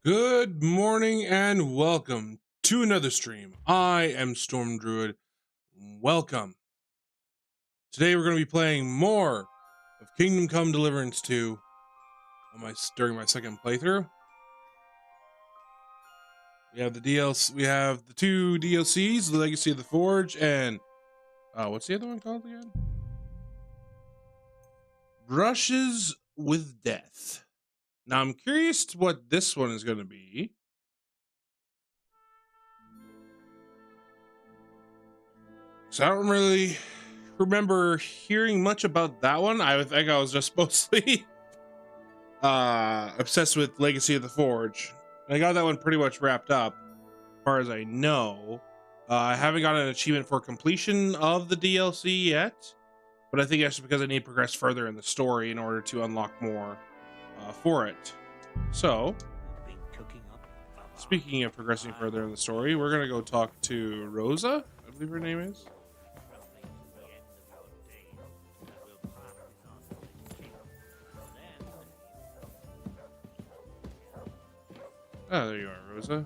Good morning and welcome to another stream. I am Storm Druid. Welcome. Today we're going to be playing more of Kingdom Come Deliverance 2 during my second playthrough. We have the DLC. We have the two DLCs, The Legacy of the Forge, and what's the other one called again? Brushes with Death. Now I'm curious what this one is going to be. So I don't really remember hearing much about that one. I think I was just mostly obsessed with Legacy of the Forge. I got that one pretty much wrapped up, as far as I know. I haven't got an achievement for completion of the DLC yet, but I think that's because I need to progress further in the story in order to unlock more for it. So, speaking of progressing further in the story, we're gonna go talk to Rosa, I believe her name is. Oh, there you are, Rosa.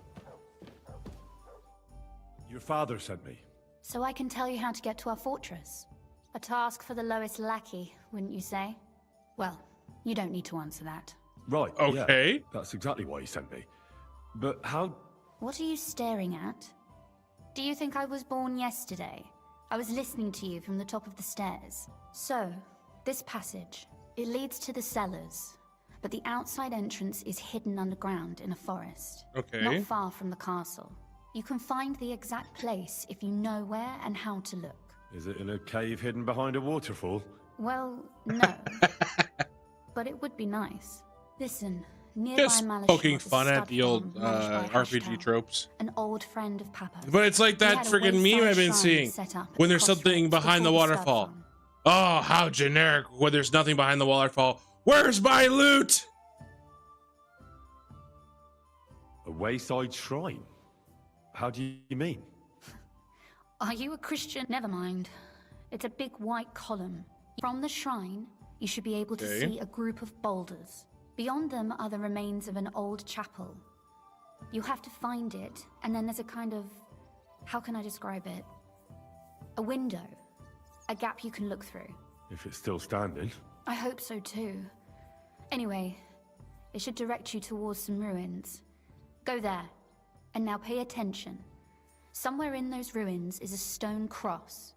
Your father sent me. So I can tell you how to get to our fortress. A task for the lowest lackey, wouldn't you say? Well, you don't need to answer that. Right, okay. Yeah, that's exactly why he sent me. But how... What are you staring at? Do you think I was born yesterday? I was listening to you from the top of the stairs. So, this passage, it leads to the cellars. But the outside entrance is hidden underground in a forest. Okay. Not far from the castle. You can find the exact place if you know where and how to look. Is it in a cave hidden behind a waterfall? Well, no. But it would be nice. Listen, nearby Just poking fun at the old RPG tropes. An old friend of Papa's. But it's like that friggin' meme I've been seeing. When there's something behind the waterfall. Oh, how generic. When there's nothing behind the waterfall. Where's my loot? A wayside shrine? How do you mean? Are you a Christian? Never mind. It's a big white column. From the shrine, you should be able to see a group of boulders. Beyond them are the remains of an old chapel. You have to find it, and then there's a kind of... how can I describe it? A window. A gap you can look through. If it's still standing. I hope so too. Anyway, it should direct you towards some ruins. Go there. And now pay attention. Somewhere in those ruins is a stone cross.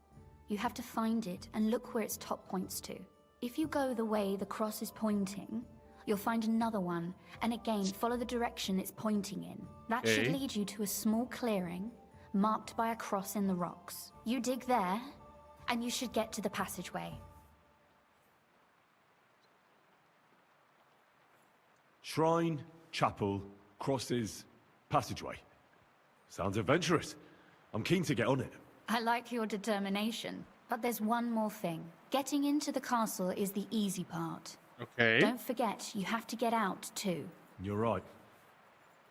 You have to find it and look where its top points to. If you go the way the cross is pointing, you'll find another one, and again follow the direction it's pointing in. That should lead you to a small clearing, marked by a cross in the rocks. You dig there, and you should get to the passageway. Shrine, chapel, crosses, passageway. Sounds adventurous. I'm keen to get on it. I like your determination, but there's one more thing. Getting into the castle is the easy part. Okay. Don't forget, you have to get out too. You're right.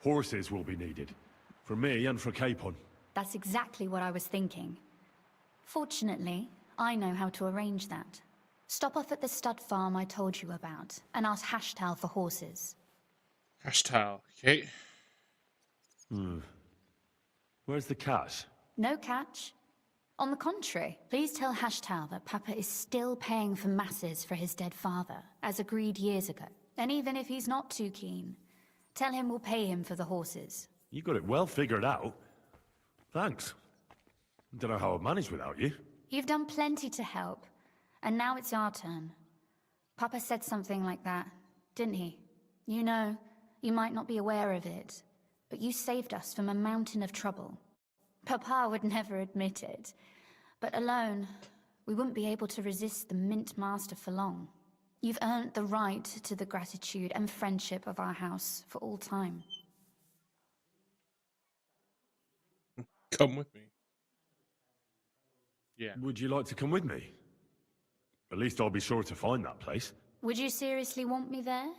Horses will be needed. For me and for Capon. That's exactly what I was thinking. Fortunately, I know how to arrange that. Stop off at the stud farm I told you about, and ask Hashtal for horses. Hashtal, okay. Where's the cash? No catch. On the contrary, please tell Hashtal that Papa is still paying for masses for his dead father, as agreed years ago. And even if he's not too keen, tell him we'll pay him for the horses. You got it well figured out. Thanks. Don't know how I'd manage without you. You've done plenty to help, and now it's our turn. Papa said something like that, didn't he? You know, you might not be aware of it, but you saved us from a mountain of trouble. Papa would never admit it, but alone, we wouldn't be able to resist the Mint Master for long. You've earned the right to the gratitude and friendship of our house for all time. Come with me. Yeah. Would you like to come with me? At least I'll be sure to find that place. Would you seriously want me there?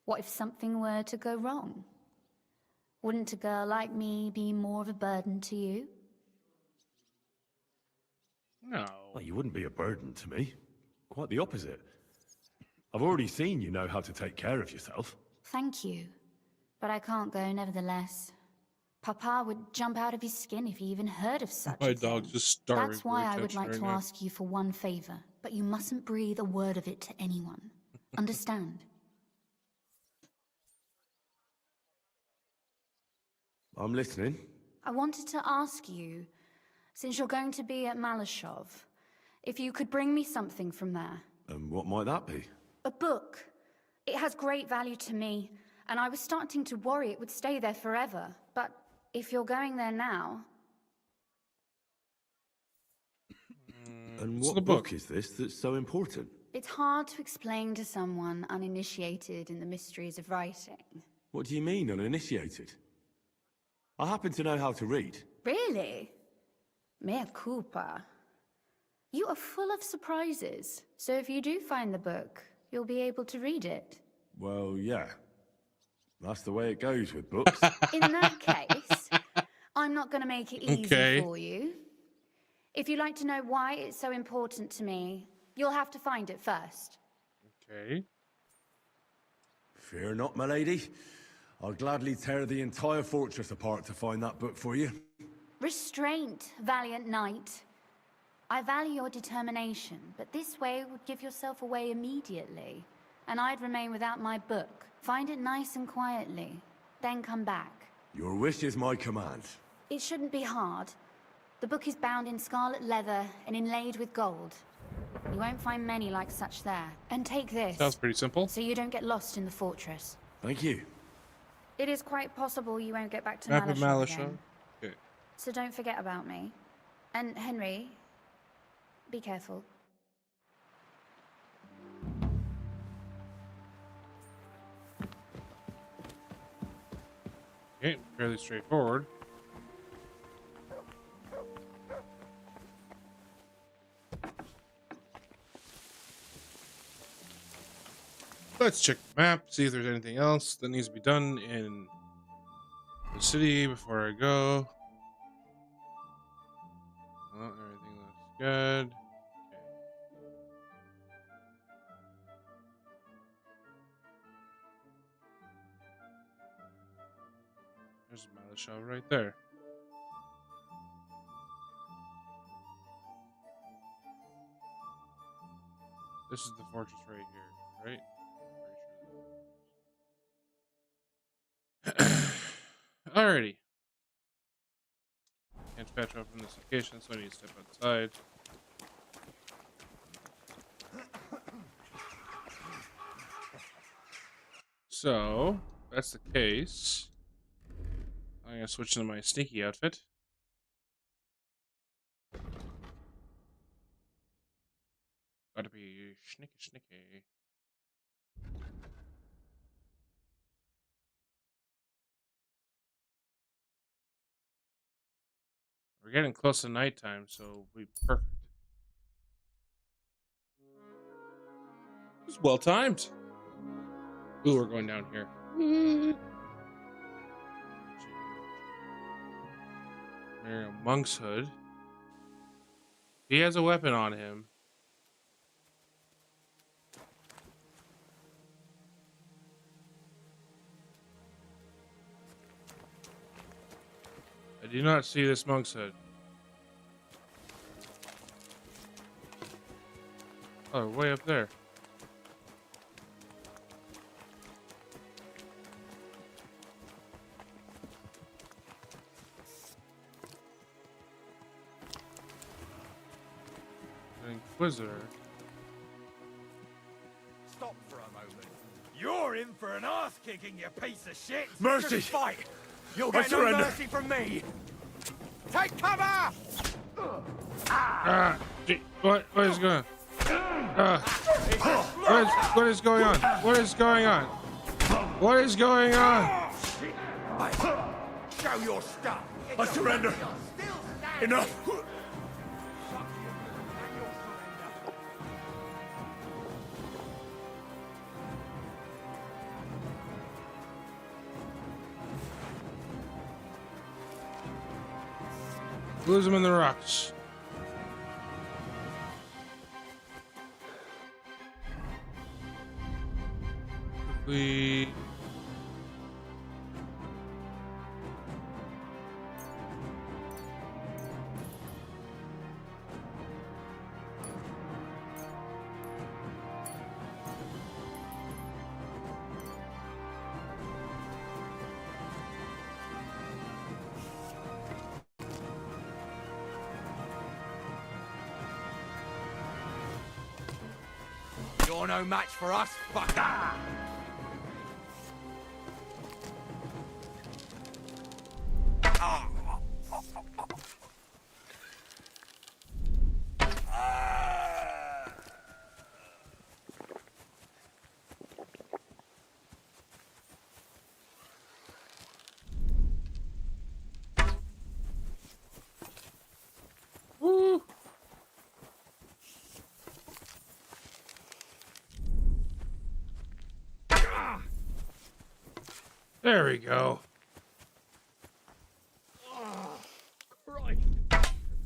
What if something were to go wrong? Wouldn't a girl like me be more of a burden to you? No. Well, you wouldn't be a burden to me. Quite the opposite. I've already seen you know how to take care of yourself. Thank you. but I can't go nevertheless. Papa would jump out of his skin if he even heard of such My a thing. dog's just starving. That's why I would like right to now. ask you for one favor, but you mustn't breathe a word of it to anyone. Understand? I'm listening. I wanted to ask you, since you're going to be at Malashov, if you could bring me something from there. And what might that be? A book. It has great value to me, and I was starting to worry it would stay there forever. But if you're going there now... And What's what the book? is this that's so important? It's hard to explain to someone uninitiated in the mysteries of writing. What do you mean, uninitiated? I happen to know how to read. Really? Mea culpa. You are full of surprises, so if you do find the book, you'll be able to read it. Well, yeah. That's the way it goes with books. In that case, I'm not going to make it easy Okay. for you. If you'd like to know why it's so important to me, you'll have to find it first. Okay. Fear not, my lady. I'll gladly tear the entire fortress apart to find that book for you. Restraint, valiant knight. I value your determination, but this way would give yourself away immediately, and I'd remain without my book. Find it nice and quietly, then come back. Your wish is my command. It shouldn't be hard. The book is bound in scarlet leather and inlaid with gold. You won't find many like such there. And take this, Sounds pretty simple. so you don't get lost in the fortress. Thank you. It is quite possible you won't get back to Map of Malashov Malashov. again. Okay. So don't forget about me. And Henry, be careful. Okay, fairly straightforward. Let's check the map, see if there's anything else that needs to be done in the city before I go. Well, everything looks good. Okay. There's Malashov right there. This is the fortress right here, right? Pretty sure. Alrighty. Can't patch up from this location, so I need to step outside. So, if that's the case, I'm gonna switch into my sneaky outfit. Gotta be sneaky. We're getting close to nighttime, so we'll be perfect. It's well timed. Ooh, we're going down here. Wearing a monk's hood. He has a weapon on him. I do not see this monk's hood. Oh, way up there. An Inquisitor. Stop for a moment. You're in for an ass kicking, you piece of shit! Mercy! Just fight! You'll I get no surrender. mercy from me! Take cover! Ah, gee, what is going on? What is going on? What is going on? What is going on? Show your stuff! I surrender. Enough. Lose him in the rocks. We You're no match for us, fucker! Woo. There we go. Oh, Christ.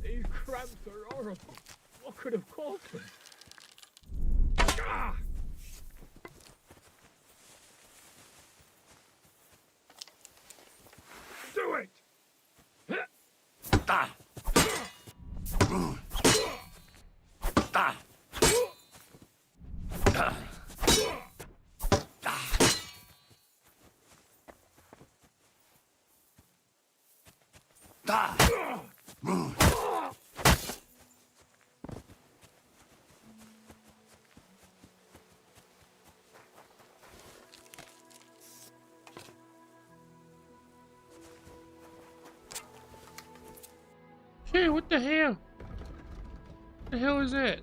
These cramps are horrible. What could have caused them? Ah! Do it! Ah! Ah! Hey, what the hell? What the hell is that?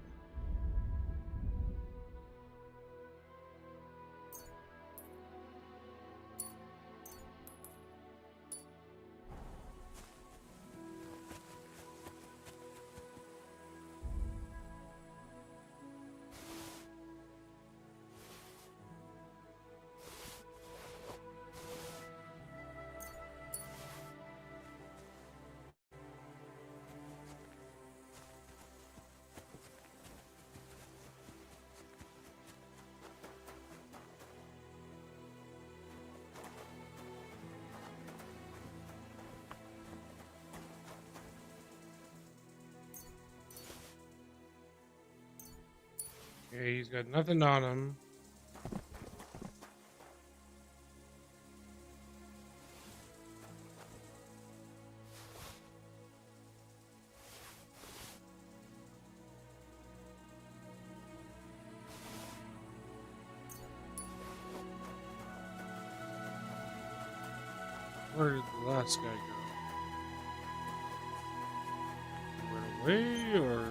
Okay, he's got nothing on him. Where did the last guy go? He went away, or?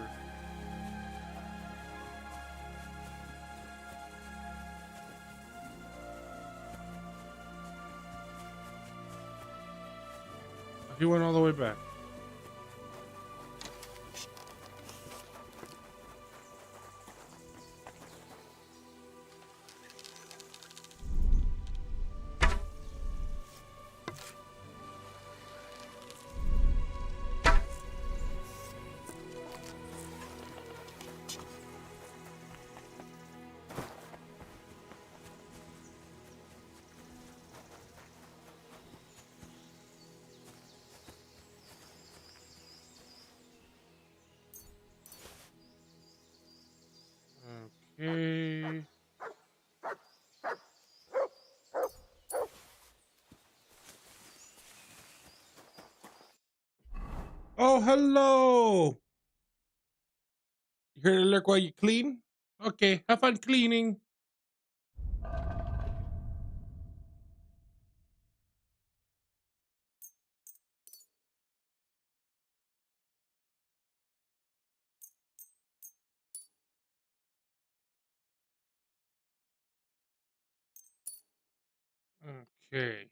He went all the way back. Okay. Oh, hello. You here to lurk while you clean? Okay, have fun cleaning. Okay.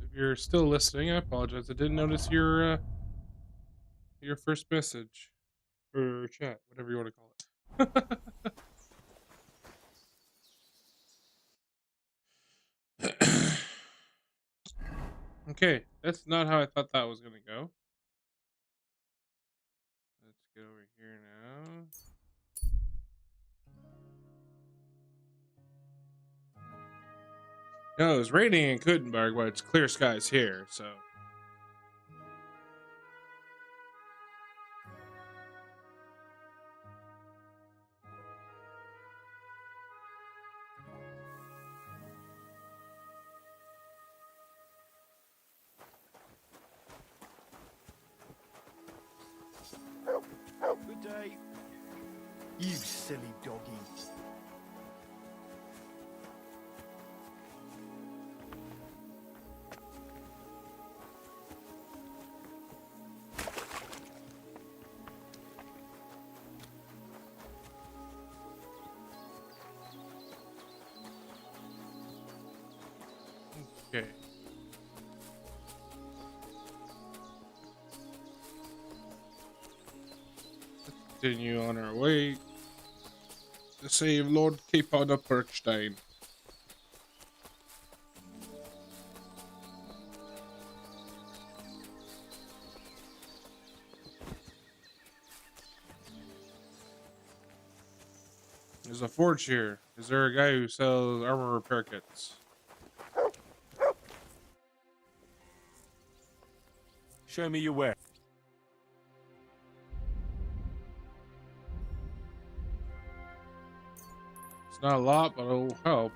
If you're still listening, I apologize. I didn't notice your first message or chat, whatever you want to call it. Okay, that's not how I thought that was gonna go. Let's get over here now. No, it was raining in Kuttenberg, but it's clear skies here, so. You silly doggy. Okay. Continue on our way to save Lord Capon of Perkstein. There's a forge here. Is there a guy who sells armor repair kits? Show me your way. It's not a lot, but it'll help.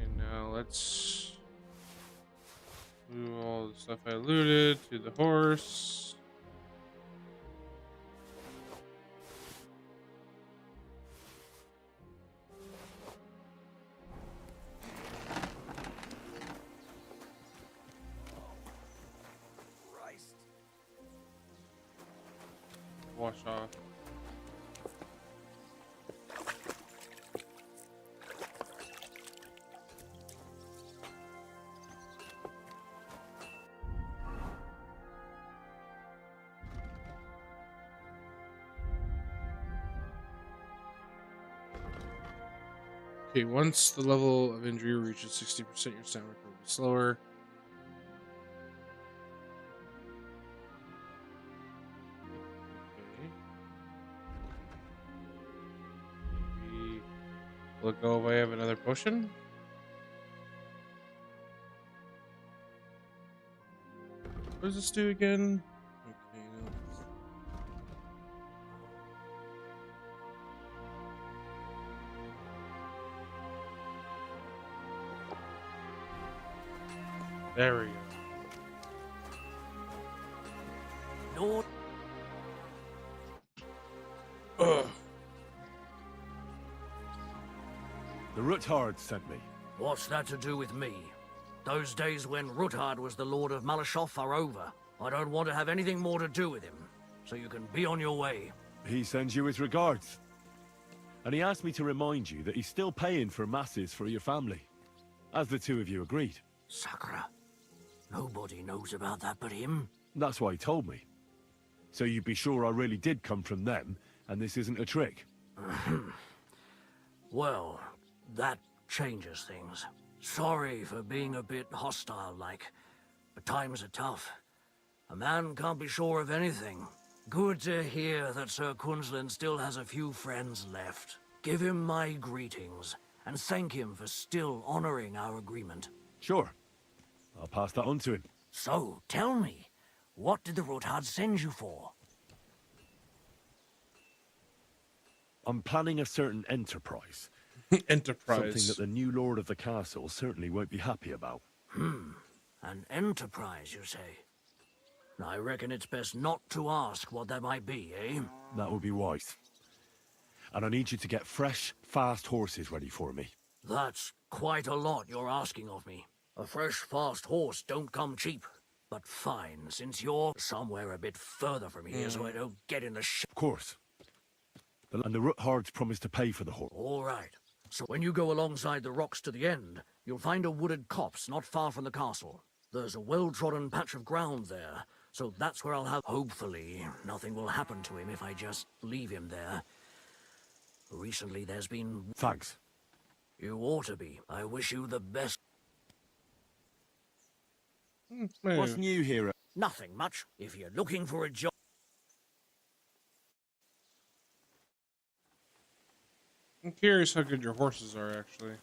And now let's move all the stuff I looted to the horse. Christ. Wash off. Okay, once the level of injury reaches 60%, your stamina will be slower. Okay. Maybe will it go away of another potion? What does this do again? Okay, no. There we go. Lord. Ugh. The Ruthard sent me. What's that to do with me? Those days when Ruthard was the Lord of Malashoff are over. I don't want to have anything more to do with him, so you can be on your way. He sends you his regards. And he asked me to remind you that he's still paying for masses for your family, as the two of you agreed. Sakura. Nobody knows about that but him. That's why he told me. So you'd be sure I really did come from them, and this isn't a trick. Well, that changes things. Sorry for being a bit hostile-like, but times are tough. A man can't be sure of anything. Good to hear that Sir Quinlan still has a few friends left. Give him my greetings, and thank him for still honoring our agreement. Sure. I'll pass that on to him. So, tell me, what did the Ruthard send you for? I'm planning a certain enterprise. Enterprise. Something that the new lord of the castle certainly won't be happy about. An enterprise, you say? I reckon it's best not to ask what that might be, eh? That would be wise. And I need you to get fresh, fast horses ready for me. That's quite a lot you're asking of me. A fresh, fast horse don't come cheap. But fine, since you're somewhere a bit further from here, so I don't get in the Of course. And the Ruthards promised to pay for the horse. All right. So when you go alongside the rocks to the end, you'll find a wooded copse not far from the castle. There's a well-trodden patch of ground there, so that's where I'll have... Hopefully, nothing will happen to him if I just leave him there. Recently, there's been... Thanks. You ought to be. I wish you the best. What's new here? Nothing much. If you're looking for a job... I'm curious how good your horses are, actually.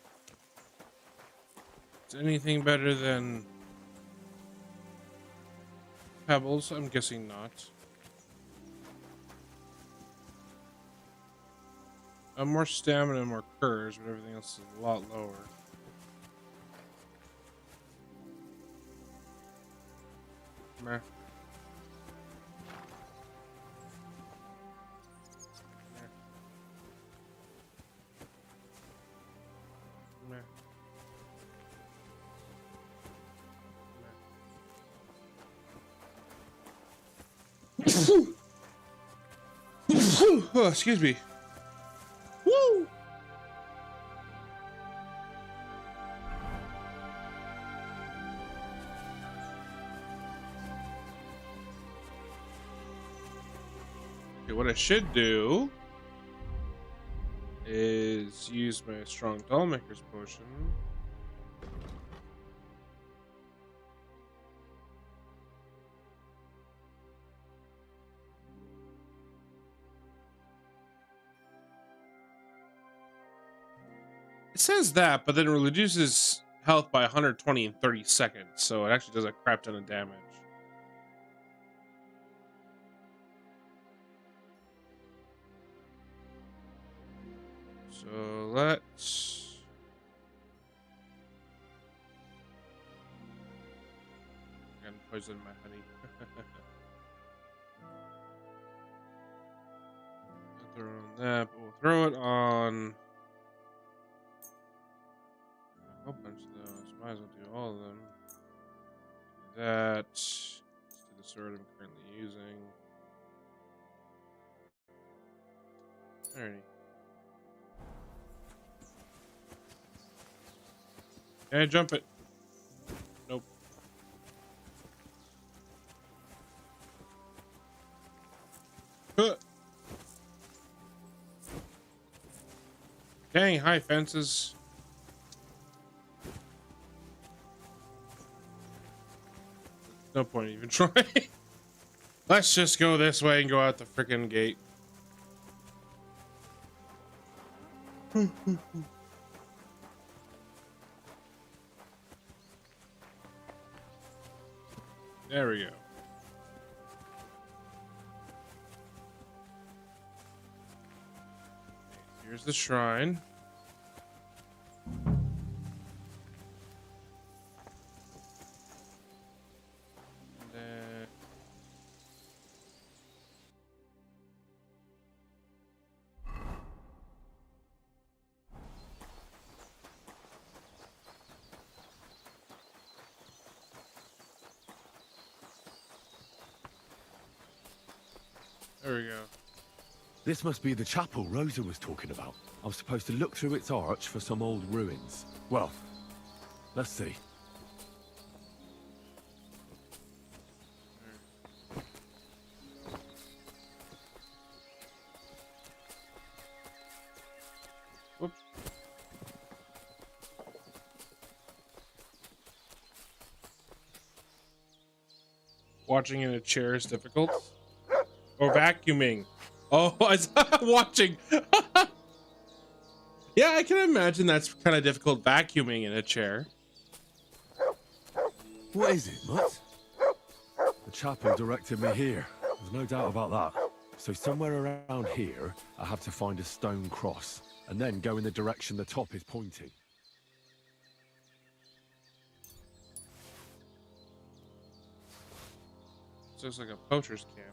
Is anything better than Pebbles? I'm guessing not. more stamina and more courage, but everything else is a lot lower. Meh. Meh. Oh, excuse me. Woo! Okay, what I should do is use my strong dollmaker's potion. It says that, but then it reduces health by 120 in 30 seconds, so it actually does a crap ton of damage. So let's... I'm gonna poison my honey. I'll throw it on that, but we'll throw it on a whole bunch of those. Might as well do all of them. Do that. Let's do the sword I'm currently using. Alrighty. Can I jump it? Nope. Dang, high fences. No point even trying. Let's just go this way and go out the freaking gate. There we go. Here's the shrine. And then... There we go. This must be the chapel Rosa was talking about. I'm supposed to look through its arch for some old ruins. Well, let's see. Whoop. Watching in a chair is difficult. Or vacuuming. Oh, I was watching. Yeah, I can imagine that's kind of difficult vacuuming in a chair. What is it, Mutt? The chapel directed me here. There's no doubt about that. So somewhere around here, I have to find a stone cross, and then go in the direction the top is pointing. This looks like a poacher's camp.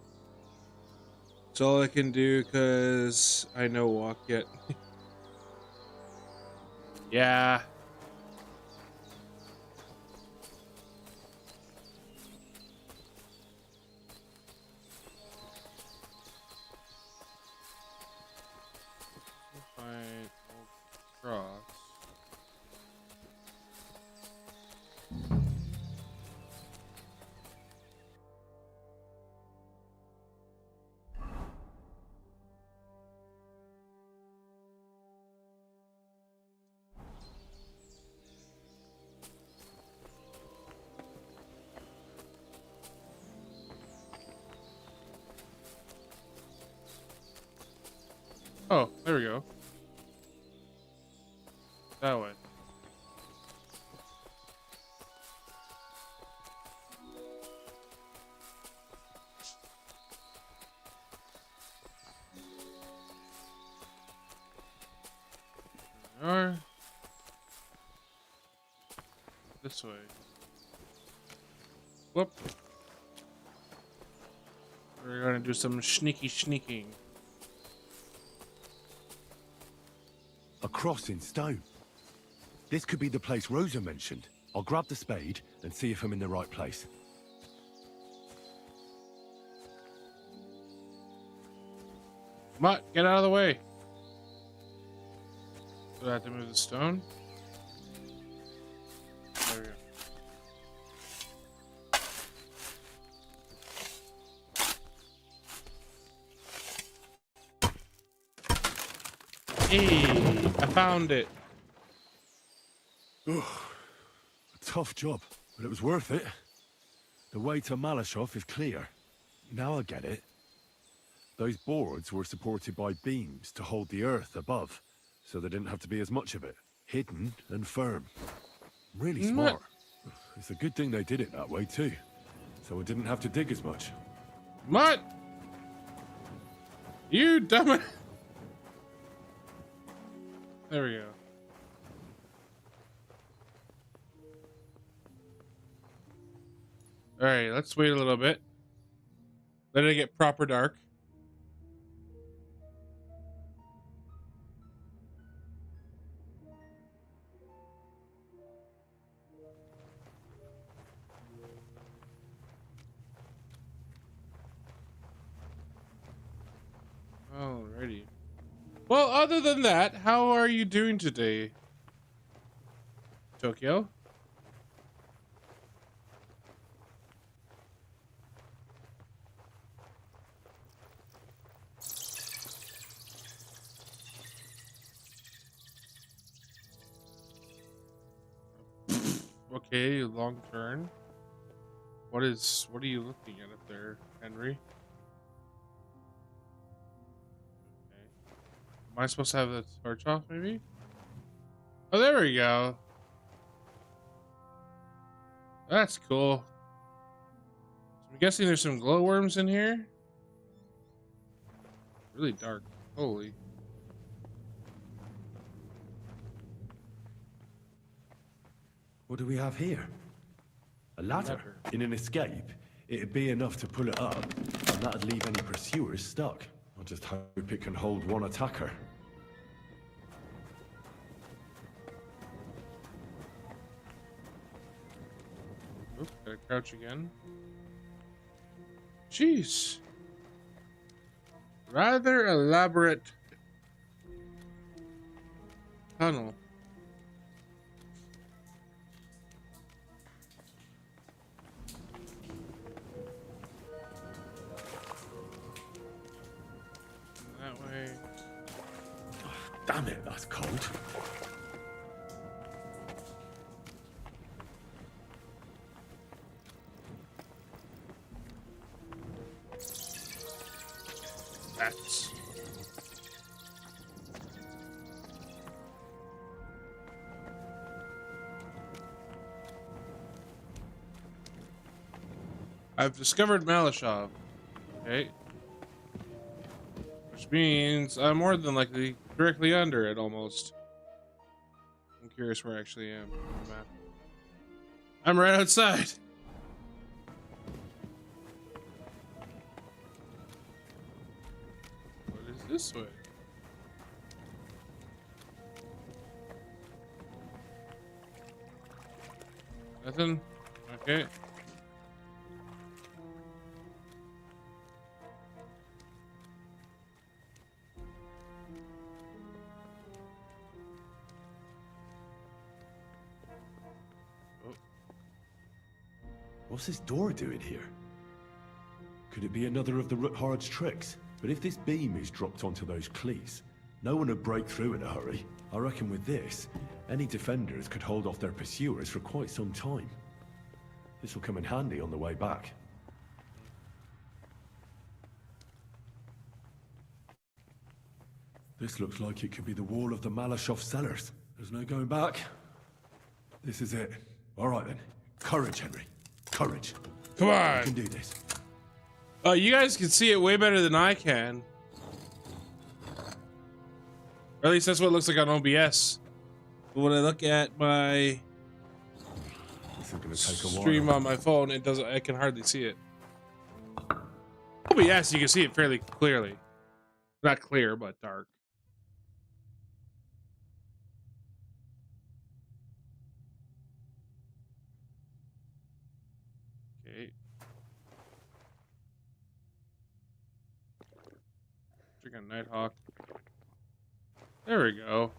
It's all I can do because I know walk yet. Yeah. Find old cross. Oh, there we go. That way. Or this way. Whoop. We're gonna do some sneaking. A cross in stone. This could be the place Rosa mentioned. I'll grab the spade and see if I'm in the right place. Mutt, get out of the way. Do I have to move the stone? There we go. Hey, I found it. A tough job, but it was worth it. The way to Malashov is clear. Now I get it. Those boards were supported by beams to hold the earth above, so there didn't have to be as much of it. Hidden and firm. Really smart. It's a good thing they did it that way too, so I didn't have to dig as much. Mutt! You dumb. There we go. All right, let's wait a little bit. Let it get proper dark. Alrighty. Well, other than that, how are you doing today, Tokyo? Okay, long turn. What are you looking at up there, Henry? Am I supposed to have the torch off, maybe? Oh, there we go. That's cool. So I'm guessing there's some glowworms in here. Really dark. Holy. What do we have here? A ladder. In an escape, it'd be enough to pull it up, and that'd leave any pursuers stuck. I'll just hope it can hold one attacker. Oop, gotta crouch again. Jeez. Rather elaborate tunnel. That way. Damn it, that's cold. That's. I've discovered Malashov. Okay. Which means I'm more than likely directly under it almost. I'm curious where I actually am on the map. I'm right outside. What is this way? Nothing? Okay. What's this door doing here? Could it be another of the Ruthard's tricks? But if this beam is dropped onto those cleats, no one would break through in a hurry. I reckon with this, any defenders could hold off their pursuers for quite some time. This will come in handy on the way back. This looks like it could be the wall of the Malashov cellars. There's no going back. This is it. All right then. Courage, Henry. Courage. Come on. You can do this. Oh, you guys can see it way better than I can. Or at least that's what it looks like on OBS. when I look at my This is gonna take a stream while. on my phone, it doesn't. I can hardly see it. Oh, but yes, you can see it fairly clearly. Not clear, but dark. Okay. Drink a Nighthawk. There we go.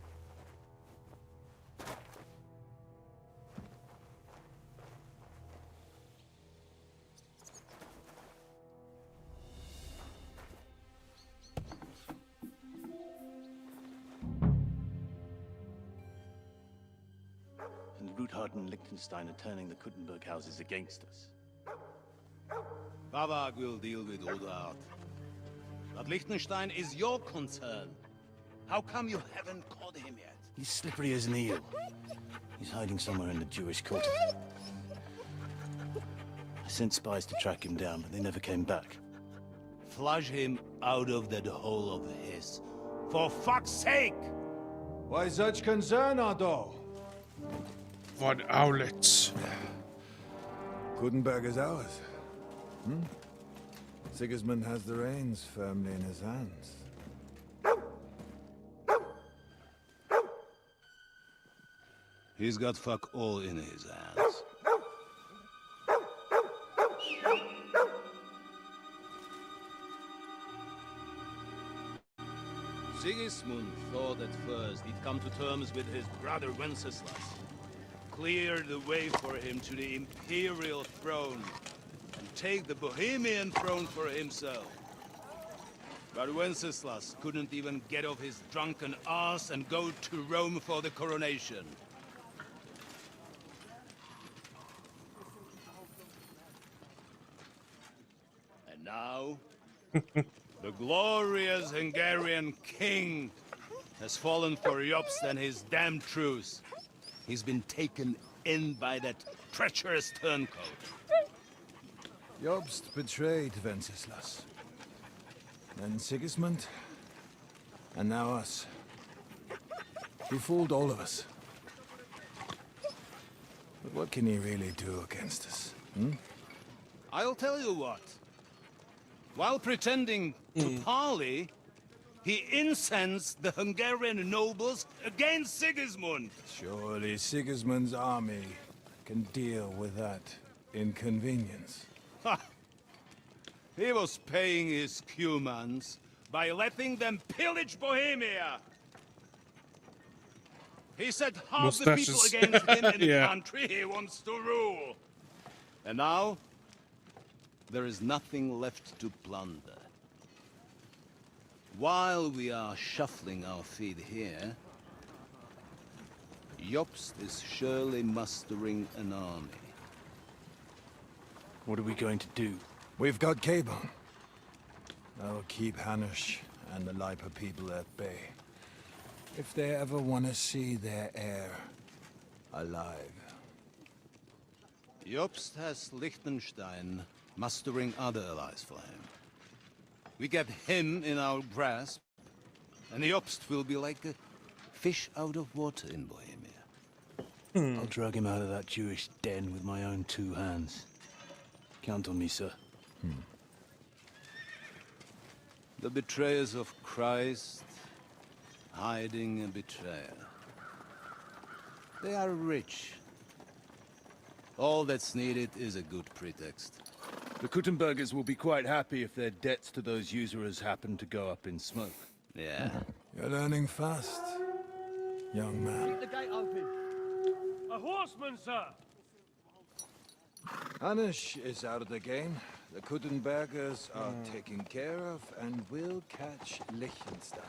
And Ruthard and Liechtenstein are turning the Kuttenberg houses against us. Bavag will deal with Ruthard. But Liechtenstein is your concern. How come you haven't caught him yet? He's slippery as an eel. He's hiding somewhere in the Jewish quarter. I sent spies to track him down, but they never came back. Flush him out of that hole of his. For fuck's sake! Why such concern, Otto? Von Aulitz. Gutenberg is ours. Sigismund has the reins firmly in his hands. He's got fuck all in his hands. Sigismund thought at first he'd come to terms with his brother Wenceslas. Clear the way for him to the imperial throne and take the Bohemian throne for himself. But Wenceslas couldn't even get off his drunken ass and go to Rome for the coronation. And now, the glorious Hungarian king has fallen for Jobst and his damned truce. He's been taken in by that treacherous turncoat. Jobst betrayed Wenceslas. Then Sigismund. And now us. He fooled all of us. But what can he really do against us? I'll tell you what. While pretending to parley, he incensed the Hungarian nobles against Sigismund. Surely Sigismund's army can deal with that inconvenience. Ha! He was paying his Cumans by letting them pillage Bohemia. He set half the people Mustaches. against him in the Yeah. country he wants to rule. And now, there is nothing left to plunder. While we are shuffling our feet here, Jobst is surely mustering an army. What are we going to do? We've got Cabon. That'll keep Hanush and the Lipa people at bay. If they ever want to see their heir alive. Jobst has Liechtenstein mustering other allies for him. We get him in our grasp, and Jobst will be like a fish out of water in Bohemia. I'll drag him out of that Jewish den with my own two hands. Count on me, sir. The betrayers of Christ, hiding a betrayer. They are rich. All that's needed is a good pretext. The Kuttenbergers will be quite happy if their debts to those usurers happen to go up in smoke. Yeah. You're learning fast, young man. The gate open. A horseman, sir! Hanush is out of the game. The Kuttenbergers are taken care of, and we'll catch Liechtenstein.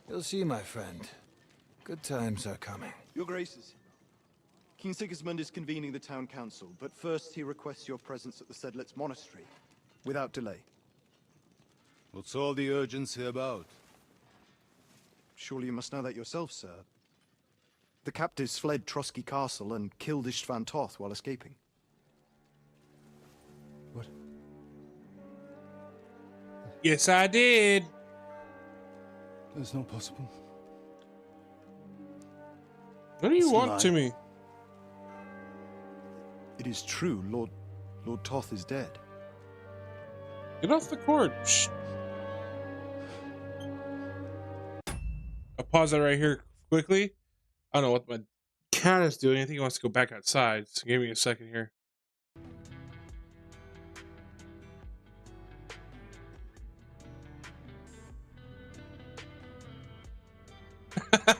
You'll see, my friend. Good times are coming. Your Graces, King Sigismund is convening the town council, but first he requests your presence at the Sedlitz monastery, without delay. What's all the urgency about? Surely you must know that yourself, sir. The captives fled Trotsky Castle and killed Istvan Toth while escaping. What? Yes, I did. That's not possible. What do you It's want to lie. me? It is true, Lord Toth is dead. Get off the cord. Shh. I'll pause that right here quickly. I don't know what my cat is doing. I think he wants to go back outside. So give me a second here.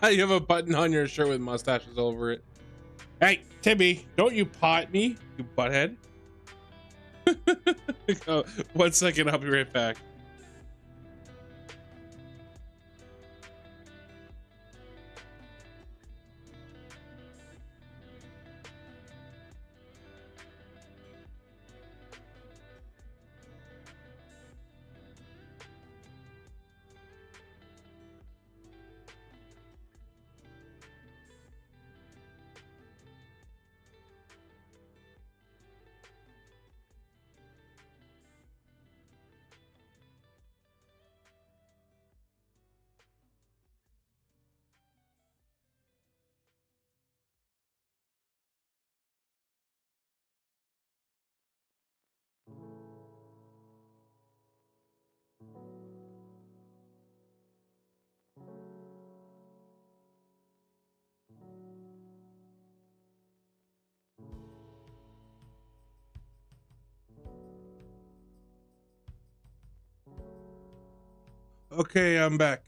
You have a button on your shirt with mustaches over it. Hey, Timmy, don't you paw at me, you butthead. Oh, 1 second, I'll be right back. Okay, I'm back.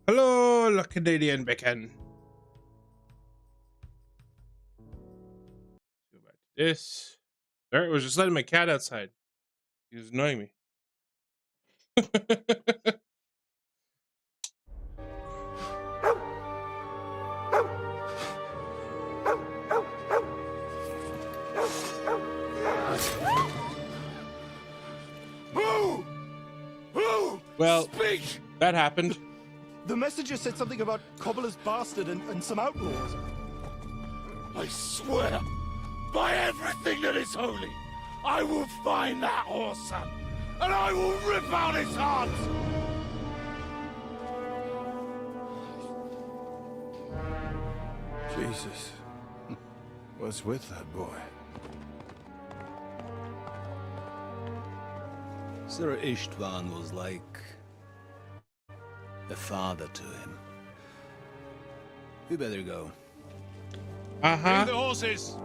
Hello, Canadian bacon. Let's go back to this. There, it was just letting my cat outside. He was annoying me. Well, that happened. The messenger said something about Cobbler's bastard and some outlaws. I swear, by everything that is holy, I will find that whoreson, and I will rip out his heart! Jesus. What's with that boy? Sir Istvan was like a father to him. We better go. Uh-huh. The horses!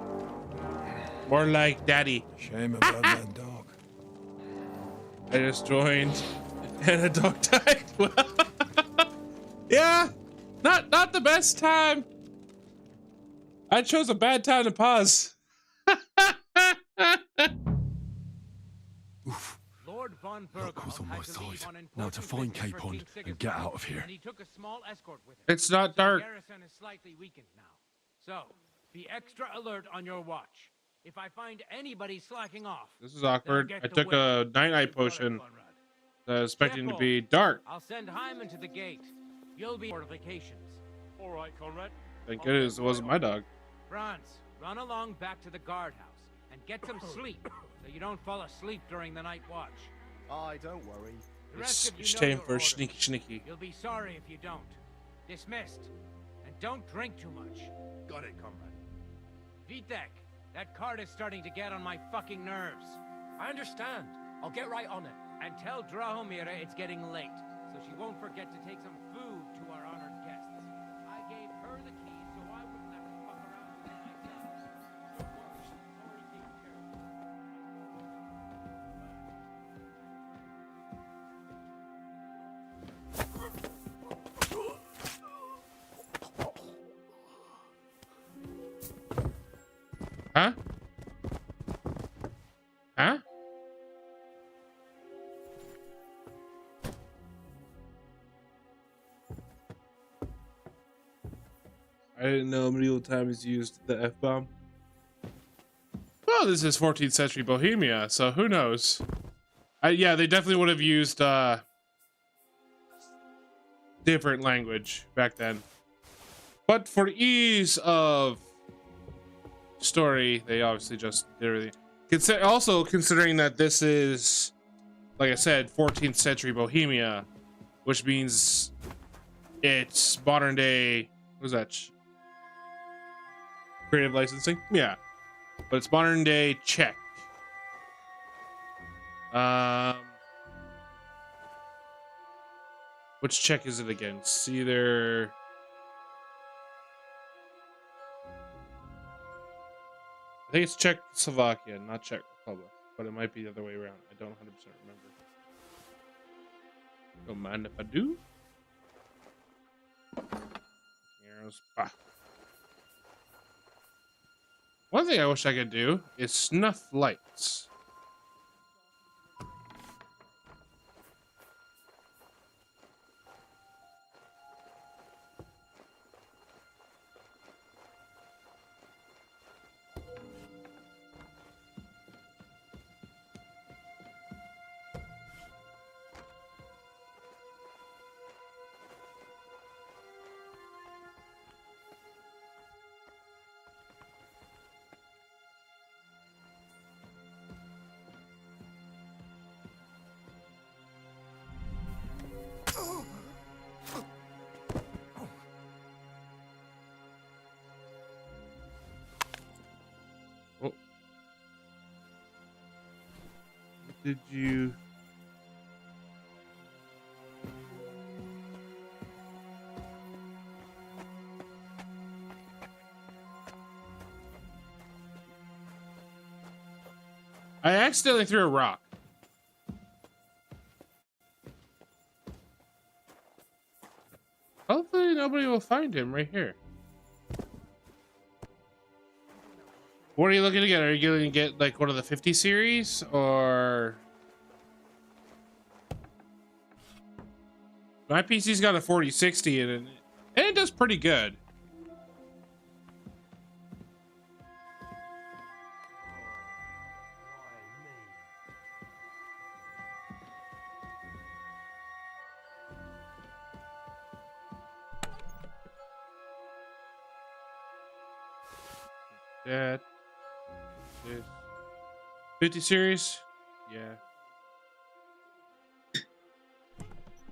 More like daddy. Shame about that dog. I just joined and a dog died. Well, yeah, not the best time. I chose a bad time to pause. Lord von Luck was on my had to leave side. on Now to important find business Cape for on King and get Sigismund, out of here. And he took a small escort with him. It's not dark. The garrison is slightly weakened now. So, be extra alert on your watch. If I find anybody slacking off, This is awkward. get I the took whip. a night-night You got it, potion. Conrad. I was expecting to Careful. be dark. I'll send Hyman to the gate. You'll be fortifications. All right, Conrad. Thank goodness it wasn't my dog. Franz, run along back to the guardhouse and get some sleep so you don't fall asleep during the night watch. Aye, don't worry. The rest of you It's know time your for orders. sneaky. You'll be sorry if you don't. Dismissed. And don't drink too much. Got it, comrade. Vitek, that card is starting to get on my fucking nerves. I understand. I'll get right on it. And tell Drahomira it's getting late, so she won't forget to take some food to our honored guests. I gave her the keys so I wouldn't have to fuck around with it myself. Don't worry, it's already taken care of. Huh? Huh? I didn't know medieval times used the F-bomb. Well, this is 14th century Bohemia, so who knows? Yeah, they definitely would have used different language back then. But for ease of story, they obviously just did everything. Also considering that this is, like I said, 14th century Bohemia, which means it's modern day. What was that? Creative licensing? Yeah. But it's modern day Czech. Which Czech is it again? It's either... I think it's Czechoslovakia, not Czech Republic. But it might be the other way around. I don't 100% remember. Don't mind if I do. Arrows. Ah. One thing I wish I could do is snuff lights. Oh. Did you... I accidentally threw a rock. Hopefully nobody will find him right here. What are you looking to get? Are you going to get like one of the 50 series or... My PC's got a 4060 in it, and it does pretty good. That is 50 series. Yeah.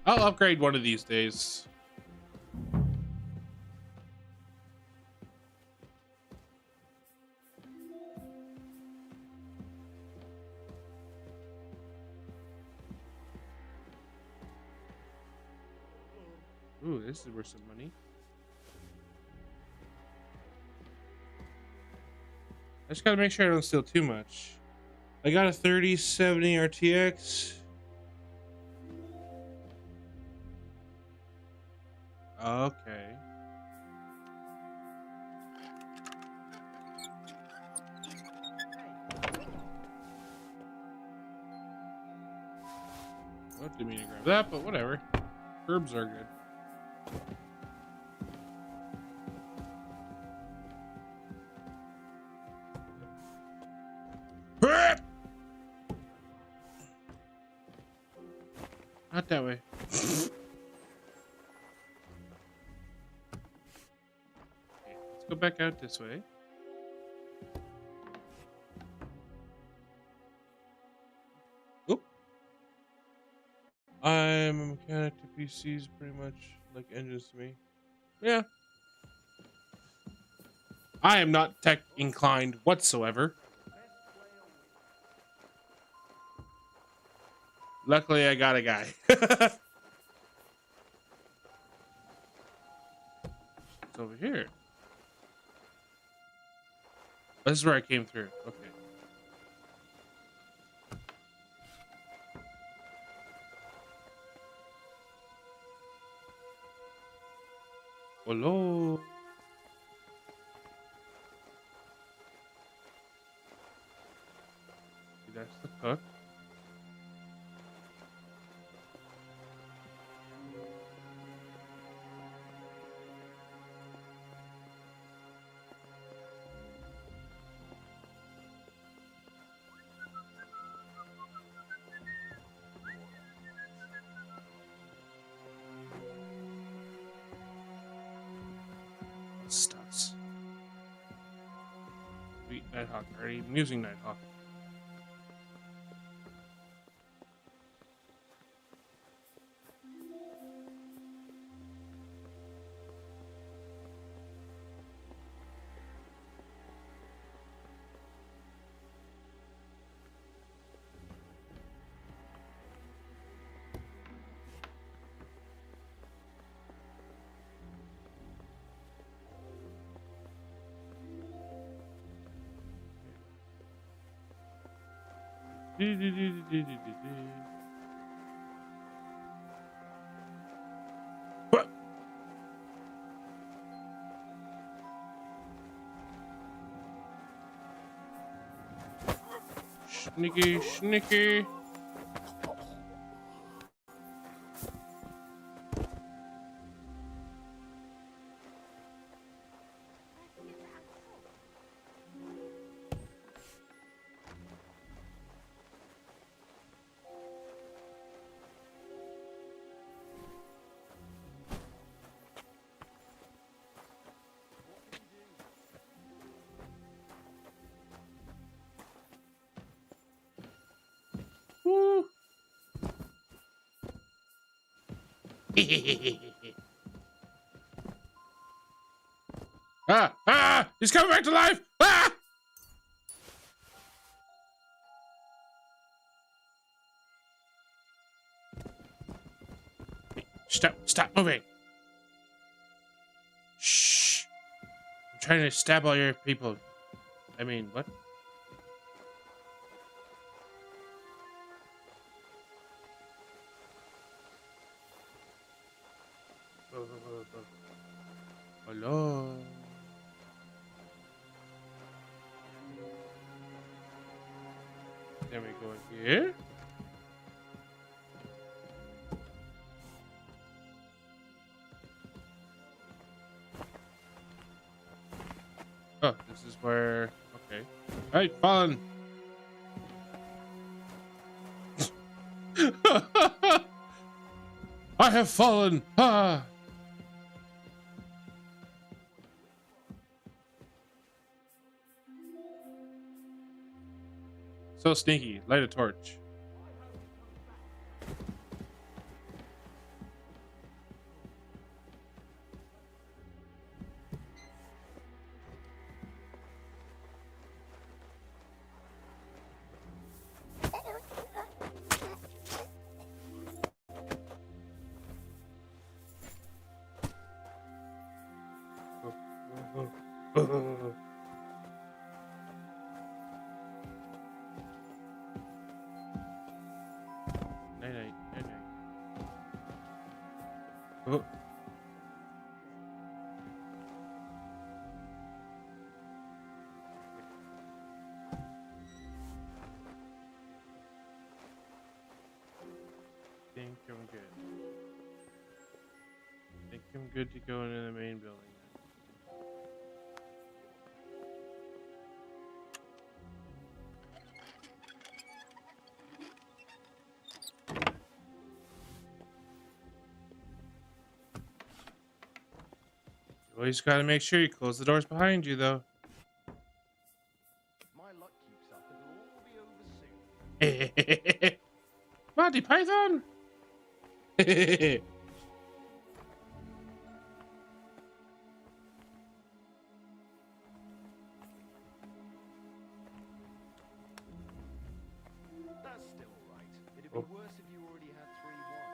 I'll upgrade one of these days. Ooh, this is worth some money. I just gotta make sure I don't steal too much. I got a 3070 RTX. Okay. I didn't mean to grab that, but whatever. Herbs are good. Not that way. Okay, let's go back out this way. Oop. I'm a mechanic to PCs, pretty much like engines to me. Yeah. I am not tech inclined whatsoever. Luckily, I got a guy. It's over here. This is where I came through. Okay. Hello. That's the cook. Stats. Sweet Nighthawk. Already I'm using Nighthawk. What? Sneaky, sneaky. Woo. He's coming back to life. Ah! Stop moving. Shh. I'm trying to stab all your people. I mean, what? Hello. Then we go in here. Oh, this is where. Okay. Hey, fallen. I have fallen. Ah. So sneaky. Light a torch. Night. Oh. Think I'm good. Think I'm good to go into the main building. You always got to make sure you close the doors behind you, though. My luck keeps up, it'll all be over soon. Monty Python. That's still alright. It'd be worse if you already had 3 wives.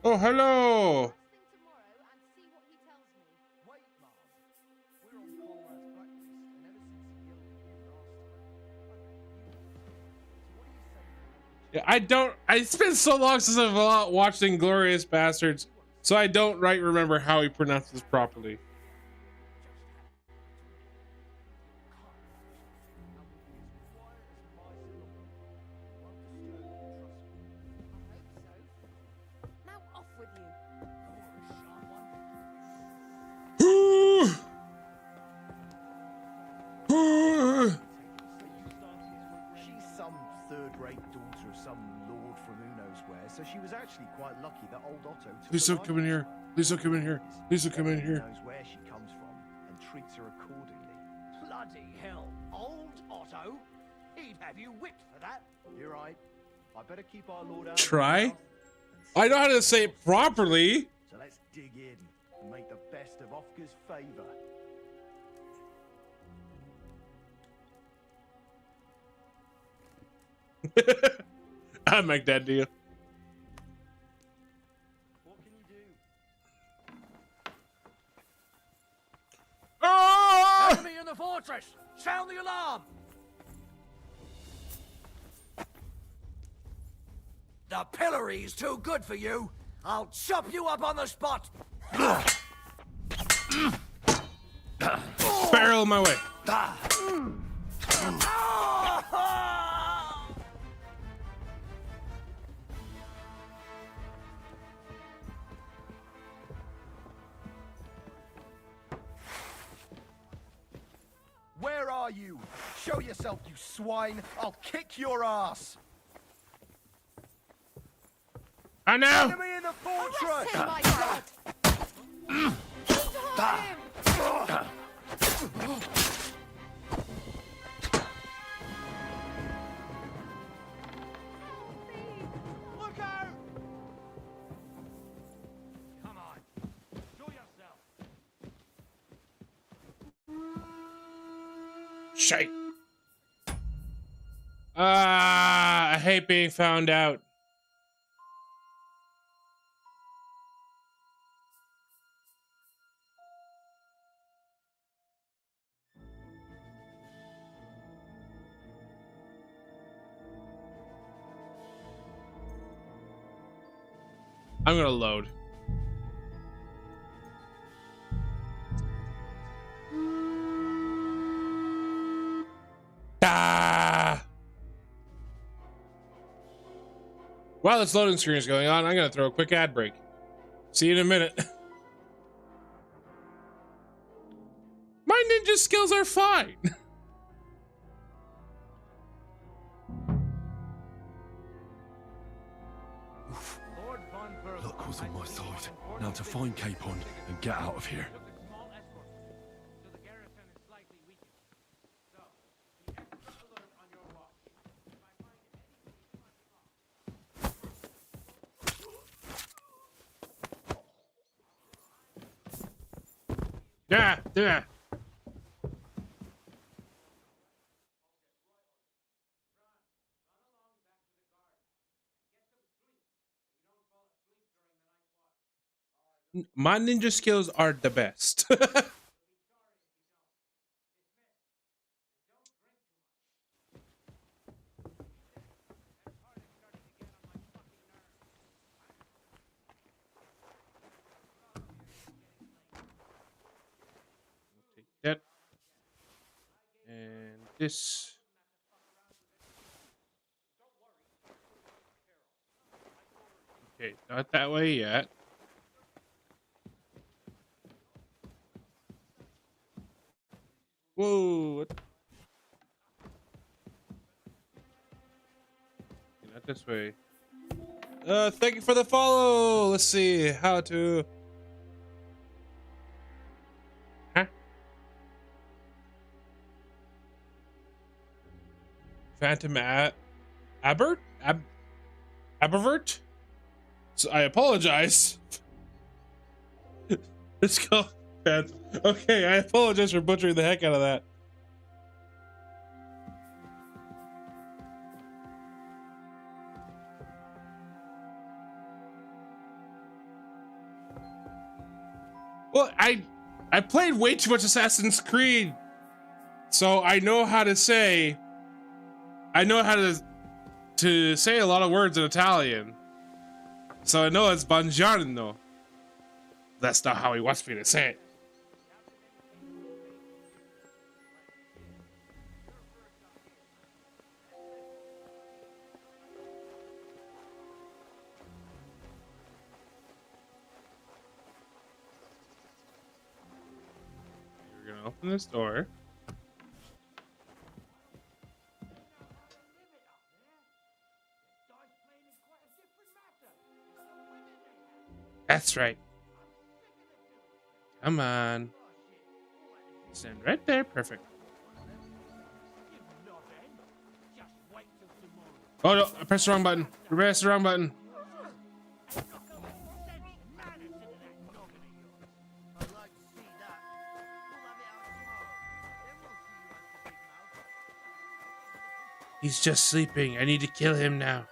Oh, hello. Wait, Mom. We're on Conrad's blacklist, and ever since he yelled at you last time. So what do you say? Yeah, it's been so long since I've watched Inglorious Bastards, so I don't remember how he pronounced this properly. She's some third-rate daughter of some lord from who knows where, so she was actually quite lucky that old Otto took Please her don't come in life here. this time. Please don't come in here. Please don't come in He here. knows where she comes from and treats her accordingly. Bloody hell, old Otto? He'd have you whipped for that. You're right. I better keep our lord out. Try? I know how to say it properly. So let's dig in and make the best of Ofka's favor. I'd make that deal. What can you do? Oh! Enemy in the fortress! Sound the alarm! The pillory's too good for you. I'll chop you up on the spot. Barrel my way. Where are you? Show yourself, you swine! I'll kick your ass! I know. Enemy in the fortress! Arrest him, my God! Look out! Come on, show yourself. Shite. I hate being found out. I'm gonna load. Ah! While this loading screen is going on, I'm gonna throw a quick ad break. See you in a minute. My ninja skills are fine. Luck was on my side. Now to find Capon and get out of here. Yeah, yeah. My ninja skills are the best. Take that. And this. Okay, not that way yet. Whoa. What? Not this way. Thank you for the follow. Let's see how to. Huh? Phantom Abert? Abervert? So I apologize. Let's go. Phantom. Okay, I apologize for butchering the heck out of that. Well, I played way too much Assassin's Creed, so I know how to say. I know how to say a lot of words in Italian, so I know it's buongiorno. That's not how he wants me to say it. We're gonna open this door. That's right. Come on. Stand right there. Perfect. Oh no, I pressed the wrong button. I pressed the wrong button. He's just sleeping. I need to kill him now.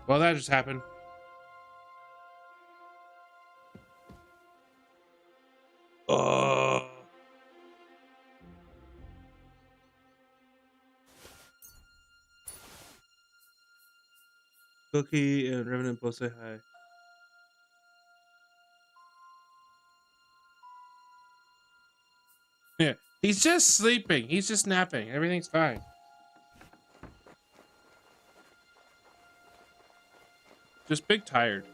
Well, that just happened. Oh. Cookie and Revenant both say hi. Yeah, he's just sleeping. He's just napping. Everything's fine. Just big tired.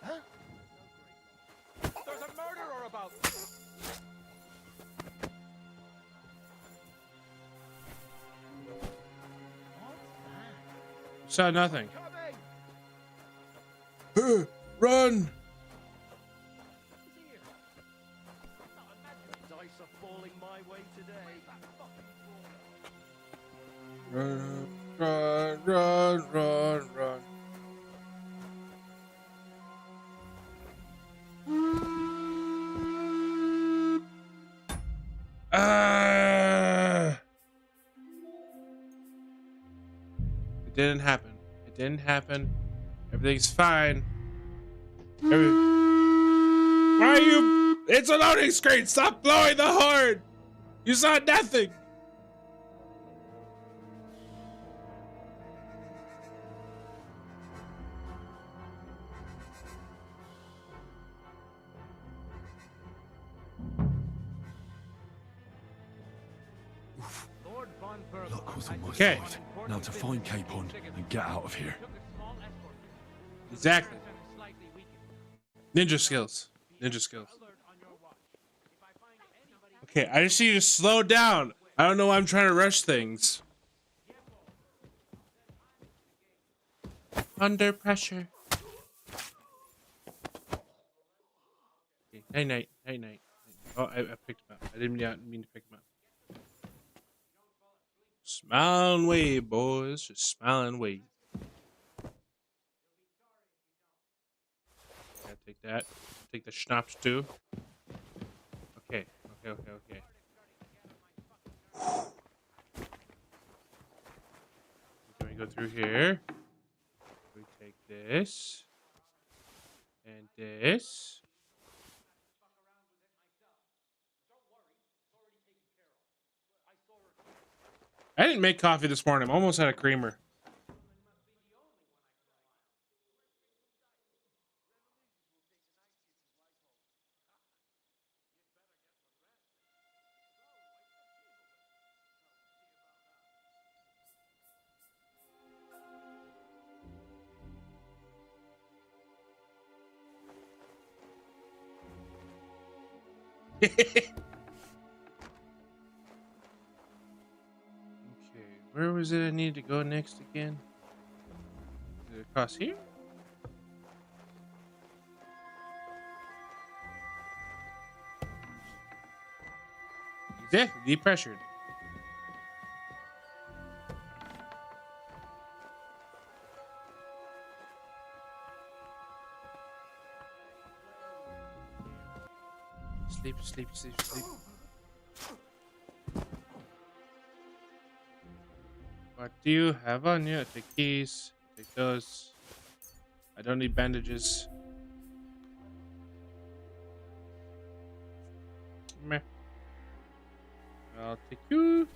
Huh? There's a murderer about. Saw nothing. Coming. Run! Dice are falling my way today. Run, run, run, run, run. It didn't happen. It didn't happen. Everything's fine. Why are you? It's a loading screen. Stop blowing the horn. You saw nothing. Luck was on my Okay. side. Now to find Capon and get out of here. Exactly. Ninja skills. Ninja skills. Okay, I just need you to slow down. I don't know why I'm trying to rush things. Under pressure. Okay, night night. Night night. Oh, I picked him up. I didn't mean to pick him up. Smile and wave, boys. Just smile and wave. Yeah, take that. Take the schnapps too. Okay. Okay. Then we go through here. We take this. And this. I didn't make coffee this morning. I almost had a creamer. Okay, where was it I needed to go next again? Is it across here? Exactly, depressured. Sleep. What do you have on you? Take keys. Take those. I don't need bandages. Meh. I'll take you.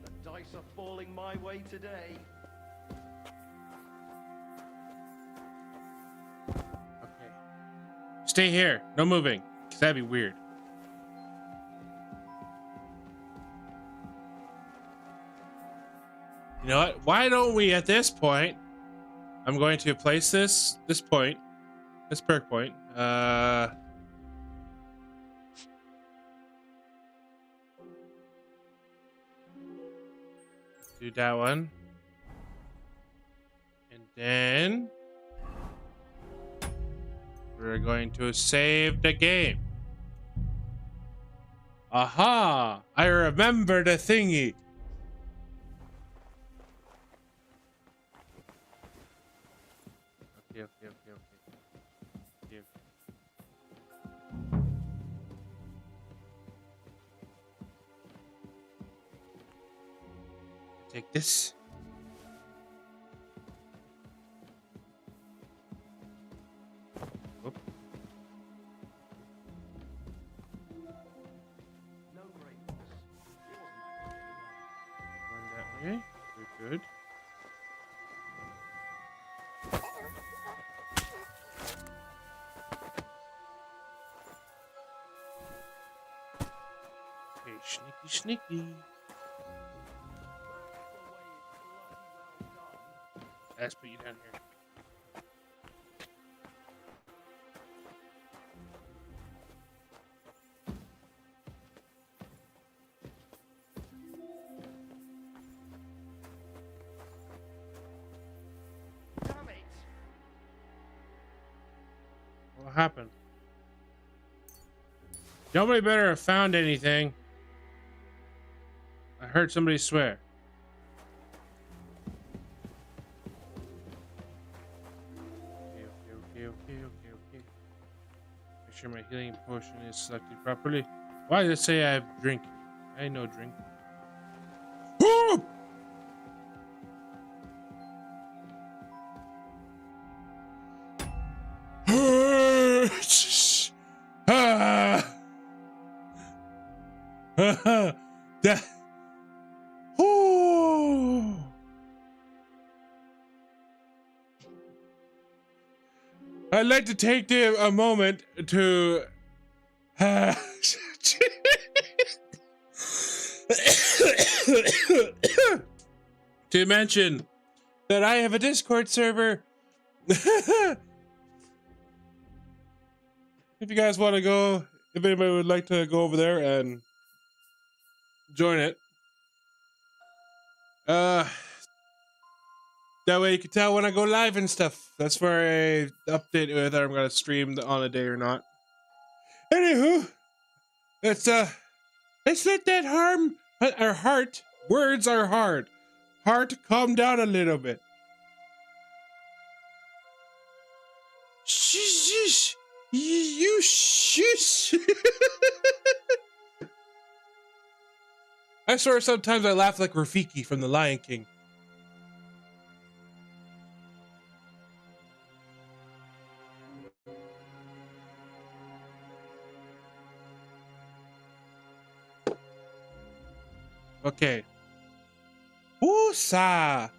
The dice are falling my way today. Okay. Stay here. No moving. Cause that'd be weird. You know what? Why don't we, at this point, I'm going to place this perk point. Do that one. And then we're going to save the game. Aha! I remember the thingy. Okay. Take this. Whoop. Run that way. Good. Okay, sneaky. Let's put you down here. Damn it! What happened? Nobody better have found anything. I heard somebody swear. Okay. Make sure my healing potion is selected properly. Why did it say I have drink? I ain't no drink. Woo! That. Oh. I'd like to take a moment to to mention that I have a Discord server. If you guys want to go, if anybody would like to go over there and join it, that way you can tell when I go live and stuff. That's where I update whether I'm gonna stream on a day or not. Anywho, let's let that our heart. Words are hard. Heart, calm down a little bit. Shush. You shush. I swear sometimes I laugh like Rafiki from The Lion King. Okay. Woosah.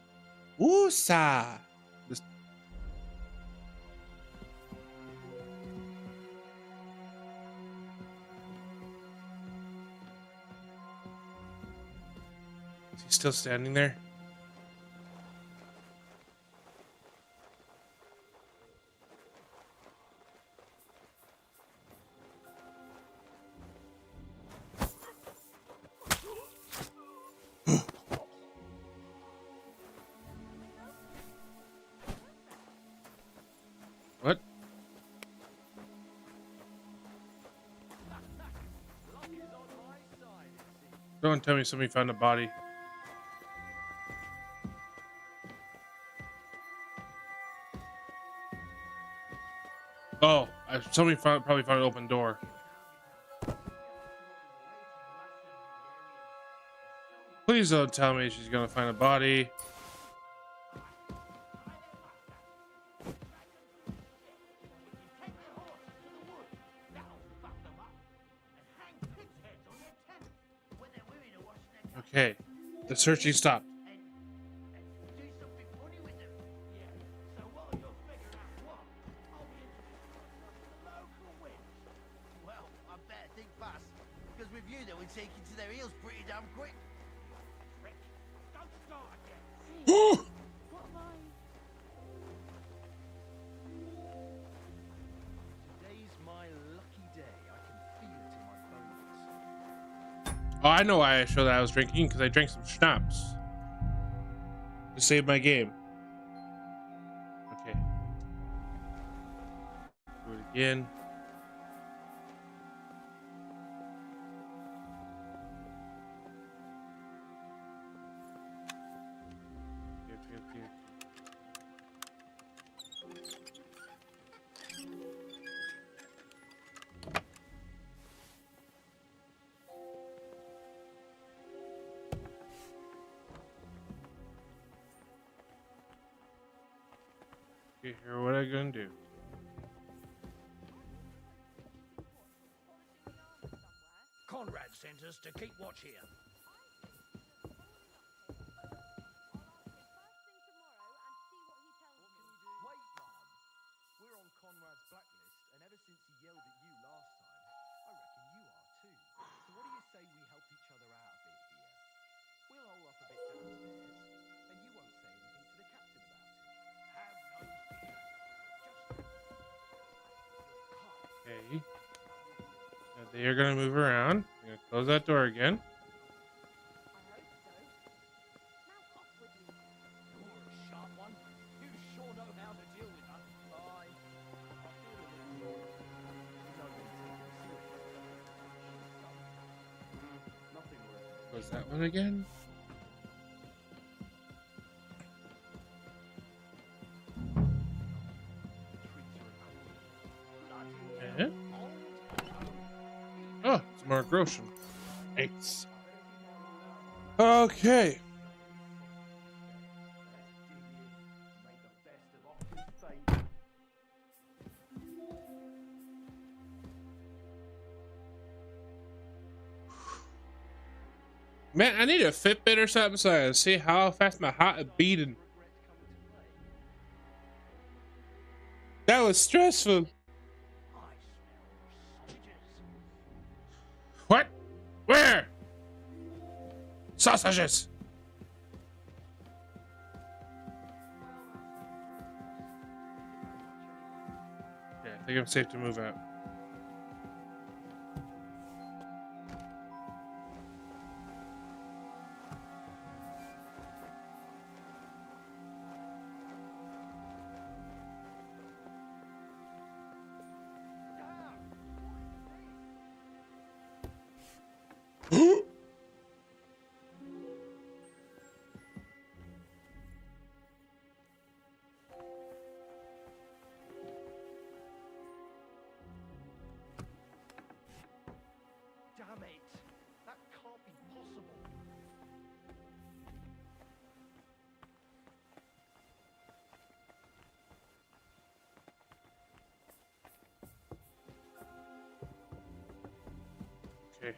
This... Is he still standing there? What? Don't tell me somebody found a body. Oh, somebody probably found an open door. Please don't tell me she's gonna find a body. Okay, the searching stopped. Oh, I know why I showed that I was drinking, because I drank some schnapps. to save my game. Okay. Do it again. Okay. Okay, here, what I gonna do? Conrad sent us to keep watch here. Wait, Mom. We're on Conrad's blacklist, and ever since he yelled at you last time, I reckon you are too. So what do you say we help each other out a bit here? We'll hole up a bit downstairs, and you won't say anything to the captain about it. Have no fear. Okay. Now they are gonna move around. I'm gonna close that door again. You're a sharp one. You sure know how to deal with us. Fine. I feel a little sorry. You don't really take him seriously. Nothing worth it. Close that one again. Eh? Oh, it's Mark Roshan. Thanks. Okay. Make the best of Oxford's fate. Man, I need a Fitbit or something so I can see how fast my heart is beating. That was stressful. What? Where? Sausages. Okay, I think I'm safe to move out. Damn it! That can't be possible. Okay.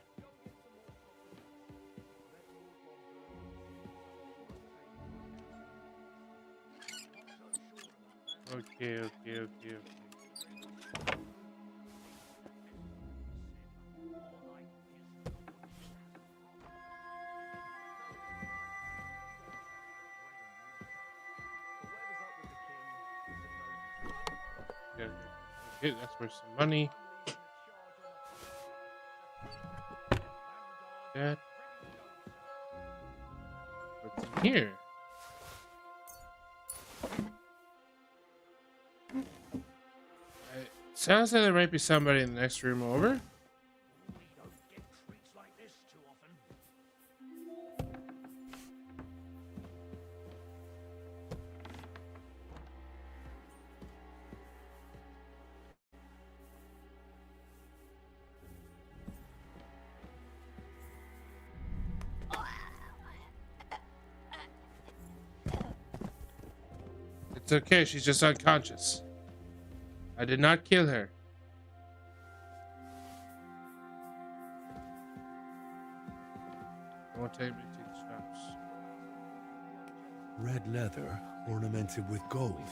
Okay. Okay, that's worth some money. That. What's in here? It sounds like there might be somebody in the next room over. We don't get treats like this too often. It's okay, she's just unconscious. I did not kill her. I won't take me to the shops. Red leather ornamented with gold,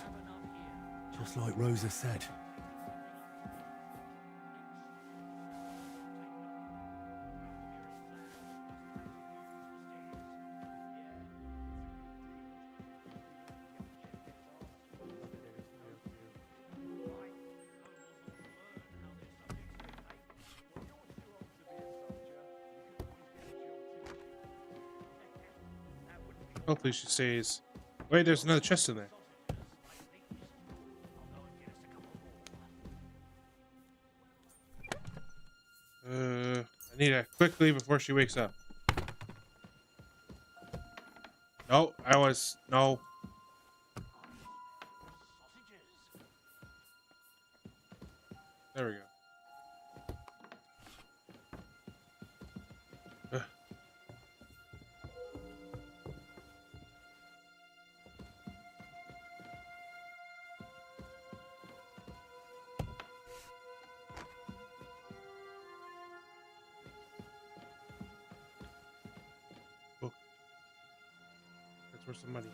just like Rosa said. Hopefully she stays Wait, there's another chest in there. I need to quickly before she wakes up. No, no. There we go. Oh. That's where some money.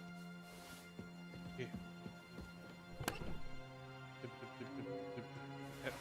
Here. Yep.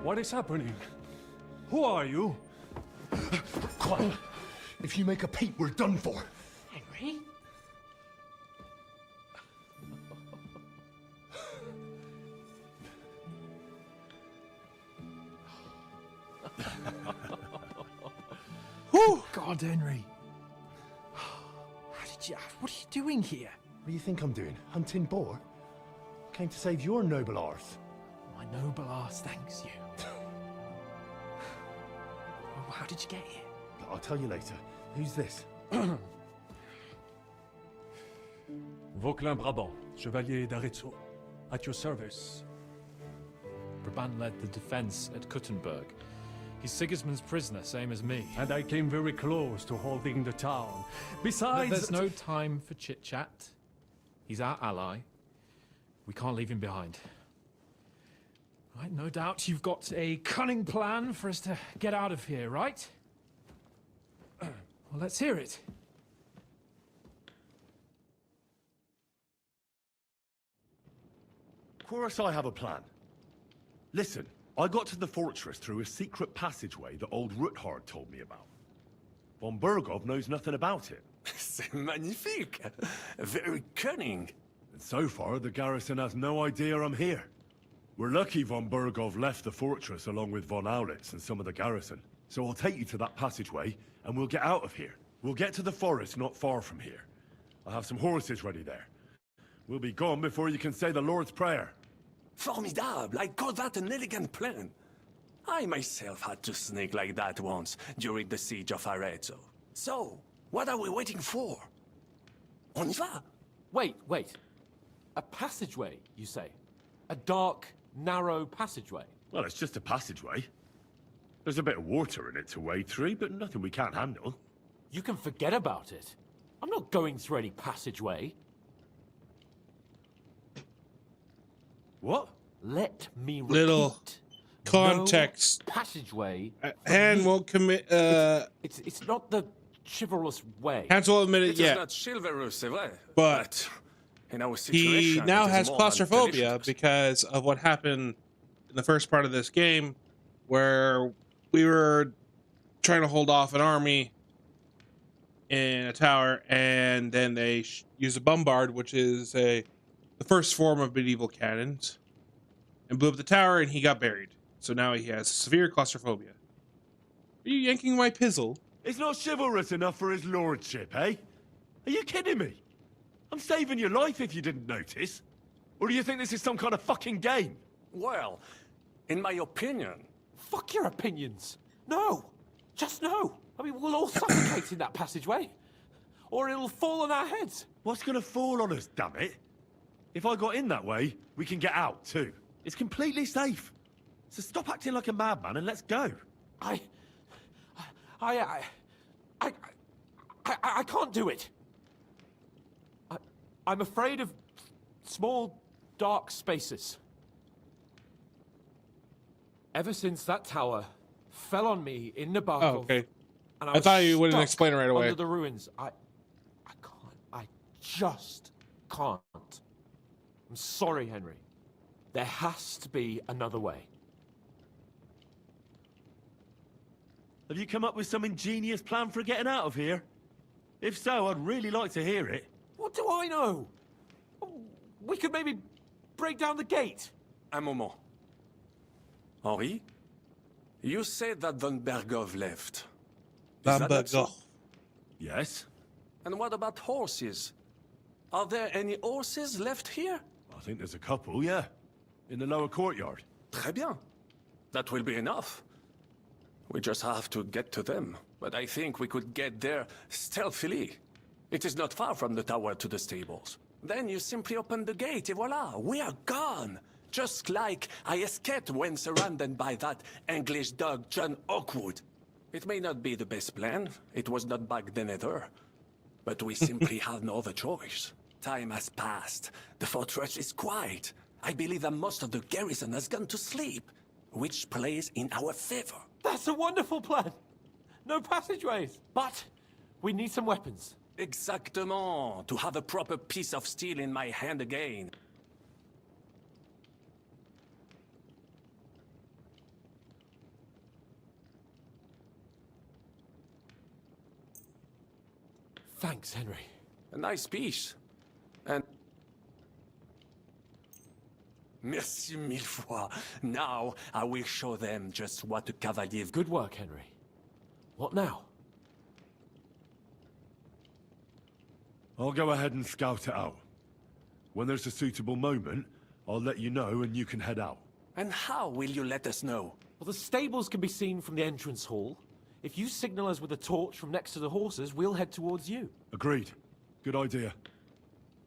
What is happening? Who are you? Quiet. If you make a peep, we're done for. Henry? Whew! God, Henry. What are you doing here? What do you think I'm doing? Hunting boar? Came to save your noble arse. My noble arse thanks you. Well, how did you get here? I'll tell you later. Who's this? Vauquelin Brabant, Chevalier d'Arezzo. At your service. Brabant led the defense at Kuttenberg. He's Sigismund's prisoner, same as me. And I came very close to holding the town. Besides... There's no time for chit-chat. He's our ally. We can't leave him behind. Right, no doubt you've got a cunning plan for us to get out of here, right? Well, let's hear it. Of course I have a plan. Listen, I got to the fortress through a secret passageway that old Ruthard told me about. Von Burgov knows nothing about it. C'est magnifique! Very cunning. And so far, the garrison has no idea I'm here. We're lucky von Burgov left the fortress along with von Aulitz and some of the garrison. So I'll take you to that passageway, and we'll get out of here. We'll get to the forest not far from here. I have some horses ready there. We'll be gone before you can say the Lord's Prayer. Formidable! I call that an elegant plan. I myself had to sneak like that once during the siege of Arezzo. So, what are we waiting for? On y va! Wait. A passageway, you say? A dark, narrow passageway? Well, it's just a passageway. There's a bit of water in it to wade through, but nothing we can't handle. You can forget about it. I'm not going through any passageway. What? Let me repeat. Little context. No passageway. Han won't commit. It's not the chivalrous way. Hans will admit it It is yet. not chivalrous, c'est vrai. But in our he situation, now it is has more claustrophobia intelligent. because of what happened in the first part of this game, where we were trying to hold off an army in a tower, and then they used a bombard, which is the first form of medieval cannons, and blew up the tower, and he got buried. So now he has severe claustrophobia. Are you yanking my pizzle? It's not chivalrous enough for his lordship, eh? Are you kidding me? I'm saving your life if you didn't notice. Or do you think this is some kind of fucking game? Well, in my opinion... Fuck your opinions. No. Just no. I mean, we'll all suffocate in that passageway. Or it'll fall on our heads. What's gonna fall on us, damn it? If I got in that way, we can get out, too. It's completely safe. So stop acting like a madman and let's go. I can't do it. I'm afraid of small, dark spaces. Ever since that tower fell on me in Nabarkov, And I thought you wouldn't stuck explain it right away. Under the ruins. I can't. I just can't. I'm sorry, Henry. There has to be another way. Have you come up with some ingenious plan for getting out of here? If so, I'd really like to hear it. What do I know? We could maybe break down the gate. Un moment. Henri, you said that Von Bergov left. Is that so? Yes? And what about horses? Are there any horses left here? I think there's a couple, yeah. In the lower courtyard. Très bien. That will be enough. We just have to get to them. But I think we could get there stealthily. It is not far from the tower to the stables. Then you simply open the gate, et voila, we are gone. Just like I escaped when surrounded by that English dog John Oakwood. It may not be the best plan. It was not back then either. But we simply have no other choice. Time has passed. The fortress is quiet. I believe that most of the garrison has gone to sleep, which plays in our favor. That's a wonderful plan. No passageways. But we need some weapons. Exactement. To have a proper piece of steel in my hand again. Thanks, Henry. A nice piece. And... Merci mille fois. Now, I will show them just what a cavalier... Good work, Henry. What now? I'll go ahead and scout it out. When there's a suitable moment, I'll let you know and you can head out. And how will you let us know? Well, the stables can be seen from the entrance hall. If you signal us with a torch from next to the horses, we'll head towards you. Agreed. Good idea.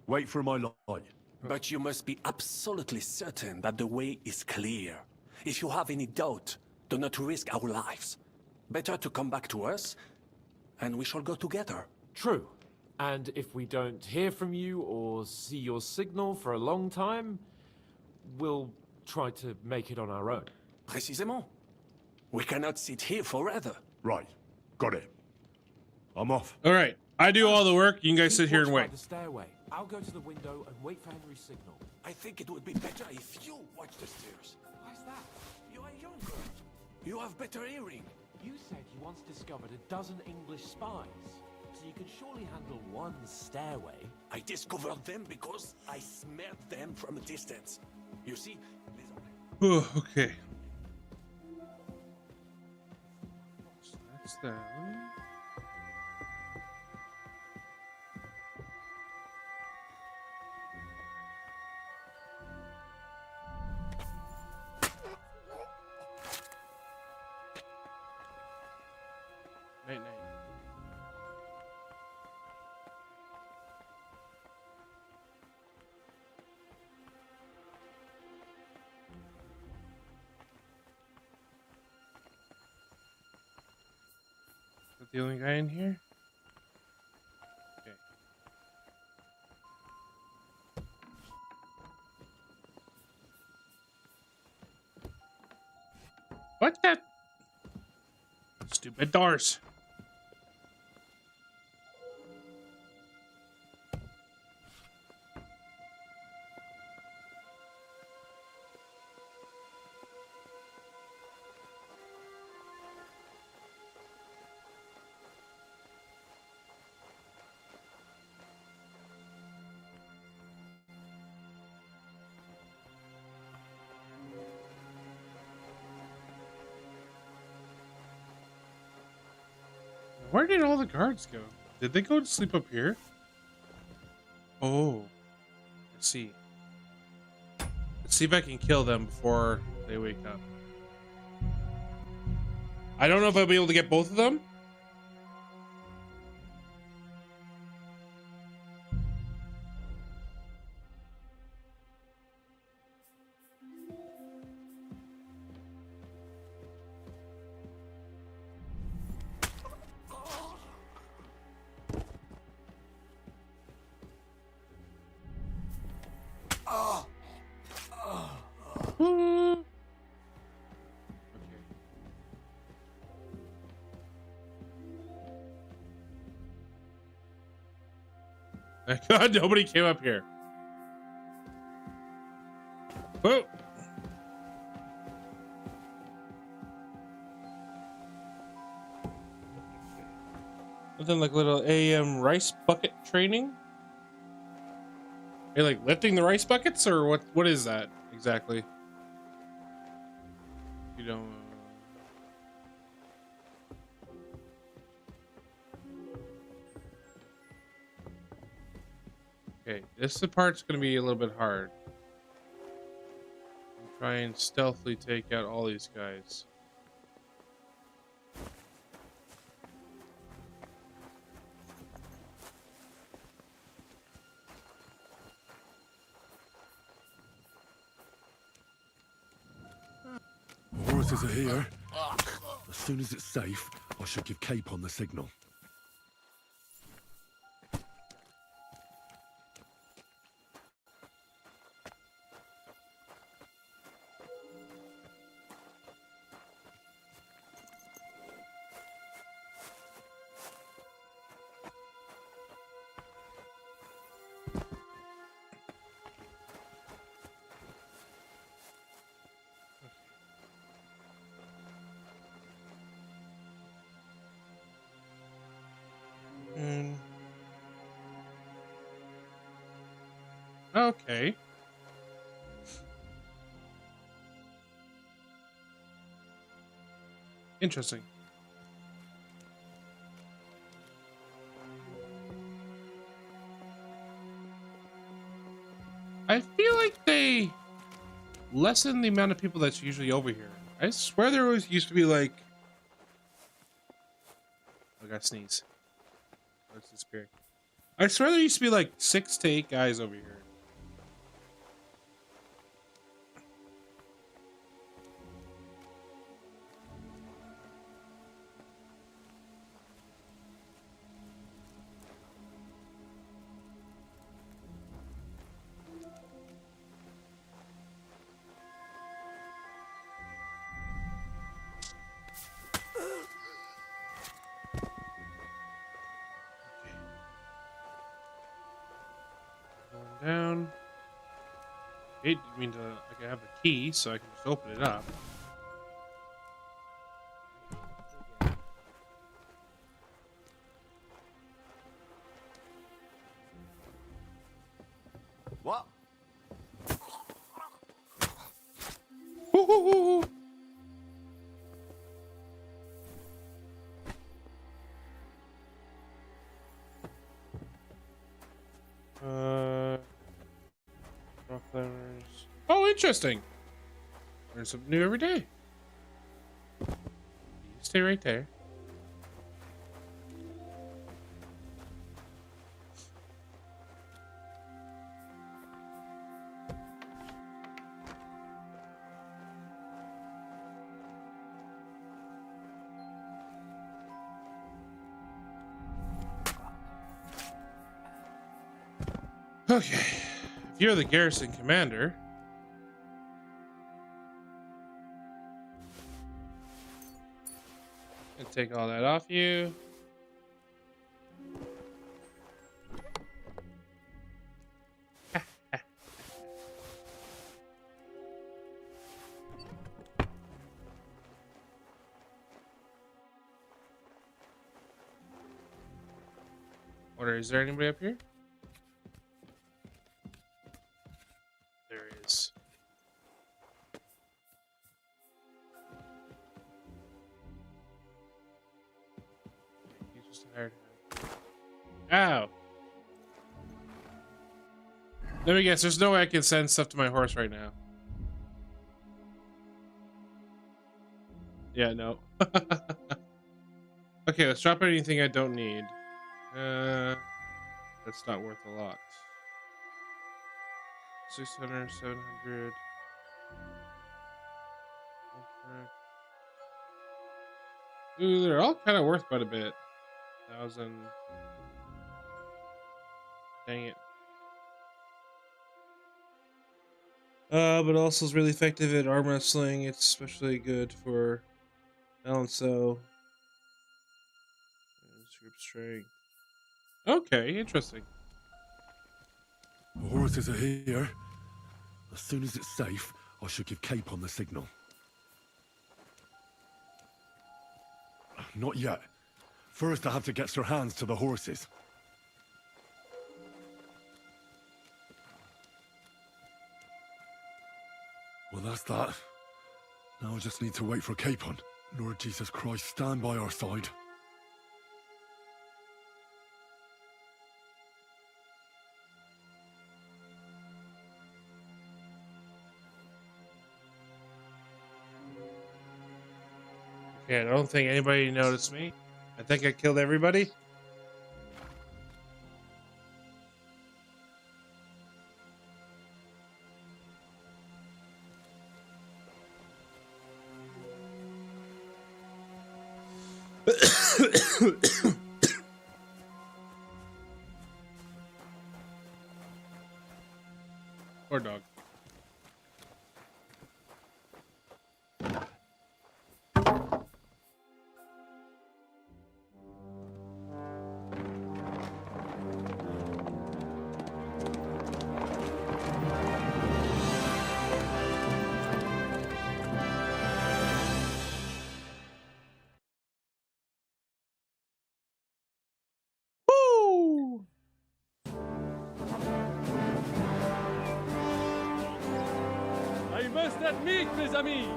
Wait for my light. But you must be absolutely certain that the way is clear. If you have any doubt, do not risk our lives. Better to come back to us, and we shall go together. True. And if we don't hear from you or see your signal for a long time, we'll try to make it on our own. Précisément. We cannot sit here forever. Right. Got it. I'm off. All right. I do all the work. You guys sit here and Watch by wait. the stairway. I'll go to the window and wait for Henry's signal. I think it would be better if you watch the stairs. Why's that? You are younger. You have better hearing. You said you once discovered a dozen English spies. So you can surely handle one stairway. I discovered them because I smelled them from a distance. You see? Okay. So that's that. Night, night. Is that the only guy in here? Okay. What the? Stupid doors. Where did all the guards go? Did they go to sleep up here? Oh, let's see. Let's see if I can kill them before they wake up. I don't know if I'll be able to get both of them. Thank God nobody came up here. Whoa. Nothing like little AM rice bucket training? Are you like lifting the rice buckets or what is that exactly? You don't Okay, this part's gonna be a little bit hard. Try and stealthily take out all these guys. Horses are here. As soon as it's safe, I should give Cape on the signal. Okay. Interesting. I feel like they lessen the amount of people that's usually over here. I swear there always used to be like... I got sneeze. What's disappearing? I swear there used to be like 6 to 8 guys over here. Down. It means I can have a key, so I can just open it up. What? Rock climbers. Oh, interesting. Learn something new every day. You stay right there. Okay, if you're the garrison commander, and take all that off you. Order, is there anybody up here? There is. He's just a hired hand. Ow! Let me guess, there's no way I can send stuff to my horse right now. Yeah, no. Okay, let's drop anything I don't need. That's not worth a lot. 600, 700. Ooh, they're all kind of worth quite a bit. 1,000. Dang it. But also is really effective at arm wrestling. It's especially good for Alonso. Group strength. Okay, interesting. The horses are here. As soon as it's safe, I should give Cape on the signal. Not yet. First, I have to get Sir Hans to the horses. Well, that's that. Now I just need to wait for Capon. Lord Jesus Christ, stand by our side. Okay, I don't think anybody noticed me. I think I killed everybody. Poor dog. Woo! I must admit, mes amis,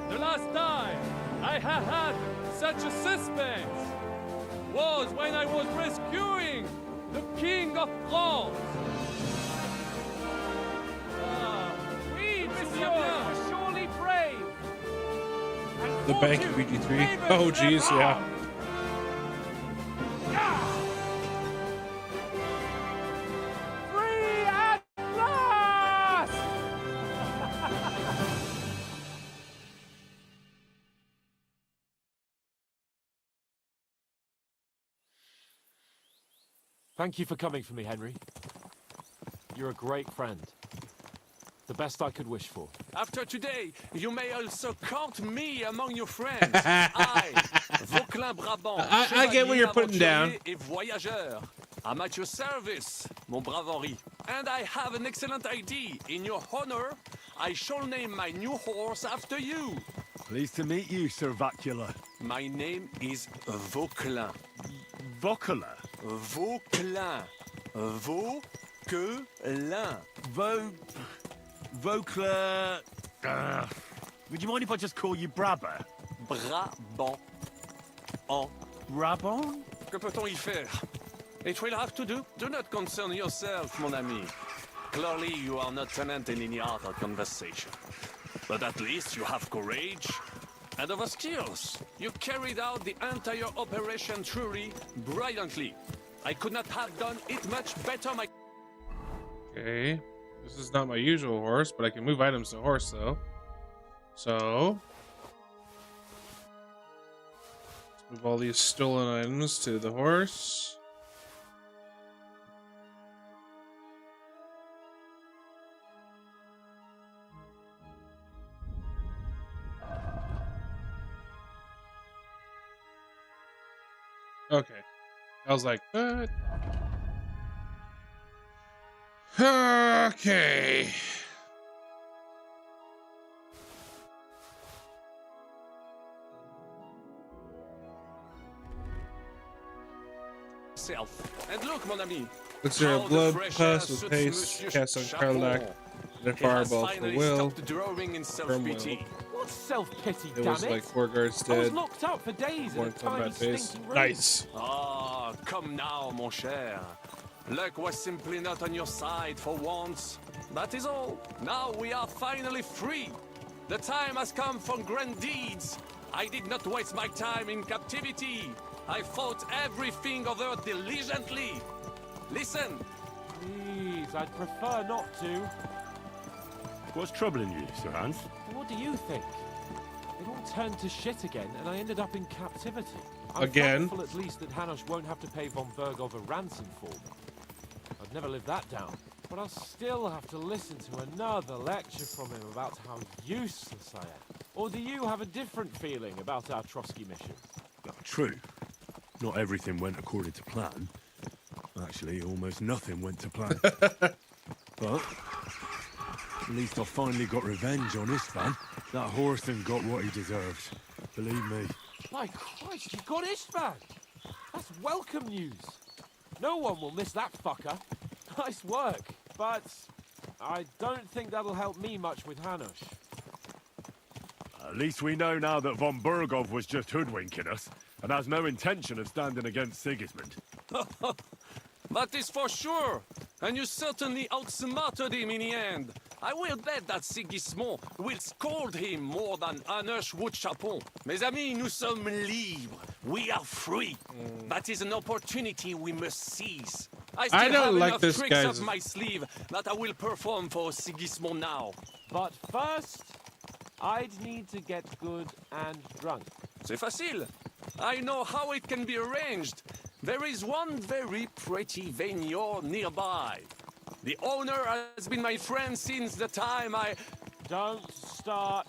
the last time I have had such a suspense was when I was rescuing the King of France. Oui, monsieur, we're surely brave. The bank of BG3. Oh, geez, yeah. Free at last! Thank you for coming for me, Henry. You're a great friend. The best I could wish for. After today, you may also count me among your friends. I, Vauquelin Brabant, I get what you're putting down. Et voyageur. I'm at your service, mon brave Henri. And I have an excellent idea. In your honor, I shall name my new horse after you. Pleased to meet you, Sir Vacula. My name is Vauquelin. Vauquelin? Vauquelin. Vauquelin. Vauquelin... would you mind if I just call you Brabber? Brabant. En Brabant? Que peut-on y faire? It will have to do. Do not concern yourself, mon ami. Clearly, you are not tenant in any other conversation. But at least you have courage and other skills. You carried out the entire operation truly brilliantly. I could not have done it much better, my... Okay. This is not my usual horse, but I can move items to horse, though. So... let's move all these stolen items to the horse. Okay. I was like, what? Okay. And look, mon ami. Looks there a how blood the fresh pus air with suits paste Monsieur cast on Chaperon. Carlac, and He has fireball for finally Will. stopped drawing in From self-pity. What's self-pity, It damn was it? like 4 guards I was dead. locked up for days in a One tiny combat phase. stinking room. Nice. Ah, come now, mon cher. Luck was simply not on your side for once. That is all. Now we are finally free. The time has come for grand deeds. I did not waste my time in captivity. I fought everything over diligently. Listen. Please, I'd prefer not to. What's troubling you, Sir Hans? What do you think? It all turned to shit again, and I ended up in captivity. I'm Again? thankful at least that Hanush won't have to pay von Bergov a ransom for me. I'd never live that down. But I'll still have to listen to another lecture from him about how useless I am. Or do you have a different feeling about our Trotsky mission? True. Not everything went according to plan. Actually, almost nothing went to plan. But at least I finally got revenge on Istvan. That Horson got what he deserved. Believe me. My Christ, you got Istvan! That's welcome news. No one will miss that fucker. Nice work, but I don't think that'll help me much with Hanush. At least we know now that von Burgov was just hoodwinking us, and has no intention of standing against Sigismund. That is for sure. And you certainly outsmarted him in the end. I will bet that Sigismund will scold him more than Hanush would Chapon. Mes amis, nous sommes libres. We are free. That is an opportunity we must seize. I still don't have like enough this tricks guy's- up my sleeve that I will perform for Sigismund now. But first, I'd need to get good and drunk. C'est facile. I know how it can be arranged. There is one very pretty vineyard nearby. The owner has been my friend since the time I... Don't start.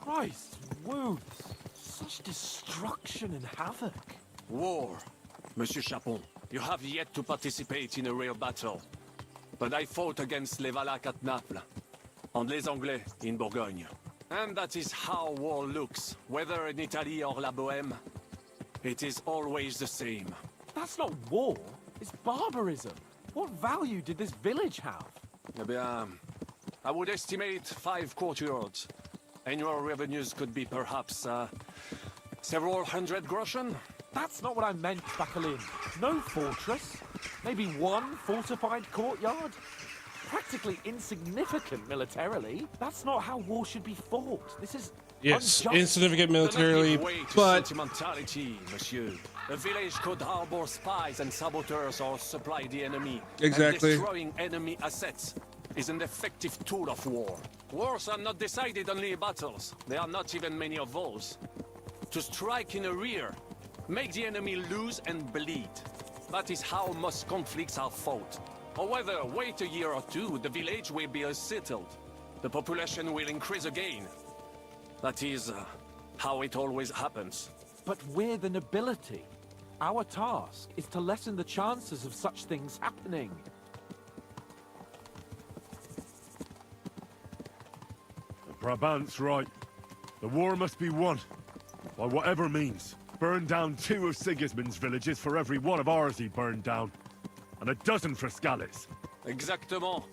Christ, wounds. Such destruction and havoc. War. Monsieur Chapon, you have yet to participate in a real battle. But I fought against les Valaques at Naples, and les Anglais in Bourgogne. And that is how war looks, whether in Italy or La Bohème. It is always the same. That's not war. It's barbarism. What value did this village have? Eh bien, I would estimate 5 courtyards. Annual revenues could be perhaps, several hundred groschen. That's not what I meant, Bacalin. No fortress. Maybe one fortified courtyard. Practically insignificant militarily. That's not how war should be fought. This is Yes, unjust. insignificant militarily, Don't give way to but sentimentality, monsieur. A village could harbor spies and saboteurs or supply the enemy. Exactly. And destroying enemy assets is an effective tool of war. Wars are not decided only in battles. There are not even many of those. To strike in the rear, make the enemy lose and bleed. That is how most conflicts are fought. However, wait a year or two, the village will be settled. The population will increase again. That is how it always happens. But we're the nobility. Our task is to lessen the chances of such things happening. Brabant's right. The war must be won. By whatever means. Burn down 2 of Sigismund's villages for every one of ours he burned down. And a dozen for Scallis. Exactement.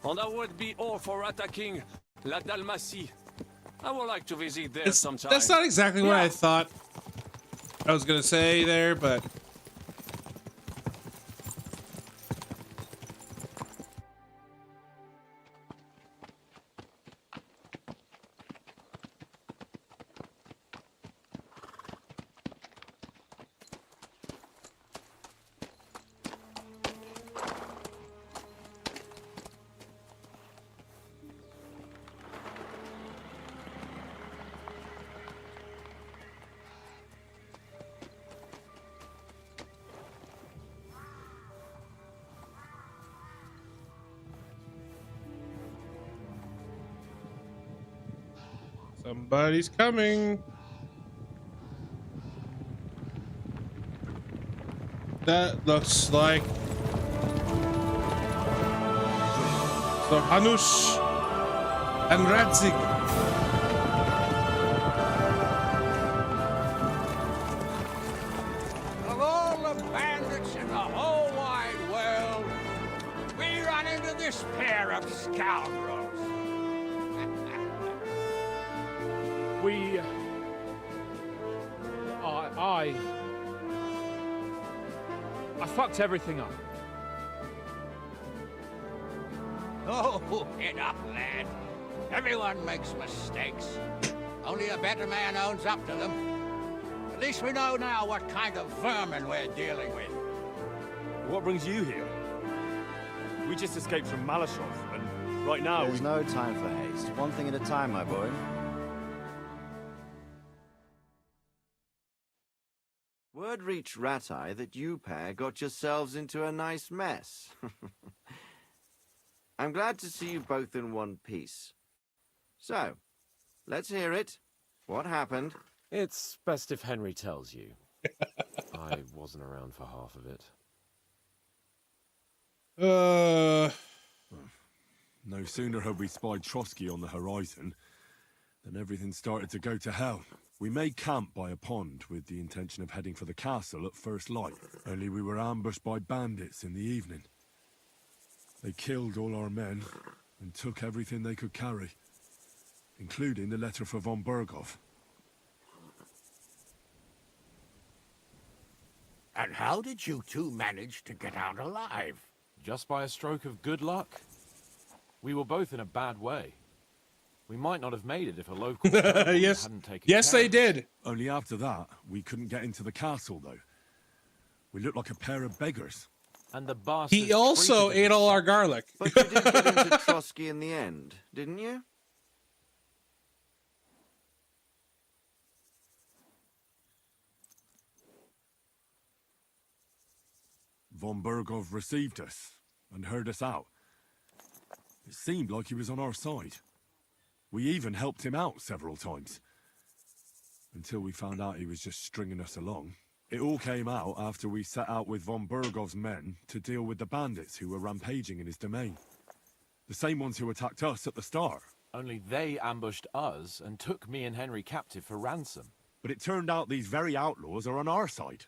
And I would be all for attacking La Dalmatie. I would like to visit there sometime. that's not exactly what I thought I was gonna say there, but somebody's coming. That looks like so Hanush and Radzig. Of all the bandits in the whole wide world, we run into this pair of scoundrels. We... I fucked everything up. Oh, get up, lad. Everyone makes mistakes. Only a better man owns up to them. At least we know now what kind of vermin we're dealing with. What brings you here? We just escaped from Malashov, and right now There's no time for haste. One thing at a time, my boy. Word reached Ratai that you pair got yourselves into a nice mess. I'm glad to see you both in one piece. So, let's hear it. What happened? It's best if Henry tells you. I wasn't around for half of it. No sooner had we spied Trotsky on the horizon than everything started to go to hell. We made camp by a pond with the intention of heading for the castle at first light. Only we were ambushed by bandits in the evening. They killed all our men and took everything they could carry, including the letter for von Berghoff. And how did you two manage to get out alive? Just by a stroke of good luck. We were both in a bad way. We might not have made it if a local yes, hadn't taken yes, care. they did. Only after that, we couldn't get into the castle, though. We looked like a pair of beggars. And the boss. He also ate all our garlic. But you did get into Trotsky in the end, didn't you? Von Berghoff received us and heard us out. It seemed like he was on our side. We even helped him out several times. Until we found out he was just stringing us along. It all came out after we set out with von Berghoff's men to deal with the bandits who were rampaging in his domain. The same ones who attacked us at the start. Only they ambushed us and took me and Henry captive for ransom. But it turned out these very outlaws are on our side.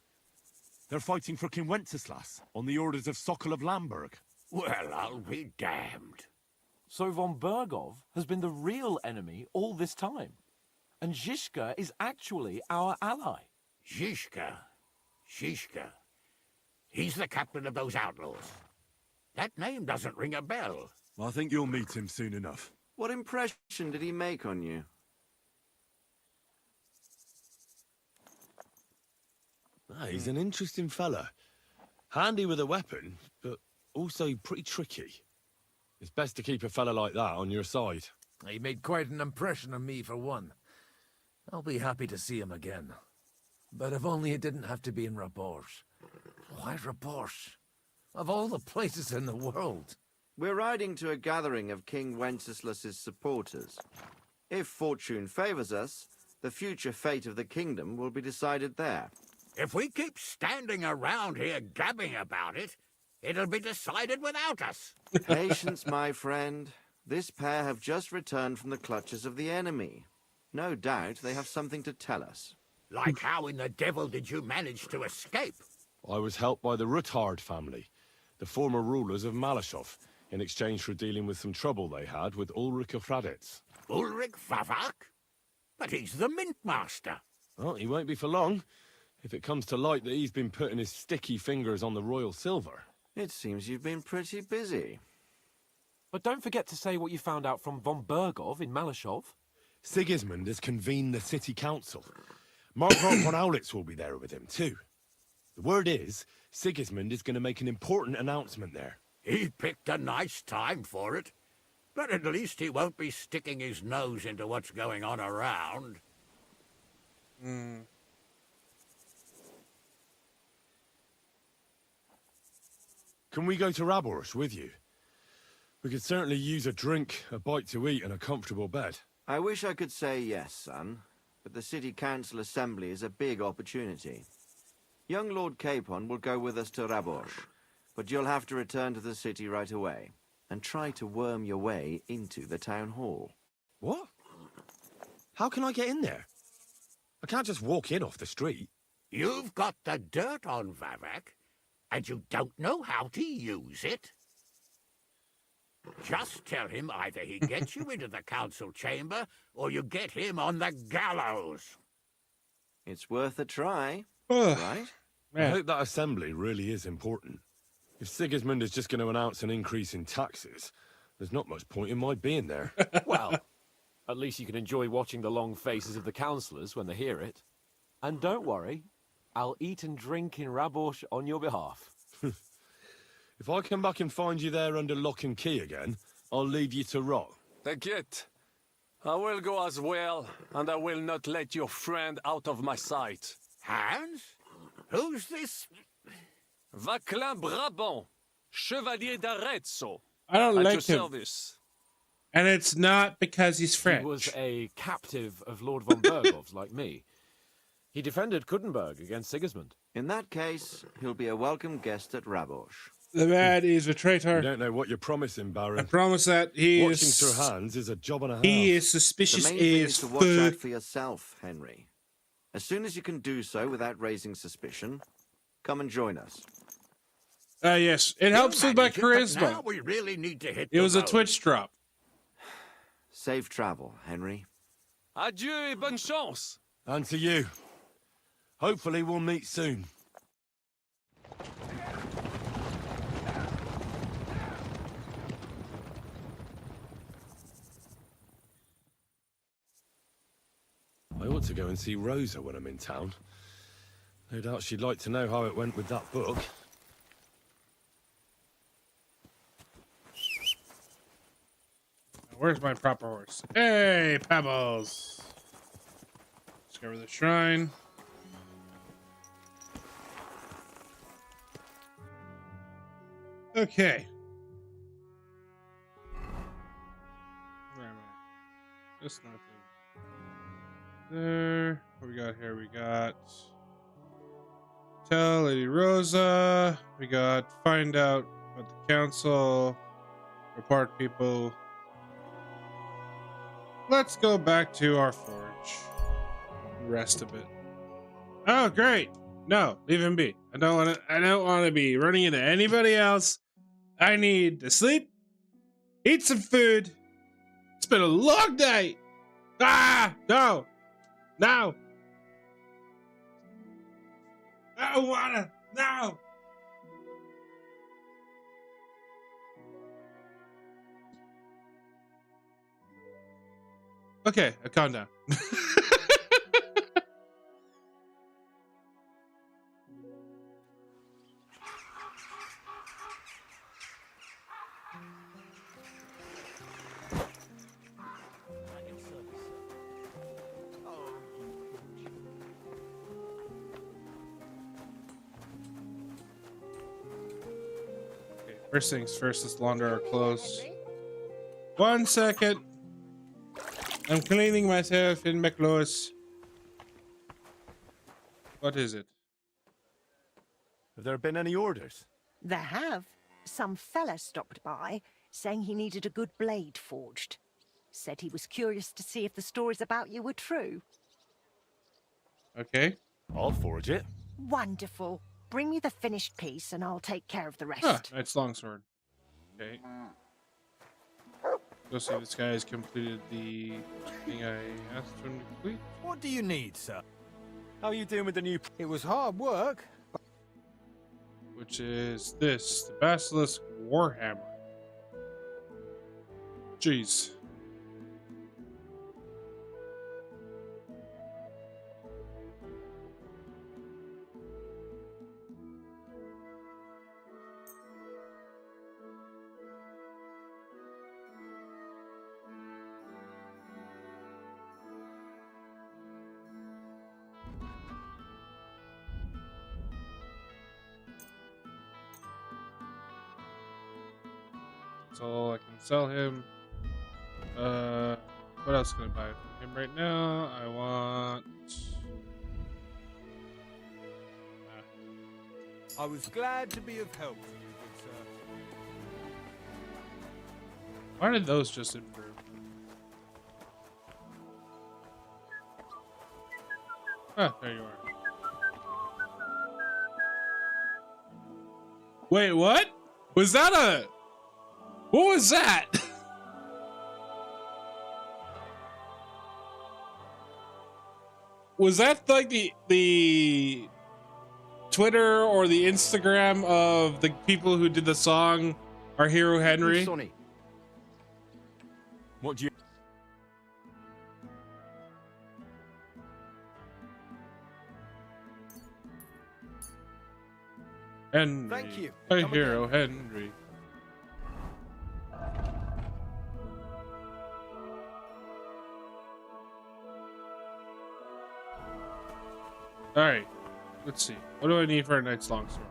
They're fighting for King Wenceslas on the orders of Sokol of Lamberg. Well, I'll be damned. So von Berghoff has been the real enemy all this time. And Zizka is actually our ally. Zizka. He's the captain of those outlaws. That name doesn't ring a bell. I think you'll meet him soon enough. What impression did he make on you? He's an interesting fella. Handy with a weapon, but also pretty tricky. It's best to keep a fella like that on your side. He made quite an impression on me, for one. I'll be happy to see him again. But if only it didn't have to be in Rabosh. Why Rabosh? Of all the places in the world. We're riding to a gathering of King Wenceslas's supporters. If fortune favors us, the future fate of the kingdom will be decided there. If we keep standing around here gabbing about it, it'll be decided without us. Patience, my friend. This pair have just returned from the clutches of the enemy. No doubt they have something to tell us. Like how in the devil did you manage to escape? I was helped by the Ruthard family, the former rulers of Malashov, in exchange for dealing with some trouble they had with Ulrich of Raditz. Ulrich Favak? But he's the mint master. Well, he won't be for long, if it comes to light that he's been putting his sticky fingers on the royal silver. It seems you've been pretty busy. But don't forget to say what you found out from von Berghoff in Malashov. Sigismund has convened the city council. Markgraf von Aulitz will be there with him, too. The word is, Sigismund is going to make an important announcement there. He picked a nice time for it. But at least he won't be sticking his nose into what's going on around. Can we go to Raborsh with you? We could certainly use a drink, a bite to eat, and a comfortable bed. I wish I could say yes, son, but the city council assembly is a big opportunity. Young Lord Capon will go with us to Raborsh, but you'll have to return to the city right away and try to worm your way into the town hall. What? How can I get in there? I can't just walk in off the street. You've got the dirt on Vavak, and you don't know how to use it? Just tell him either he gets you into the council chamber, or you get him on the gallows. It's worth a try, right? I hope that assembly really is important. If Sigismund is just going to announce an increase in taxes, there's not much point in my being there. Well, at least you can enjoy watching the long faces of the councillors when they hear it. And don't worry, I'll eat and drink in Raborsh on your behalf. If I come back and find you there under lock and key again, I'll leave you to rot. Take it. I will go as well, and I will not let your friend out of my sight. Hans? Who's this? Vaclin Brabant, Chevalier d'Arezzo. I don't At like your him. service. And it's not because he's French. He was a captive of Lord von Bergov's, like me. He defended Kuttenberg against Sigismund. In that case, he'll be a welcome guest at Rabosh. The man is a You traitor. don't know what you're promising, Baron. I promise that he Watching is. through hands is a job and a half. He is suspicious The main thing as is to watch out fuck. for yourself, Henry. As soon as you can do so without raising suspicion, come and join us. Yes, it helps with my charisma. Now we really need to hit It was the a road. Twitch drop. Safe travel, Henry. Adieu et bonne chance. And to you. Hopefully we'll meet soon. I ought to go and see Rosa when I'm in town. No doubt she'd like to know how it went with that book. Where's my proper horse? Hey, Pebbles. Discover the shrine. Okay. Where am I? Just north of there. What we got here? We got tell Lady Rosa. We got find out about the council. Report people. Let's go back to our forge. Rest a bit. Oh, great. No, leave him be. I don't want to be running into anybody else. I need to sleep, eat some food. It's been a long day. Ah, no. No. I don't wanna. No. Okay, I calm down. Okay, first things first, let's launder our clothes. 1 second. I'm cleaning myself in my clothes. What is it? Have there been any orders? There have. Some fella stopped by, saying he needed a good blade forged. Said he was curious to see if the stories about you were true. Okay. I'll forge it. Wonderful. Bring me the finished piece and I'll take care of the rest. Ah, Knight's Longsword. Okay. Go see if this guy has completed the thing I asked him to complete. What do you need, sir? How are you doing with the new... It was hard work. Which is this, the Basilisk Warhammer. Jeez. That's all I can sell him. What else can I buy from him right now? I want... I was glad to be of help to you, good sir. Why did those just improve? Ah, there you are. Wait, what? Was that a... What was that? Was that like the Twitter or the Instagram of the people who did the song Our Hero Henry? Sonny. What do you... Henry. Thank you. Our Come hero Henry. Alright, let's see. What do I need for a Knight's Longsword?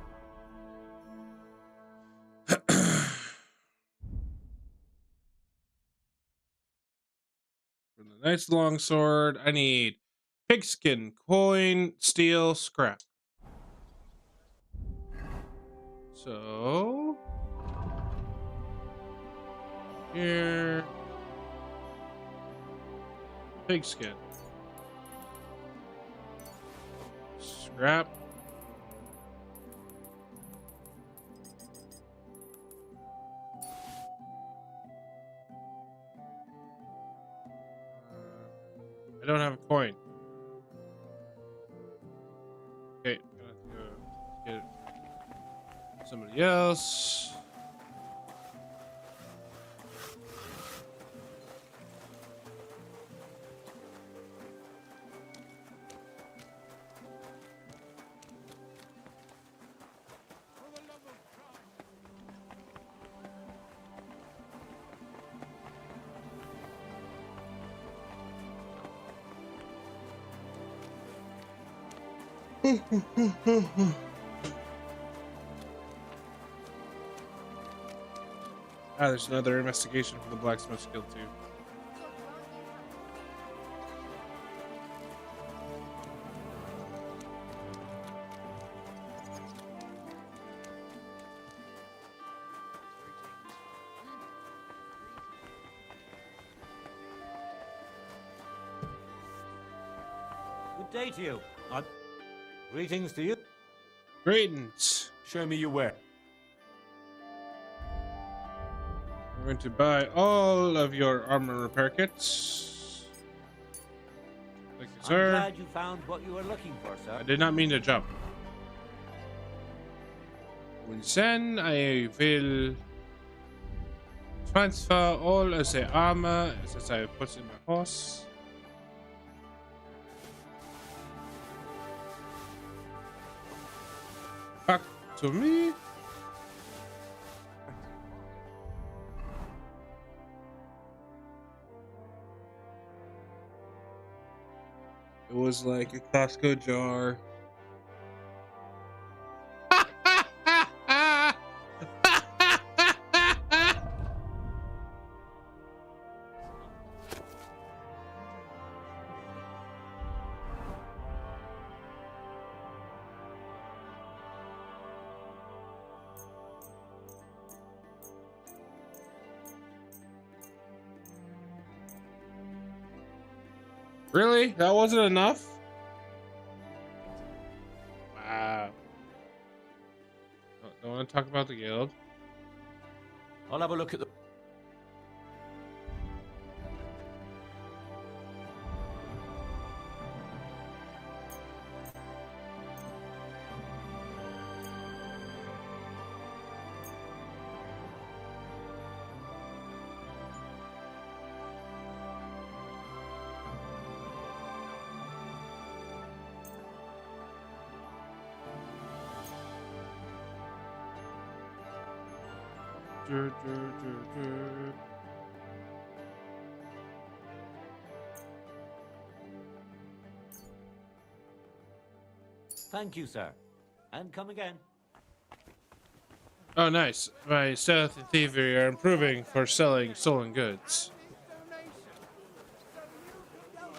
Nice long sword. I need pigskin, coin, steel, scrap. So here, pigskin, scrap. I don't have a coin. Okay, gonna have to go get somebody else. There's another investigation for the blacksmith skill too. Good day to you. Greetings to you. Greetings. Show me your way. I'm going to buy all of your armor repair kits. Thank you, sir. I'm glad you found what you were looking for, sir. I did not mean to jump. Then I will transfer all of the armor that I put in my horse. Back to me. It was like a Costco jar. Really? That wasn't enough? Wow. Don't want to talk about the guild. I'll have a look at the... Thank you, sir. And come again. Oh, nice. My stealth and thievery are improving for selling stolen goods.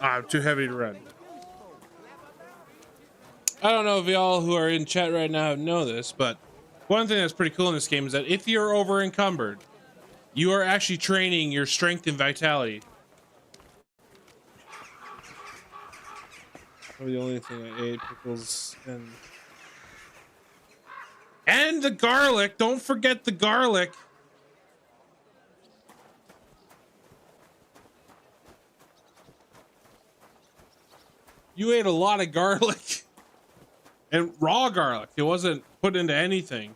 I'm too heavy to run. I don't know if y'all who are in chat right now know this, but one thing that's pretty cool in this game is that if you're over encumbered, you are actually training your strength and vitality. Probably the only thing I ate, pickles and the garlic. Don't forget the garlic. You ate a lot of garlic. And raw garlic. It wasn't put into anything.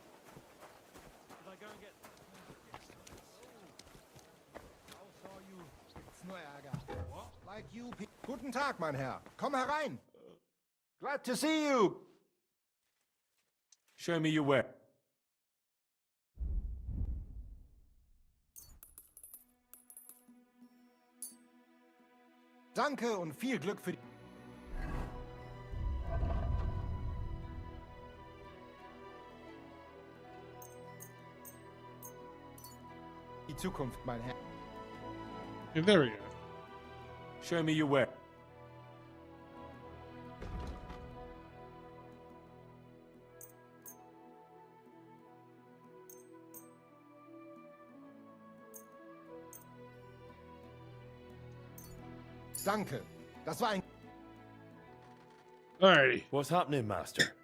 Like you. Guten Tag, mein Herr. Komm herein. Glad to see you. Show me your way. Danke und viel Glück für die Zukunft, mein Herr. Okay, there we go. Show me your way. Danke. Das war ein... Alrighty. What's happening, Master?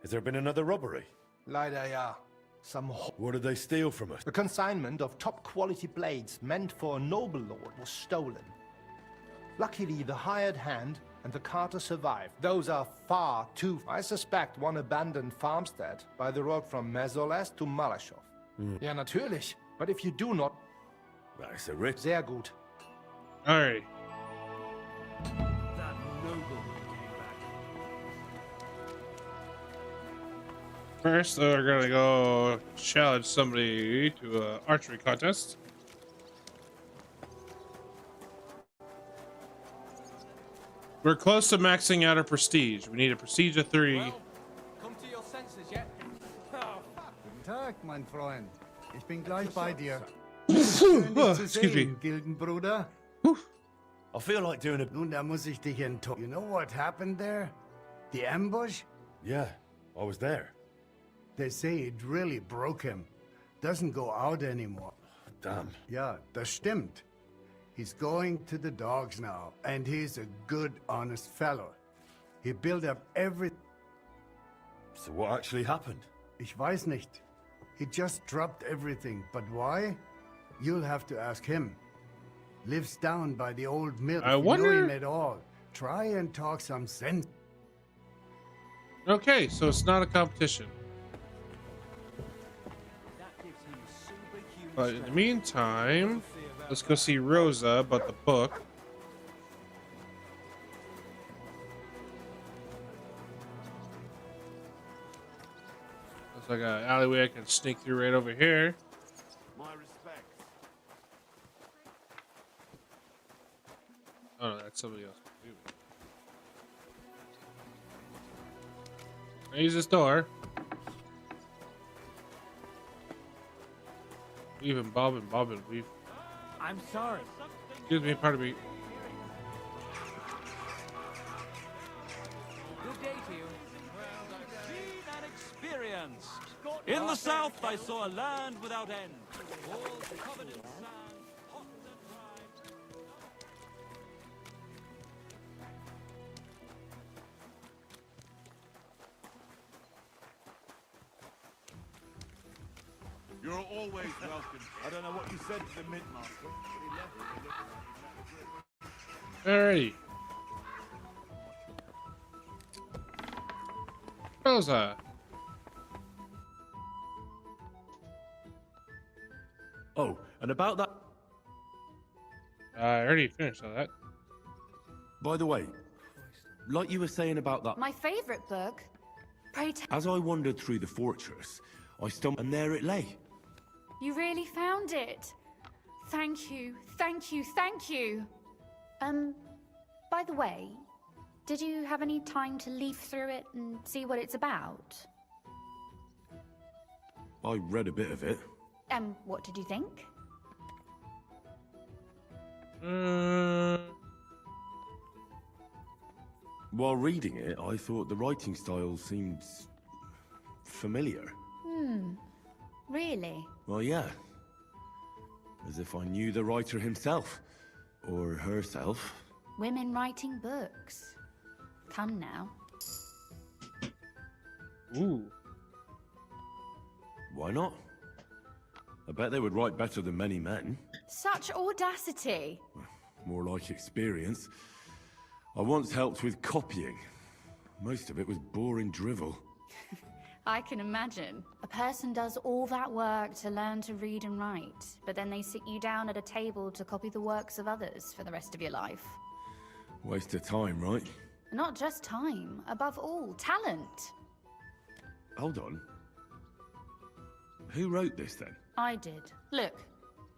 Has there been another robbery? Leider ja. Some... What did they steal from us? A consignment of top-quality blades meant for a noble lord was stolen. Luckily, the hired hand and the carter survived. Those are far too... I suspect one abandoned farmstead by the road from Mezoles to Malashov. Ja, natürlich. But if you do not... That's a rich... Sehr gut. Alrighty. That nobleman came back. First, we're gonna go challenge somebody to an archery contest. We're close to maxing out our prestige. We need a prestige of 3. Well, come to your senses yet? Oh, Guten Tag, mein Freund. Ich bin gleich bei dir. Excuse me. Gildenbruder. I feel like doing a... Nun, da muss ich dich enttäuschen. You know what happened there? The ambush? Yeah, I was there. They say it really broke him. Doesn't go out anymore. Damn. Ja, das stimmt. He's going to the dogs now, and he's a good, honest fellow. He built up every... So what actually happened? Ich weiß nicht. He just dropped everything, but why? You'll have to ask him. Lives down by the old mill. I If you wonder- know him at all, try and talk some sense. Okay, so it's not a competition. But in the meantime, let's go see Rosa about the book. Looks like an alleyway I can sneak through right over here. My respect. Oh no, that's somebody else. I use this door. Weave and bob and bob and weave. I'm sorry. Excuse me, pardon me. Good day to you. Seen and experienced. In the south, I saw a land without end. Walls covered in sand, hot and dry. You're always welcome. I don't know what you said to the Mint Master, but he left me looking like he met a great... Alrighty. Rosa. Oh, and about that... I already finished all that. By the way, like you were saying about that... My favorite book? Pray tell... As I wandered through the fortress, I stumbled... And there it lay. You really found it. Thank you, thank you, thank you. By the way, did you have any time to leaf through it and see what it's about? I read a bit of it. What did you think? While reading it, I thought the writing style seemed... familiar. Really? Well, yeah. As if I knew the writer himself. Or herself. Women writing books. Come now. Ooh. Why not? I bet they would write better than many men. Such audacity. More like experience. I once helped with copying. Most of it was boring drivel. I can imagine. A person does all that work to learn to read and write, but then they sit you down at a table to copy the works of others for the rest of your life. Waste of time, right? Not just time, above all, talent. Hold on. Who wrote this then? I did. Look,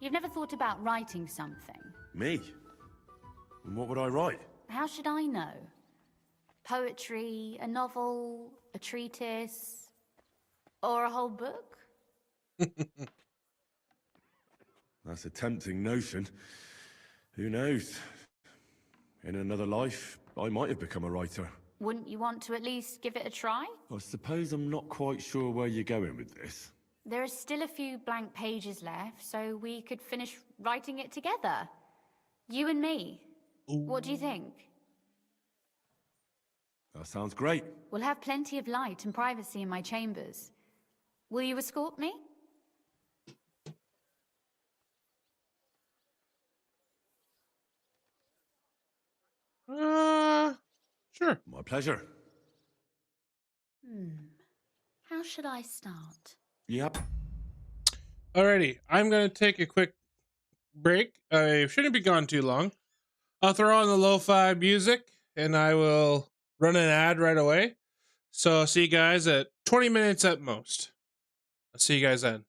you've never thought about writing something. Me? And what would I write? How should I know? Poetry, a novel, a treatise, or a whole book? That's a tempting notion. Who knows? In another life, I might have become a writer. Wouldn't you want to at least give it a try? I suppose I'm not quite sure where you're going with this. There are still a few blank pages left, so we could finish writing it together. You and me. What do you think? That sounds great. We'll have plenty of light and privacy in my chambers. Will you escort me? Sure. My pleasure. How should I start? Yep. Alrighty, I'm gonna take a quick break. I shouldn't be gone too long. I'll throw on the lo-fi music and I will run an ad right away. So I'll see you guys at 20 minutes at most. I'll see you guys then.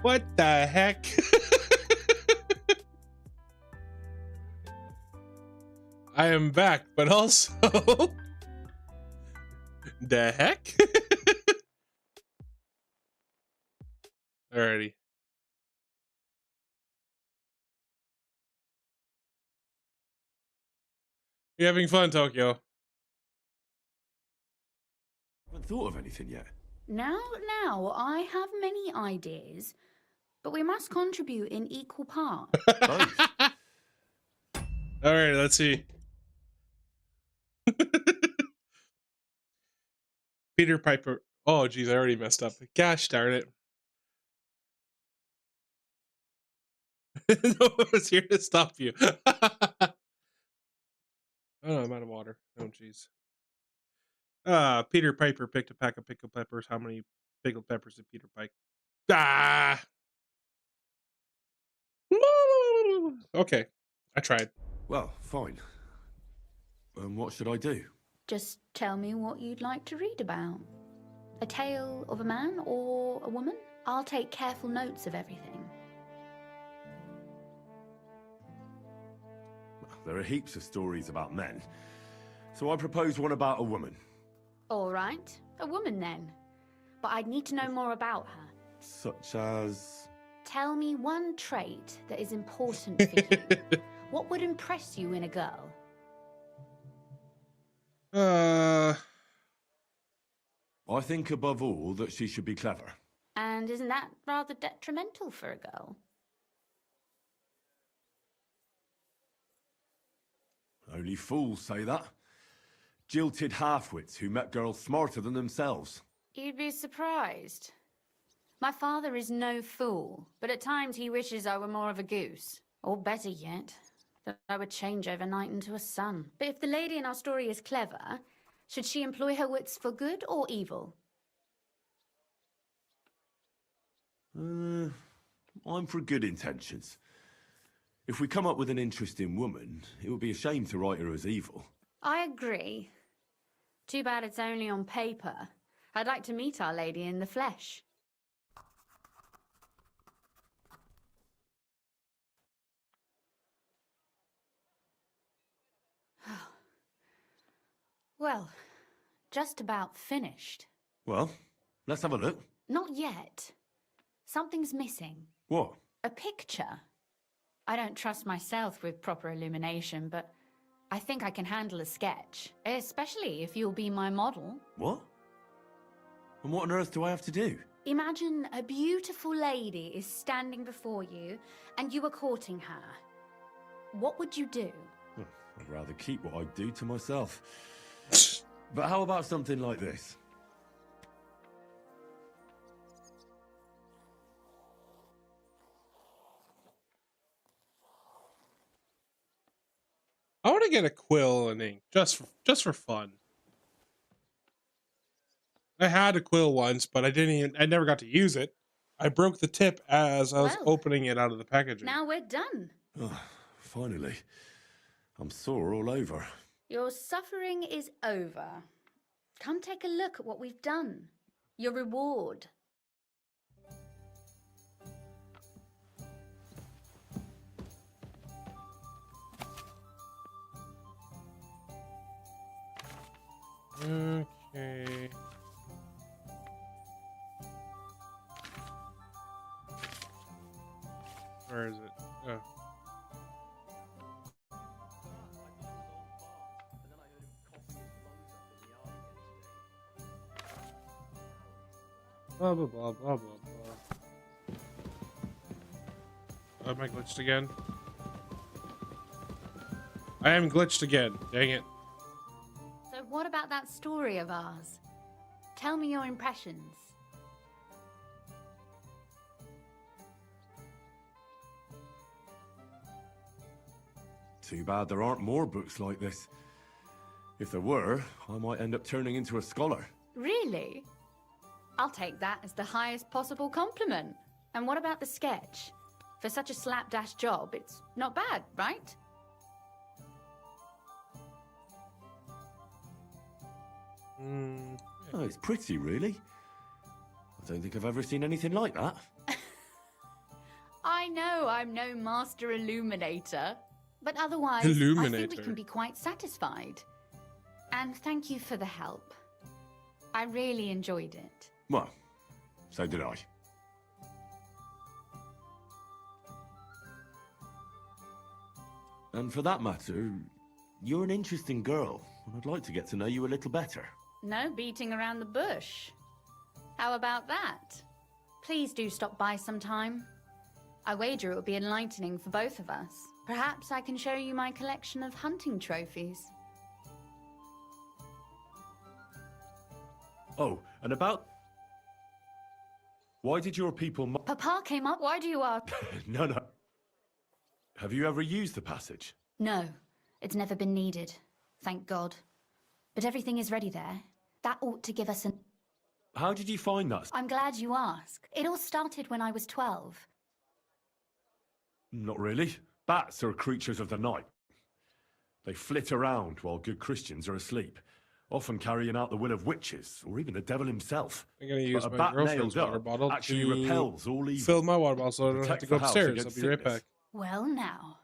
What the heck? I am back, but also the heck? Alrighty. You having fun, Tokyo? Haven't thought of anything yet. Now, I have many ideas, but we must contribute in equal parts. Alright, let's see. Peter Piper. Oh, geez, I already messed up. Gosh darn it. No one was here to stop you. Oh, I'm out of water. Oh, jeez. Peter Piper picked a pack of pickled peppers. How many pickled peppers did Peter Piper? Ah! Okay, I tried. Well, fine. What should I do? Just tell me what you'd like to read about. A tale of a man or a woman? I'll take careful notes of everything. There are heaps of stories about men, so I propose one about a woman. All right, a woman then. But I'd need to know more about her. Such as... Tell me one trait that is important for you. What would impress you in a girl? I think above all that she should be clever. And isn't that rather detrimental for a girl? Only fools say that. Jilted half-wits who met girls smarter than themselves. You'd be surprised. My father is no fool, but at times he wishes I were more of a goose. Or better yet, that I would change overnight into a sun. But if the lady in our story is clever, should she employ her wits for good or evil? I'm for good intentions. If we come up with an interesting woman, it would be a shame to write her as evil. I agree. Too bad it's only on paper. I'd like to meet our lady in the flesh. Well, just about finished. Well, let's have a look. Not yet. Something's missing. What? A picture. I don't trust myself with proper illumination, but I think I can handle a sketch, especially if you'll be my model. What? And what on earth do I have to do? Imagine a beautiful lady is standing before you and you are courting her. What would you do? I'd rather keep what I do to myself. But how about something like this? I want to get a quill and ink just for fun. I had a quill once, but I never got to use it. I broke the tip as I was opening it out of the packaging. Now we're done. Oh, finally. I'm sore all over. Your suffering is over. Come take a look at what we've done. Your reward. Okay. Where is it? Oh. Blah, blah, blah, blah, blah, blah. Am I glitched again? I am glitched again. Dang it. So what about that story of ours? Tell me your impressions. Too bad there aren't more books like this. If there were, I might end up turning into a scholar. Really? I'll take that as the highest possible compliment. And what about the sketch? For such a slapdash job, it's not bad, right? Oh, it's pretty, really. I don't think I've ever seen anything like that. know I'm no master illuminator, but otherwise, I think Illuminator. we can be quite satisfied. And thank you for the help. I really enjoyed it. Well, so did I. And for that matter, you're an interesting girl, and I'd like to get to know you a little better. No beating around the bush. How about that? Please do stop by sometime. I wager it will be enlightening for both of us. Perhaps I can show you my collection of hunting trophies. Oh, and about... Why did your people... Papa came up. Why do you ask? No. Have you ever used the passage? No, it's never been needed. Thank God. But everything is ready there. That ought to give us an... How did you find that? I'm glad you asked. It all started when I was 12. Not really. Bats are creatures of the night. They flit around while good Christians are asleep, often carrying out the will of witches, or even the devil himself. I'm gonna use But a my bat girlfriend's nailed water up bottle actually to repels all evil. fill my water bottle so I don't have to Protects go the house upstairs. I'll against be right sickness. back. Well now,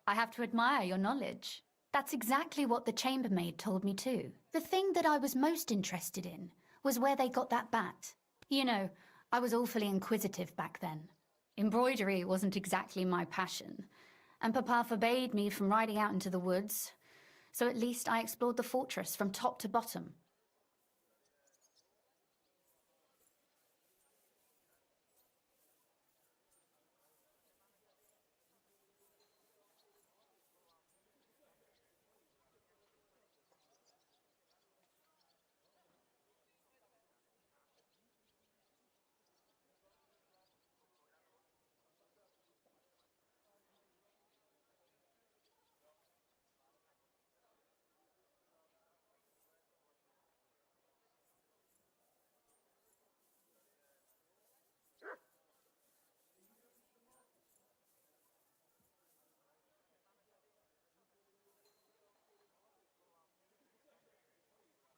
I have to admire your knowledge. That's exactly what the chambermaid told me too. The thing that I was most interested in was where they got that bat. You know, I was awfully inquisitive back then. Embroidery wasn't exactly my passion, and Papa forbade me from riding out into the woods, so at least I explored the fortress from top to bottom.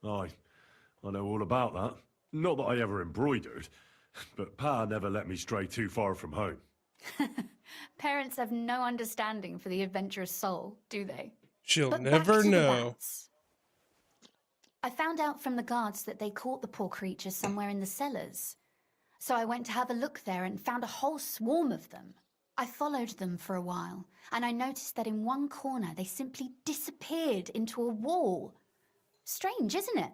Aye, I know all about that. Not that I ever embroidered, but Pa never let me stray too far from home. Parents have no understanding for the adventurous soul, do they? She'll But back never to the know. bats. I found out from the guards that they caught the poor creatures somewhere in the cellars. So I went to have a look there and found a whole swarm of them. I followed them for a while, and I noticed that in one corner they simply disappeared into a wall. Strange, isn't it?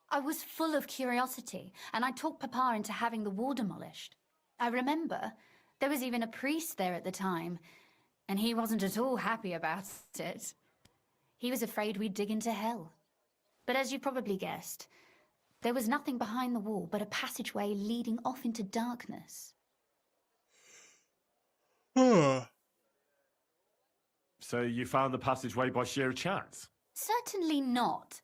I was full of curiosity, and I talked Papa into having the wall demolished. I remember there was even a priest there at the time, and he wasn't at all happy about it. He was afraid we'd dig into hell. But as you probably guessed, there was nothing behind the wall but a passageway leading off into darkness. So you found the passageway by sheer chance? Certainly not.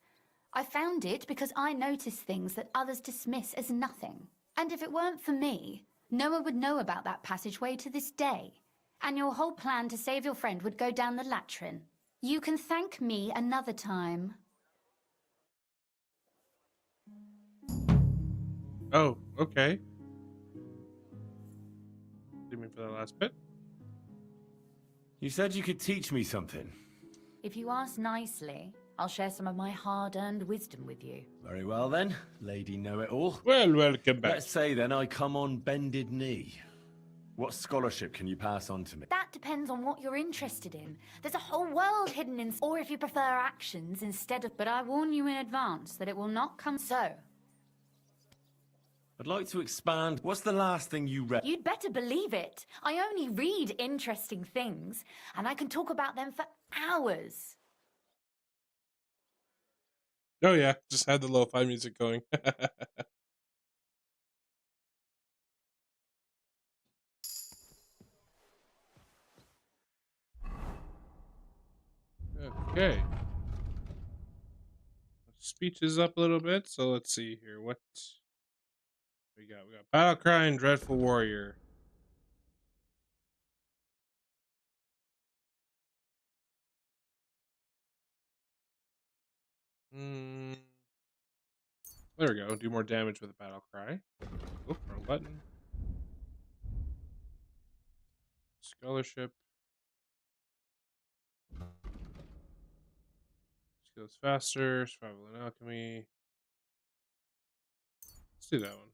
I found it because I noticed things that others dismiss as nothing. And if it weren't for me, no one would know about that passageway to this day. And your whole plan to save your friend would go down the latrine. You can thank me another time. Oh, okay. Leave me for the last bit. You said you could teach me something. If you ask nicely, I'll share some of my hard-earned wisdom with you. Very well then, Lady Know-It-All. Well, welcome back. Let's say then I come on bended knee. What scholarship can you pass on to me? That depends on what you're interested in. There's a whole world hidden in... Or if you prefer actions instead of... But I warn you in advance that it will not come so. I'd like to expand. What's the last thing you read? You'd better believe it. I only read interesting things, and I can talk about them for hours. Oh yeah, just had the lo-fi music going. Okay. Speech is up a little bit, so let's see here. What we got? We got Battle Cry and Dreadful Warrior. There we go. Do more damage with a Battle Cry. Oh, wrong button. Scholarship. Skills faster. Survival and alchemy. Let's do that one.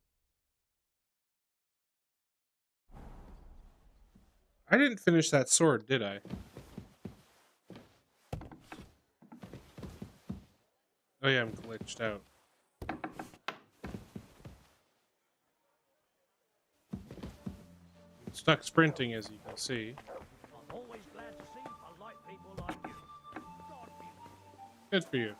I didn't finish that sword, did I? Oh yeah, I'm glitched out. I'm stuck sprinting, as you can see. I'm always glad to see polite people like you. Good for you.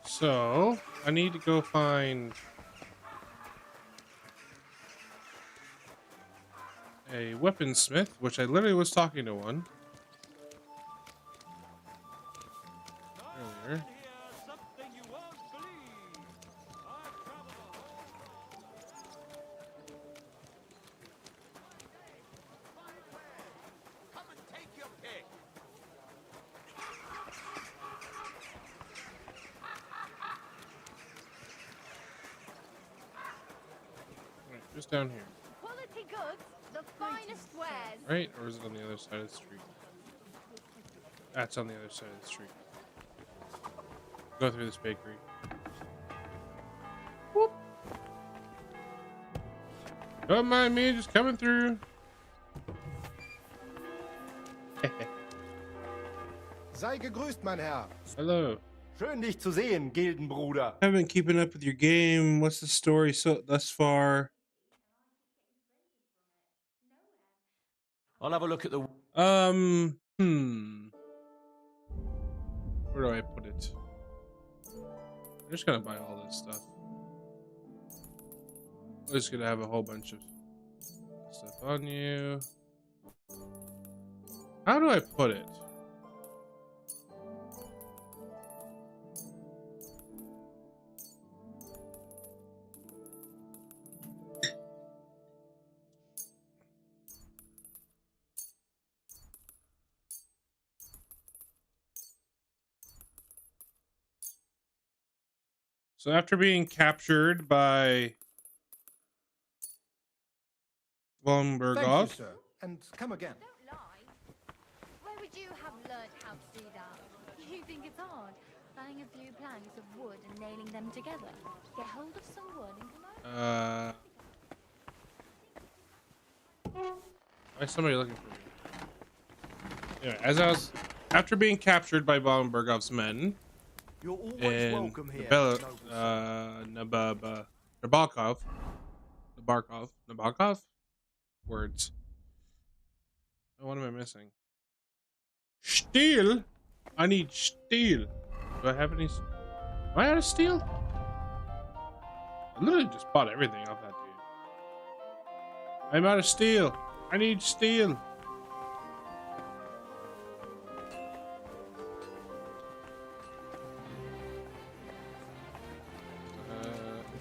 So, I need to go find a weaponsmith, which I literally was talking to one earlier. Right, just down here. Quality goods, the finest wares. Right? Or is it on the other side of the street? That's on the other side of the street. Go through this bakery. Whoop. Don't mind me, just coming through. Sei gegrüßt, mein Herr. Hello. Schön, dich zu sehen, Gildenbruder. I've been keeping up with your game. What's the story so thus far? I'll have a look at the... Where do I put it? I'm just gonna buy all this stuff. I'm just gonna have a whole bunch of stuff on you. How do I put it? So after being captured by Thank you, Vollenberghoff, sir. And come again. Don't lie. Where would you have learnt how to do that? You think it's hard? Buying a few planks of wood and nailing them together. Get hold of some wood and come over. why is somebody looking for me? Anyway, as I was after being captured by Vollenberghoff's men You're always in welcome here. Nabokov? Words. Oh, what am I missing? Steel? I need steel. Do I have any? Am I out of steel? I literally just bought everything off that dude. I'm out of steel. I need steel.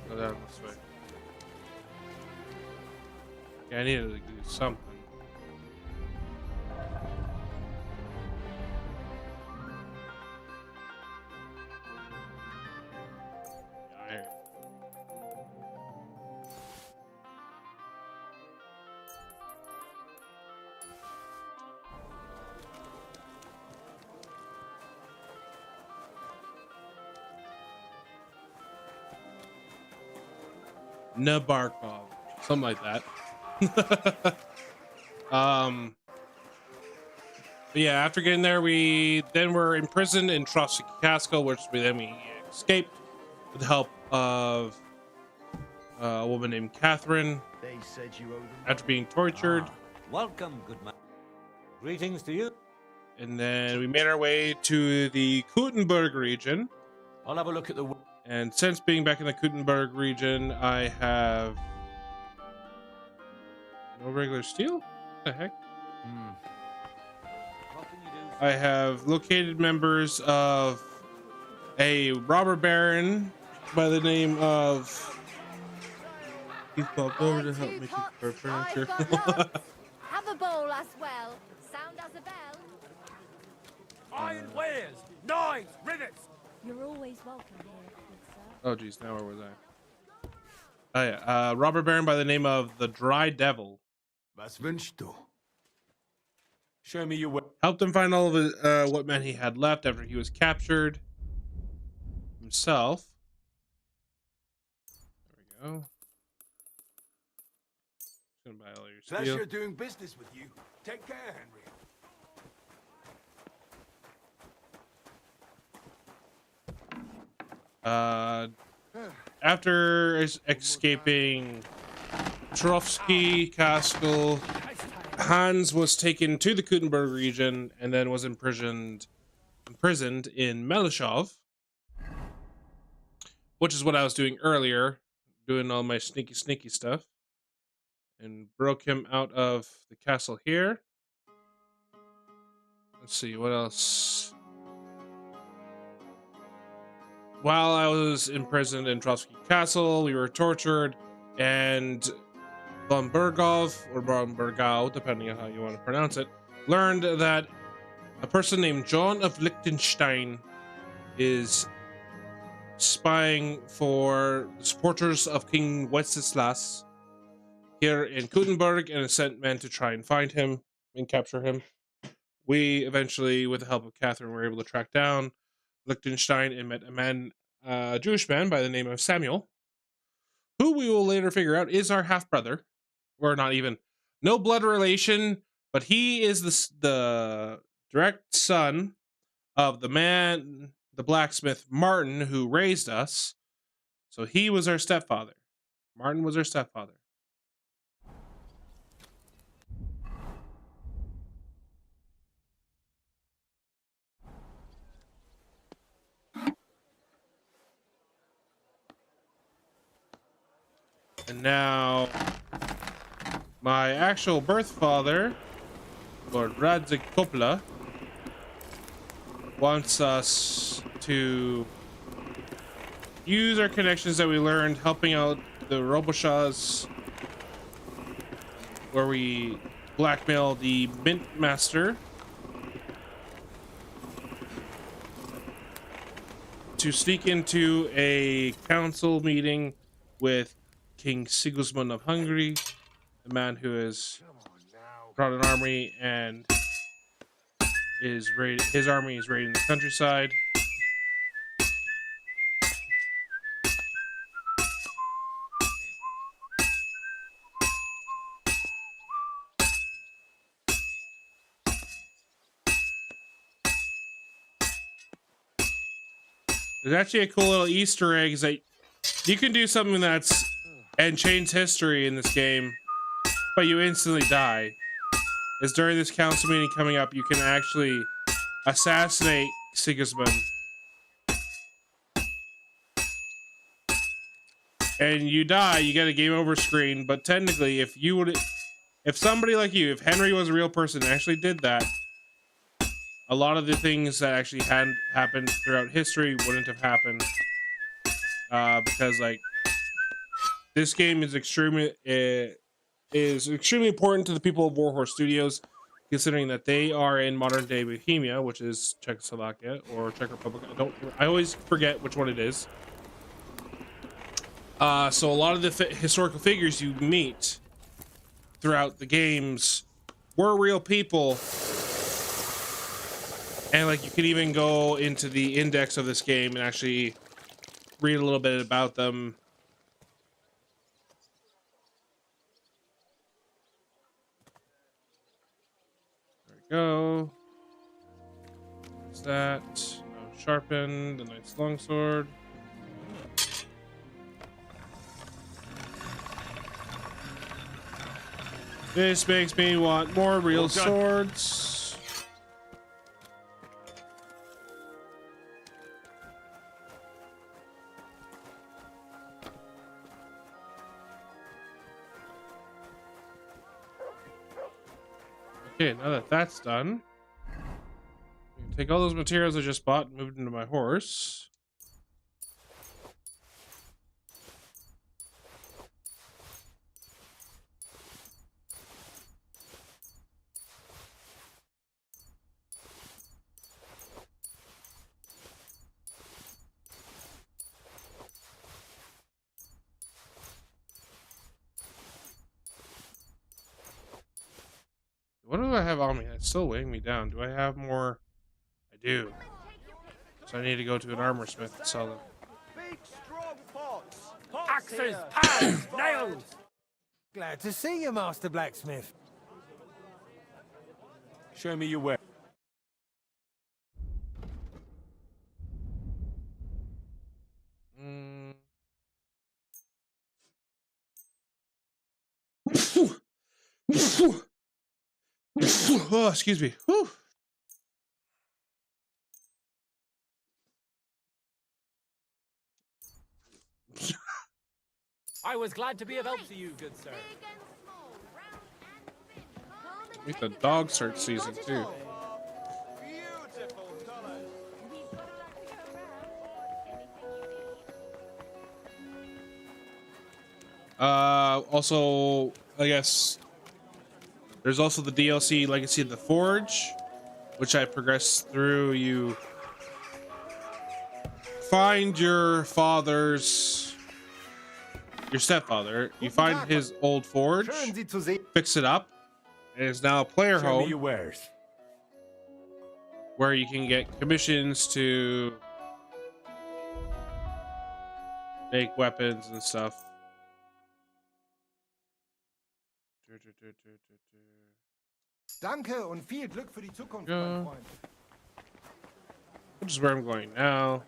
Go down this way. Yeah, I need to do something. Iron. Nabarkov, something like that. But yeah, after getting there, we then were imprisoned in Trotsky Castle, which we escaped with the help of a woman named Catherine. They said you owed them. After being tortured, Welcome, good man. Greetings to you. and then we made our way to the Kuttenberg region. I'll have a look at the... And since being back in the Kuttenberg region, I have no regular steel. What the heck? What can you do? I have located members of a robber baron by the name of. He popped over to help me keep our furniture. Have a bowl as well. Sound as a bell. Iron wares, knives, rivets. You're always welcome here, good sir. Oh geez, now where was Oh yeah, robber baron by the name of the Dry Devil. Was wünschst du? Show me your way. Helped him find all of his, what men he had left after he was captured himself. There we go. Gonna buy all your steel. Pleasure doing business with you. Take care, Henry. After escaping Trovsky Castle, Hans was taken to the Kuttenberg region and then was imprisoned in Melishov, which is what I was doing earlier, doing all my sneaky stuff, and broke him out of the castle here. Let's see what else. While I was imprisoned in Trovsky Castle, we were tortured, and von Bergov, or von Bergau, depending on how you want to pronounce it, learned that a person named John of Liechtenstein is spying for the supporters of King Wenceslas here in Kuttenberg, and has sent men to try and find him and capture him. We eventually, with the help of Catherine, were able to track down Liechtenstein and met a Jewish man by the name of Samuel, who we will later figure out is our half brother, or not even, no blood relation, but he is the direct son of the blacksmith Martin, who raised us. So he was our stepfather. Martin was our stepfather. And now, my actual birth father, Lord Radzik Kopla, wants us to use our connections that we learned helping out the Roboshahs, where we blackmail the Mint Master, to sneak into a council meeting with King Sigismund of Hungary, the man who has brought an army and his army is raiding the countryside. There's actually a cool little Easter egg, is that you can do something and change history in this game, but you instantly die. Is during this council meeting coming up, you can actually assassinate Sigismund, and you die. You get a game over screen. But technically, if somebody like you, if Henry was a real person and actually did that, a lot of the things that actually hadn't happened throughout history wouldn't have happened, because like this game is extremely important to the people of Warhorse Studios, considering that they are in modern day Bohemia, which is Czechoslovakia or Czech Republic. I always forget which one it is. So a lot of the historical figures you meet throughout the games were real people. And like you can even go into the index of this game and actually read a little bit about them. There we go. What's that? Now sharpen the knight's longsword. This makes me want more real swords. Okay, now that that's done, I can take all those materials I just bought and move into my horse. do I have on me? It's still weighing me down. Do I have more? I do. So I need to go to an armor smith and sell them. Big, strong pots. Axes, pans, nails! Glad to see you, Master Blacksmith. Show me your way. Oh, excuse me. Whew. I was glad to be of help to you, good sir. I think the dog search season too. Also, I guess there's also the DLC Legacy of the Forge, which I progressed through. You find your stepfather. You find his old forge, fix it up. It is now a player Show me home your wares. where you can get commissions to make weapons and stuff. Danke und viel Glück für die Zukunft, Ja. mein Freund. Which is where I'm going now.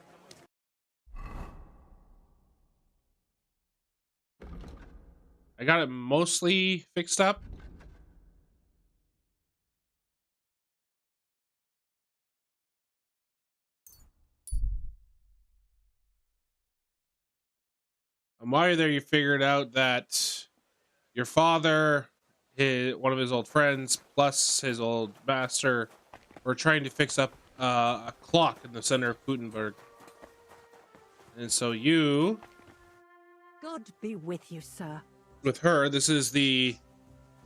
I got it mostly fixed up. And while you're there, you figured out that your father, one of his old friends, plus his old master, were trying to fix up a clock in the center of Gutenberg. And so you, God be with you, sir. with her, this is the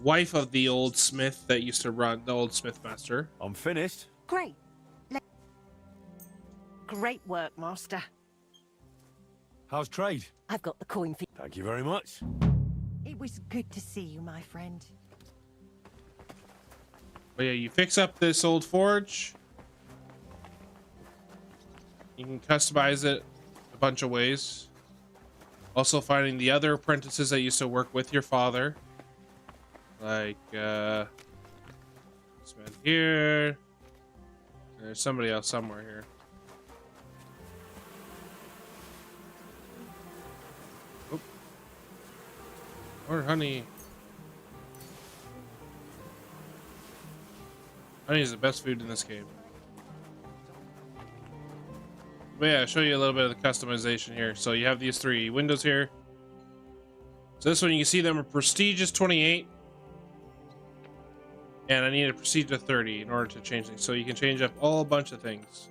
wife of the old smith that used to run, the old smith master. I'm finished. Great. Great work, Master. How's trade? I've got the coin for you. Thank you very much. It was good to see you, my friend. But yeah, you fix up this old forge. You can customize it a bunch of ways. Also finding the other apprentices that used to work with your father. Like, this man here. There's somebody else somewhere here. Oh. Or honey. Honey is the best food in this game. But yeah, I'll show you a little bit of the customization here. So you have these three windows here. So this one, you can see them are prestigious 28. And I need a prestige of 30 in order to change things. So you can change up a whole bunch of things.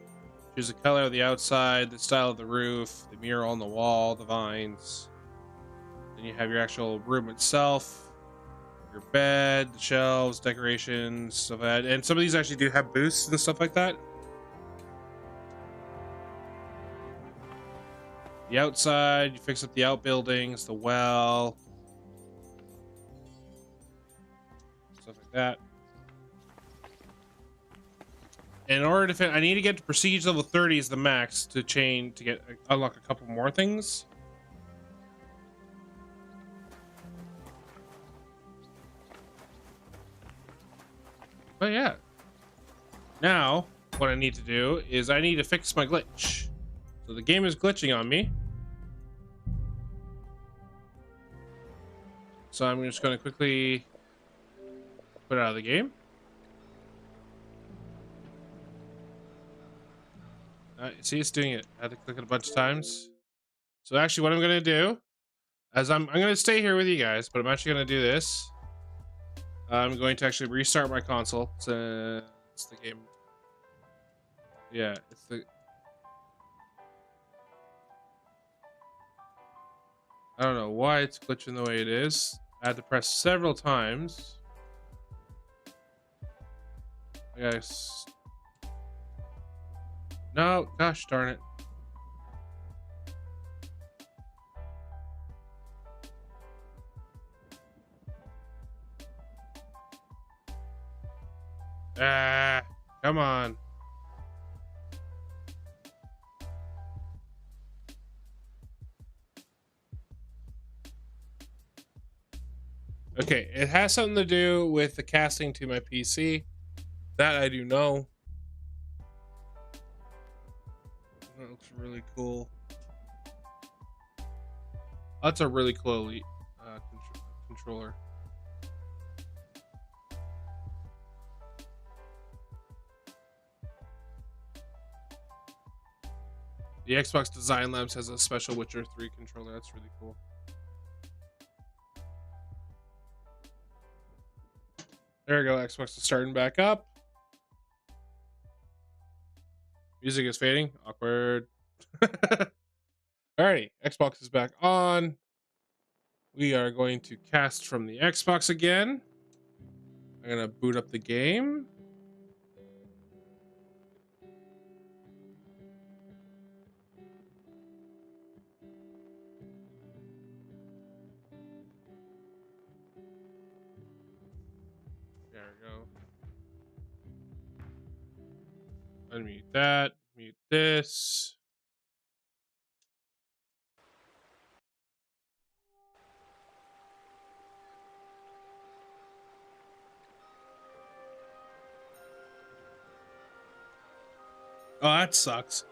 Choose the color of the outside, the style of the roof, the mural on the wall, the vines. Then you have your actual room itself, your bed, the shelves, decorations, stuff like that. And some of these actually do have boosts and stuff like that. The outside, you fix up the outbuildings, the well, stuff like that. In order to I need to get to prestige level 30 is the max to unlock a couple more things. But yeah. Now, what I need to do is I need to fix my glitch. So the game is glitching on me. So I'm just going to quickly put it out of the game. See, it's doing it. I had to click it a bunch of times. So actually what I'm going to do is I'm going to stay here with you guys, but I'm actually going to do this. I'm going to actually restart my console. It's the game. Yeah, it's the... I don't know why it's glitching the way it is. I had to press several times. Yes. No, gosh darn it. Ah, come on. Okay, it has something to do with the casting to my PC. That I do know. That looks really cool. That's a really cool elite controller. The Xbox Design Labs has a special Witcher 3 controller. That's really cool. There we go. Xbox is starting back up. Music is fading. Awkward. Alrighty. Xbox is back on. We are going to cast from the Xbox again. I'm going to boot up the game. There we go. Unmute that. Mute this. Oh, that sucks.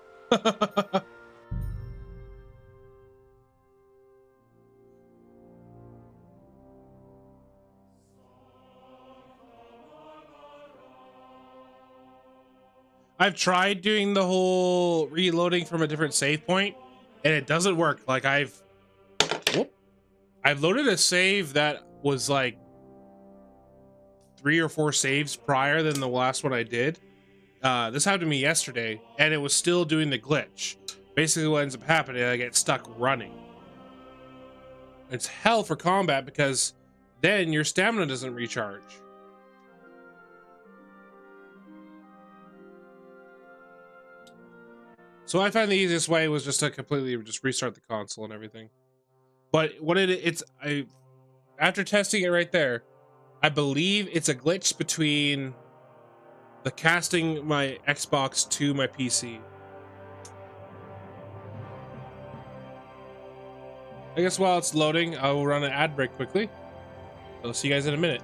I've tried doing the whole reloading from a different save point, and it doesn't work. Like I've loaded a save that was like 3 or 4 saves prior than the last one I did. This happened to me yesterday, and it was still doing the glitch. Basically, what ends up happening, I get stuck running. It's hell for combat because then your stamina doesn't recharge. So I find the easiest way was just to completely just restart the console and everything. But what after testing it right there, I believe it's a glitch between the casting my Xbox to my PC. I guess while it's loading, I will run an ad break quickly. I'll see you guys in a minute.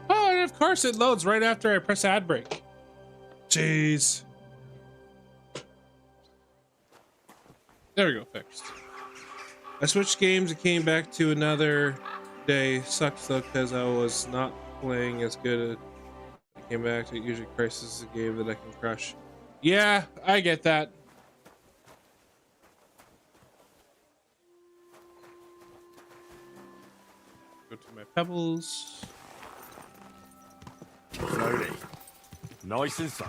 Oh, and of course it loads right after I press ad break. Jeez. There we go, fixed. I switched games and came back to another day. Sucks though, because I was not playing as good. I came back to usually Crisis is a game that I can crush. Yeah, I get that. Go to my pebbles. Slowly. Nice and slow.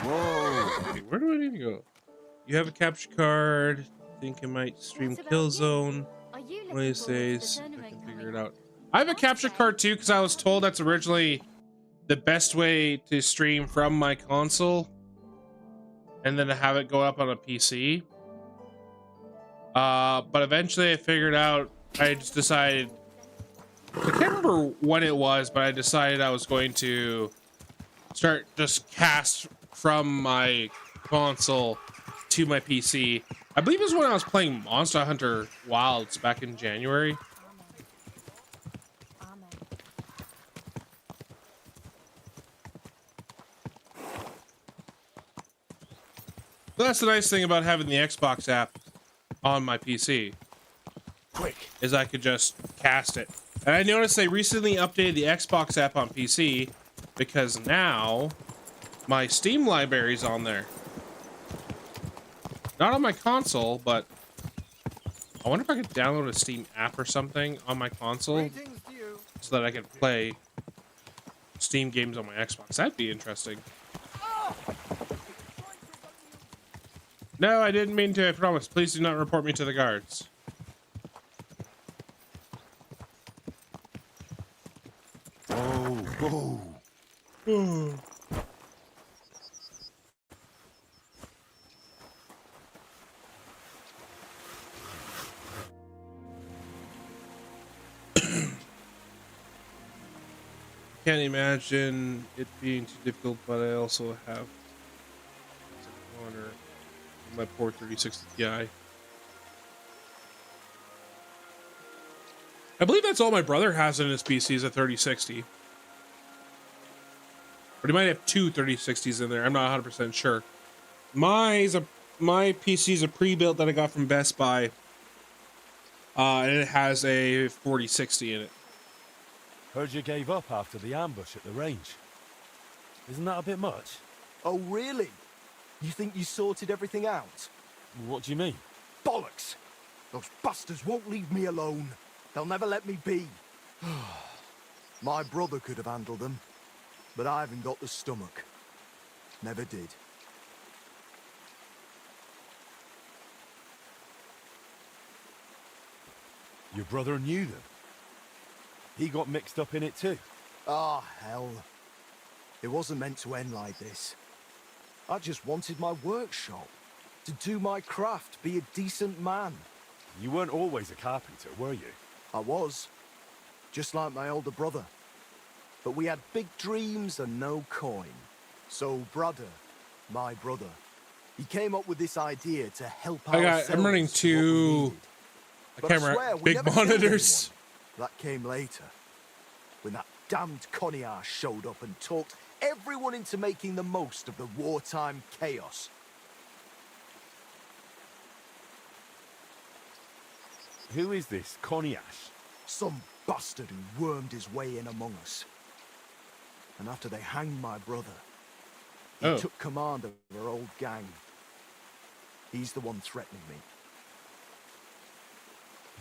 Whoa. Okay, where do I need to go? You have a capture card. Think I might stream Killzone. What it says, I can figure it out. I have a capture card too because I was told that's originally the best way to stream from my console and then to have it go up on a PC. But eventually I figured out, I just decided, I can't remember when it was, but I decided I was going to start just cast from my console to my PC. I believe it was when I was playing Monster Hunter Wilds back in January. So that's the nice thing about having the Xbox app on my PC. Quick. Is I could just cast it. And I noticed they recently updated the Xbox app on PC because now my Steam library's on there. Not on my console, but I wonder if I could download a Steam app or something on my console so that I could play Steam games on my Xbox. That'd be interesting. No, I didn't mean to, I promise. Please do not report me to the guards. Oh, oh. can't imagine it being too difficult, but I also have honor on my poor 3060 Ti. I believe that's all my brother has in his PC is a 3060. But he might have two 3060s in there. I'm not 100% sure. My PC is a pre-built that I got from Best Buy. And it has a 4060 in it. Heard you gave up after the ambush at the range. Isn't that a bit much? Oh, really? You think you sorted everything out? What do you mean? Bollocks! Those bastards won't leave me alone. They'll never let me be. My brother could have handled them, but I haven't got the stomach. Never did. Your brother knew them. He got mixed up in it too. Ah, hell. It wasn't meant to end like this. I just wanted my workshop. To do my craft, be a decent man. You weren't always a carpenter, were you? I was. Just like my older brother. But we had big dreams and no coin. So brother, my brother, he came up with this idea to help ourselves. I'm running two camera, big monitors. That came later. When that damned Coniar showed up and talked everyone into making the most of the wartime chaos. Who is this Coniash? Some bastard who wormed his way in among us. And after they hanged my brother, he took command of our old gang. He's the one threatening me.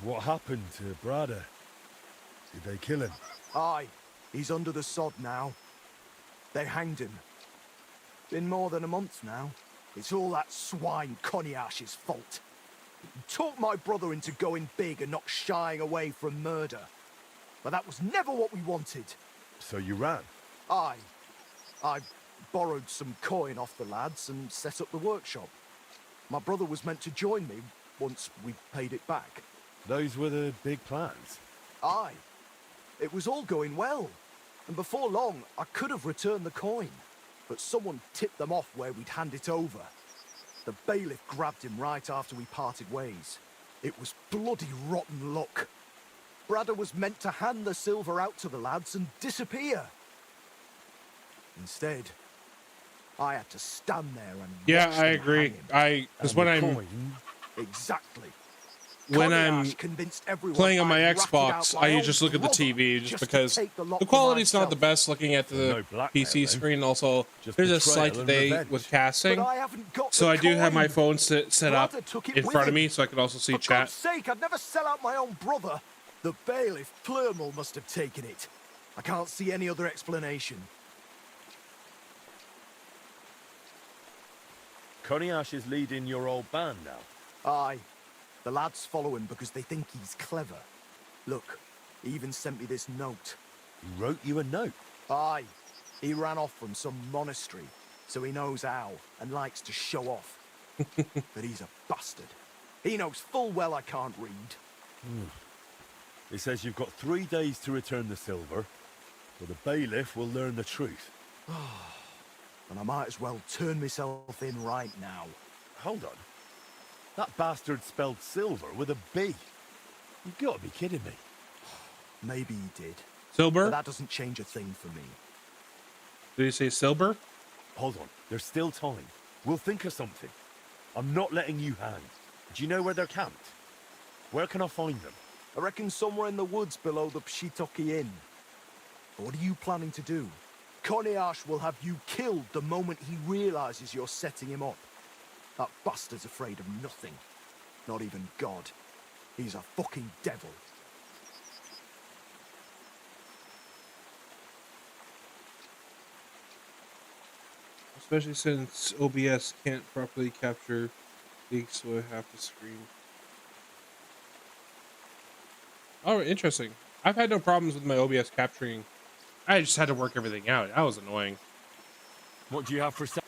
What happened to Brada? Did they kill him? Aye, he's under the sod now. They hanged him. Been more than a month now. It's all that swine Coniash's fault. He talked my brother into going big and not shying away from murder. But that was never what we wanted. So you ran? Aye. I borrowed some coin off the lads and set up the workshop. My brother was meant to join me once we paid it back. Those were the big plans? Aye. It was all going well. And before long, I could have returned the coin. But someone tipped them off where we'd hand it over. The bailiff grabbed him right after we parted ways. It was bloody rotten luck. Brada was meant to hand the silver out to the lads and disappear. Instead, I had to stand there and yeah, I agree. Because when I'm exactly when I'm playing on my Xbox, I just look at the TV just because the quality's not the best looking at the PC screen. Also, there's a slight delay with casting, so I do have my phone set up in front of me so I can also see chat. For God's sake, I'd never sell out my own brother. The bailiff Plurmal must have taken it. I can't see any other explanation. Coniash is leading your old band now? Aye. The lads follow him because they think he's clever. Look, he even sent me this note. He wrote you a note? Aye. He ran off from some monastery, so he knows how and likes to show off. But he's a bastard. He knows full well I can't read. He says you've got 3 days to return the silver, or the bailiff will learn the truth. And I might as well turn myself in right now. Hold on. That bastard spelled silver with a B. You've got to be kidding me. Maybe he did. Silver? But that doesn't change a thing for me. Did he say silver? Hold on. There's still time. We'll think of something. I'm not letting you hang. Do you know where they're camped? Where can I find them? I reckon somewhere in the woods below the Pshitoki Inn. What are you planning to do? Coniash will have you killed the moment he realizes you're setting him up. That bastard's afraid of nothing. Not even God. He's a fucking devil. Especially since OBS can't properly capture leaks, so I have to screen. Oh, interesting. I've had no problems with my OBS capturing. I just had to work everything out. That was annoying. What do you have for sale?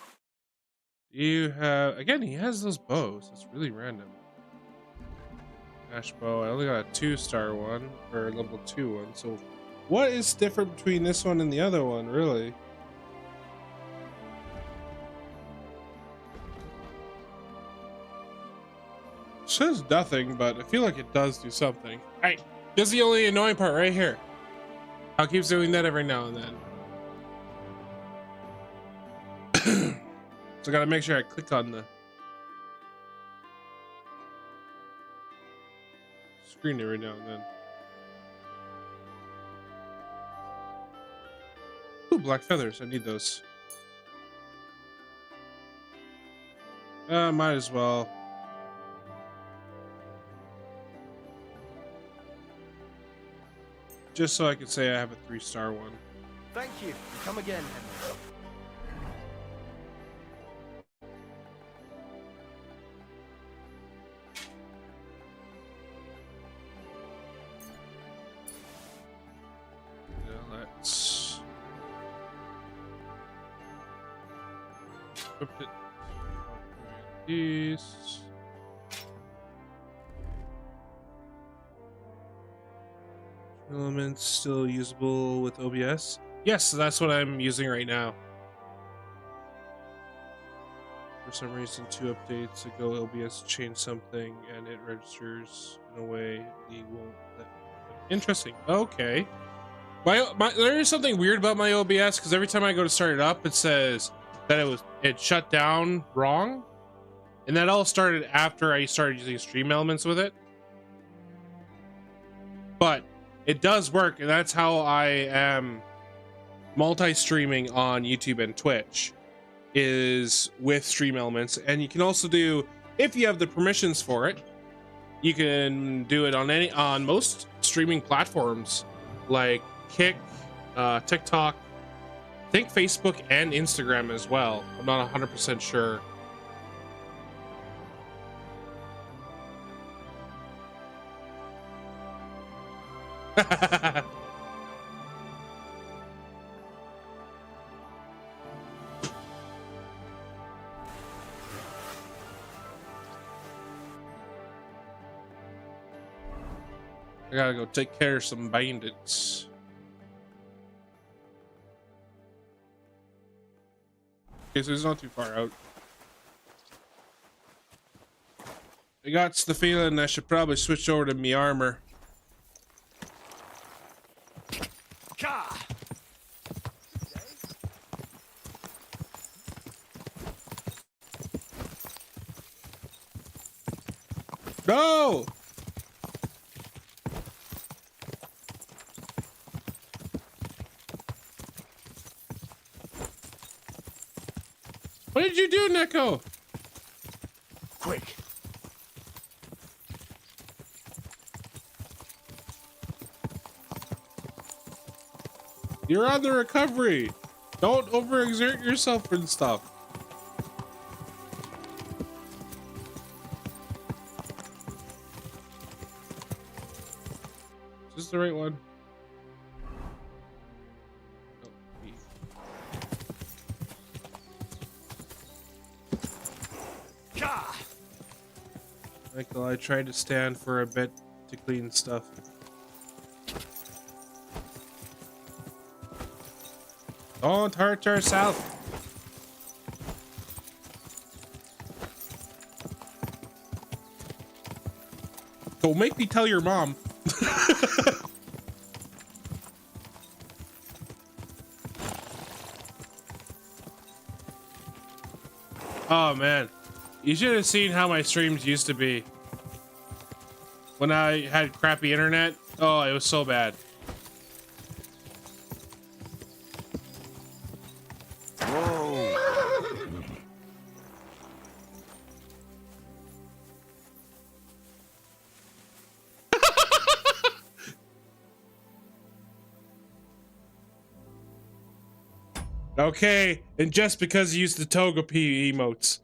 You have... Again, he has those bows. That's really random. Ash bow. I only got a 2-star one. Or level 2 one. So What is different between this one and the other one, really? It says nothing, but I feel like it does do something. Alright, this is the only annoying part right here. I'll keep doing that every now and then. So I gotta make sure I click on the screen every now and then. Ooh, black feathers. I need those. Might as well. Just so I can say I have a 3-star one. Thank you. Come again, Henry. Let's equip it. These. Elements still usable with OBS? Yes, that's what I'm using right now. For some reason, 2 updates ago, OBS changed something and it registers in a way League won't let. Interesting. Okay. There is something weird about my OBS because every time I go to start it up, it says that it shut down wrong, and that all started after I started using Stream Elements with it. But it does work, and that's how I am multi-streaming on YouTube and Twitch, is with Stream Elements. And you can also do, if you have the permissions for it, you can do it on most streaming platforms like Kick, TikTok, I think Facebook and Instagram as well. I'm not 100% sure. I gotta go take care of some bandits. Okay, so it's not too far out. I got the feeling I should probably switch over to my armor. No! What did you do, Neko? Quick. You're on the recovery. Don't overexert yourself and stuff. Is this the right one? Michael, I tried to stand for a bit to clean stuff. Don't hurt yourself. Don't make me tell your mom. Oh man, you should have seen how my streams used to be when I had crappy internet. Oh, it was so bad. Okay, and just because you used the Togepi emotes.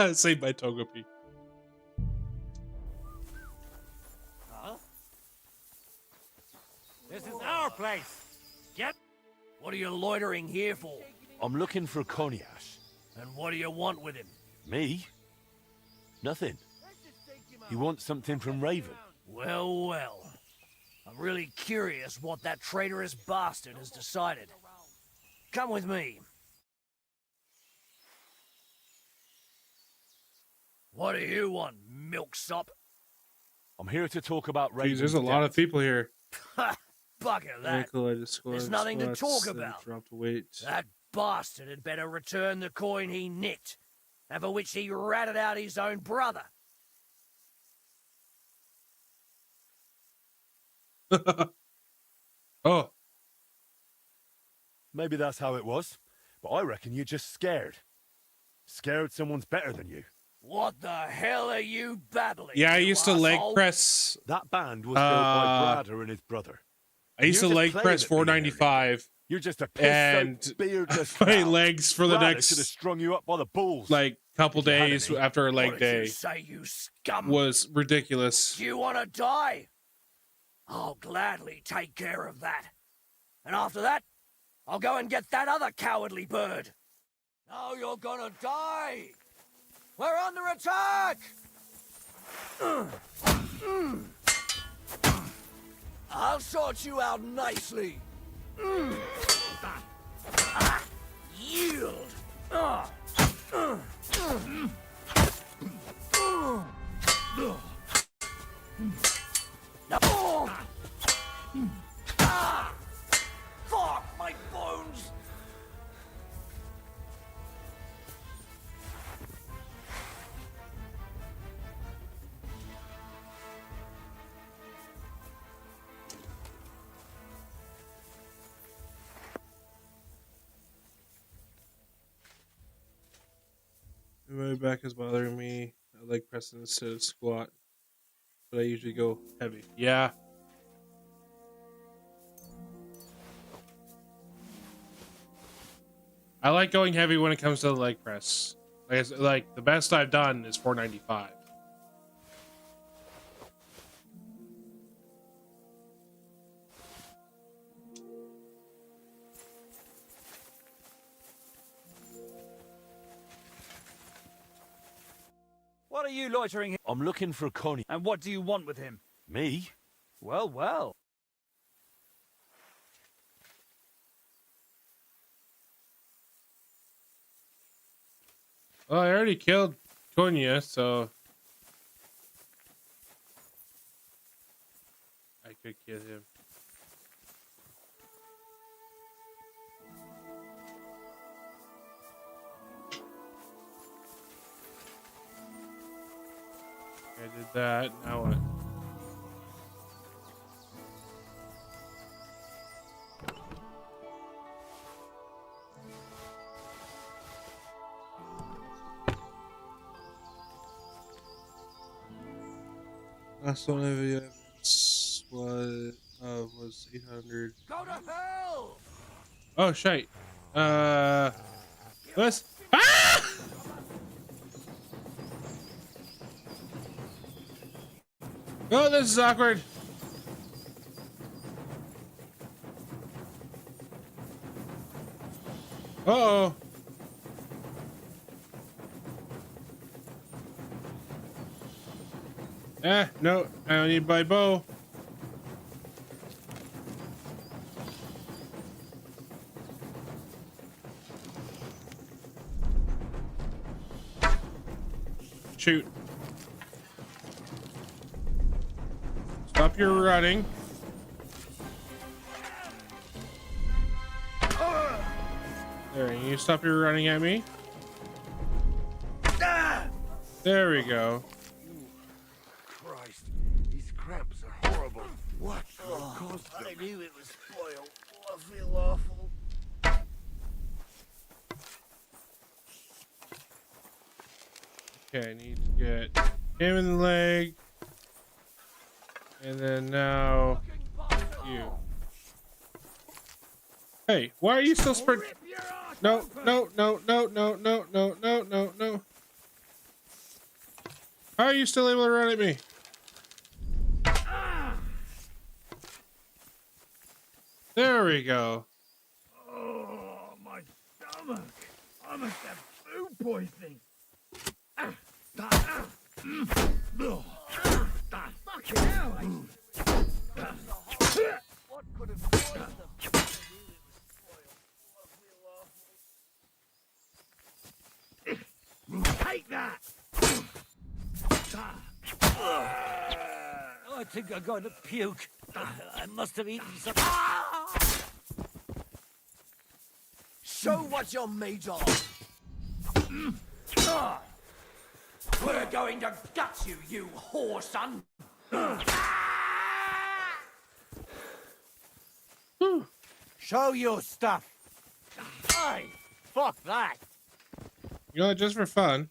Saved by Togepi. Huh? This is our place. Get. What are you loitering here for? I'm looking for Cognash. And what do you want with him? Me? Nothing. He wants something from Raven. Well, well. I'm really curious what that traitorous bastard has decided. Come with me. What do you want, milksop? I'm here to talk about Raven's Jeez, there's a lot of people here. Ha! Bugger that. There's nothing to talk about. Dropped weight. That bastard had better return the coin he nicked, and for which he ratted out his own brother. Oh. Maybe that's how it was, but I reckon you're just scared. Scared someone's better than you. What the hell are you babbling? Yeah, I you used to leg asshole? press. That band was built by Bradder and his brother. I used to leg press 495. You're just a and piss-soaked beardless my fowl. legs for the Bradder next should have strung you up by the balls. like couple days after a leg What did you day say, you scum? was ridiculous. Do you want to die? I'll gladly take care of that. And after that, I'll go and get that other cowardly bird. Now you're gonna die! We're under attack! I'll sort you out nicely. Yield! Fuck my bones! My back is bothering me. I leg press instead of squat, but I usually go heavy. Yeah. I like going heavy when it comes to the leg press. Like the best I've done is 495. What are you loitering here? I'm looking for Connie. And what do you want with him? Me? Well, well. Well, I already killed Konya, so I could kill him. I did that. Now what? Last one of the evidence was 800. Go to hell! Oh shite. What's ah! Oh, this is awkward. Uh-oh. No, I don't need my bow. Shoot. Stop your running. There, you stop your running at me. There we go. Christ, these cramps are horrible. What caused them? I knew it was spoiled. I feel awful. Okay, I need to get him in the leg. And then now you. Hey, why are you still sprint? No, no, no, no, no, no, no, no, no, no. How are you still able to run at me? There we go. Oh, my stomach. I must have food poisoning. Fucking hell. What could have caused them? Take that! I think I'm going to puke. I must have eaten some. Show what you're made of. We're going to gut you, you whore son. Show your stuff. Hey, fuck that. You know, just for fun.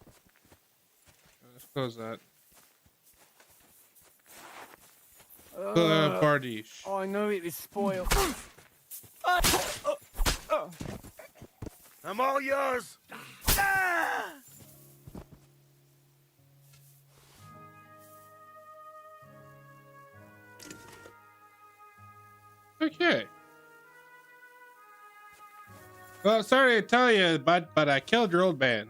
Let's close that. Bardiche. I knew it was spoiled. I'm all yours. Okay. Well, sorry to tell you, bud, but I killed your old man.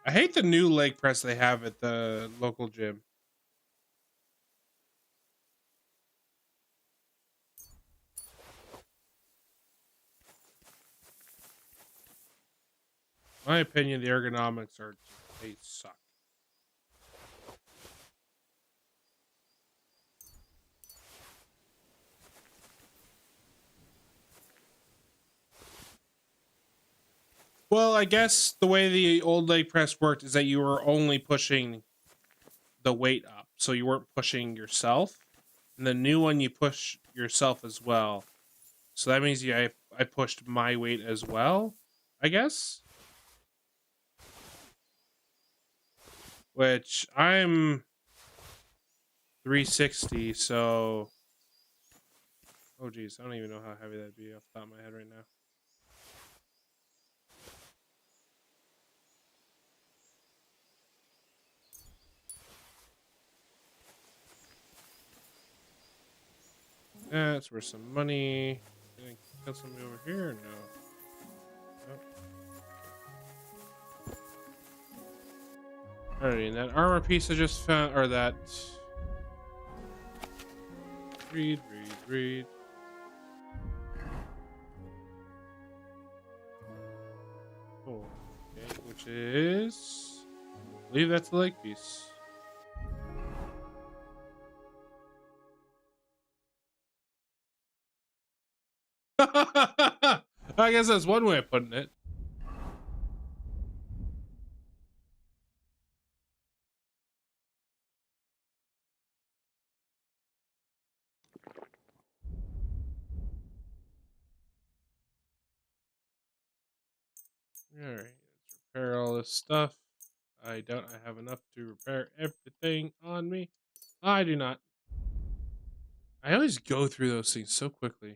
I hate the new leg press they have at the local gym. In my opinion, the ergonomics are, they suck. Well, I guess the way the old leg press worked is that you were only pushing the weight up, so you weren't pushing yourself. And the new one, you push yourself as well. So that means I pushed my weight as well, I guess. Which I'm 360, so oh geez, I don't even know how heavy that'd be off the top of my head right now. That's worth some money. Can I kill somebody over here? No. Nope. Alrighty, and that armor piece I just found, or that. Read. Oh, okay, which is. I believe that's the leg piece. I guess that's one way of putting it. All right, let's repair all this stuff. I have enough to repair everything on me. I do not. I always go through those things so quickly.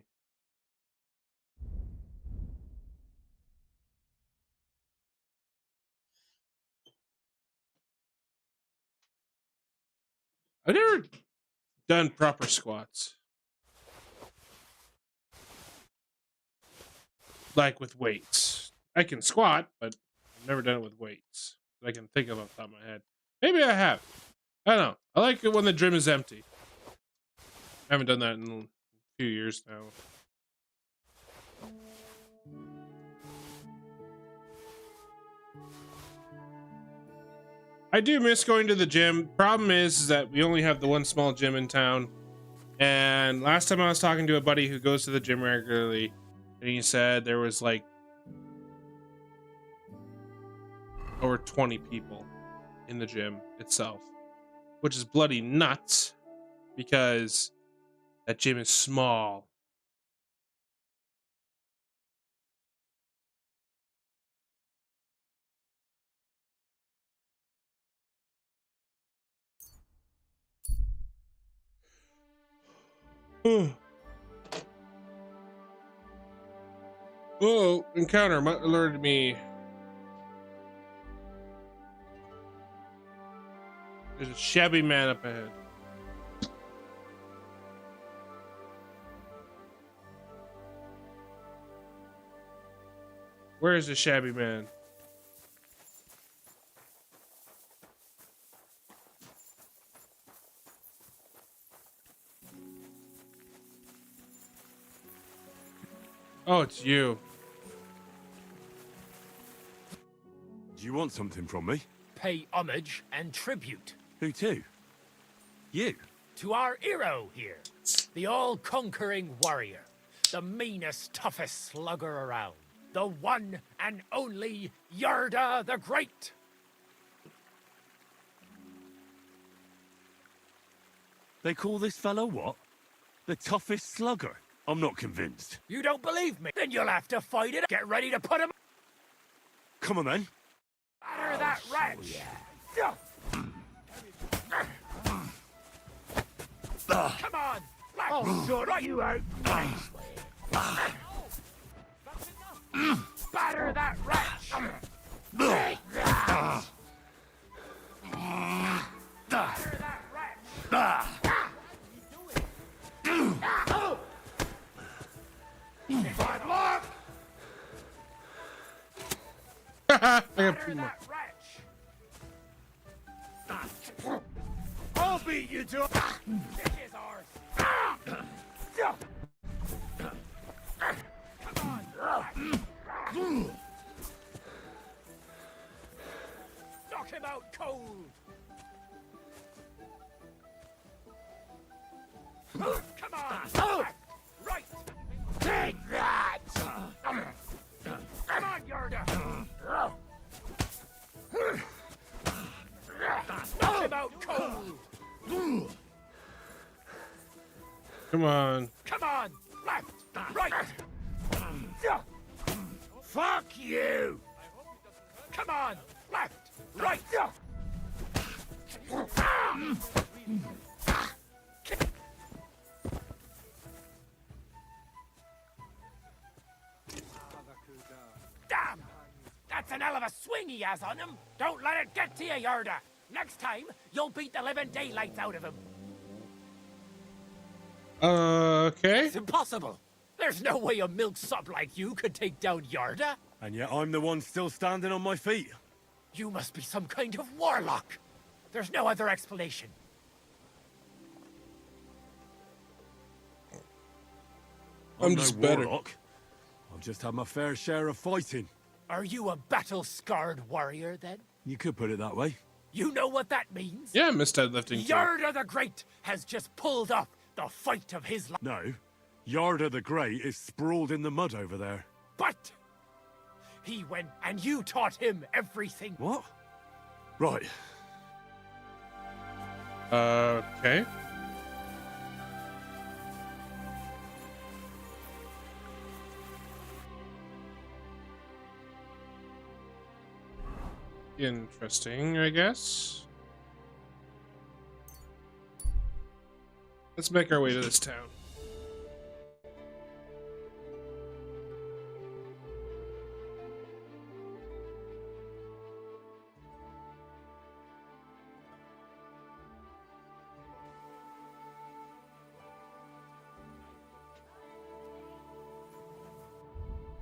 I've never done proper squats. Like with weights. I can squat, but I've never done it with weights that I can think of off the top of my head. Maybe I have. I don't know. I like it when the gym is empty. I haven't done that in a few years now. I do miss going to the gym. Problem is that we only have the one small gym in town. And last time I was talking to a buddy who goes to the gym regularly, and he said there was like over 20 people in the gym itself, which is bloody nuts because that gym is small. Whoa, encounter alerted me. There's a shabby man up ahead. Where is the shabby man? Oh, it's you. Do you want something from me? Pay homage and tribute. Who to? You? To our hero here. The all-conquering warrior. The meanest, toughest slugger around. The one and only Yarda the Great. They call this fellow what? The toughest slugger? I'm not convinced. You don't believe me? Then you'll have to fight it. Get ready to put him... Come on then. Batter that wretch! Come on! I'll sort you out! Batter that wretch! Take that! Batter that wretch! I'll beat you to... Kick his arse! Come on! Knock him out cold! Come on! Right! Take that! Come on, Yarda! Knock him out cold! Come on. Come on! Left! Right! Fuck you! Come on! Left! Right! Damn! That's an hell of a swing he has on him! Don't let it get to you, Yarda! Next time, you'll beat the living daylights out of him! Okay. It's impossible! There's no way a milksop like you could take down Yarda! And yet I'm the one still standing on my feet. You must be some kind of warlock! There's no other explanation. I'm just no better. warlock. I've just had my fair share of fighting. Are you a battle-scarred warrior, then? You could put it that way. You know what that means? Yeah, Miss Deadlifting. Yarda the Great has just pulled off the fight of his life. No. Yarda the Great is sprawled in the mud over there. But he went and you taught him everything. What? Right. Okay. Interesting, I guess. Let's make our way to this town.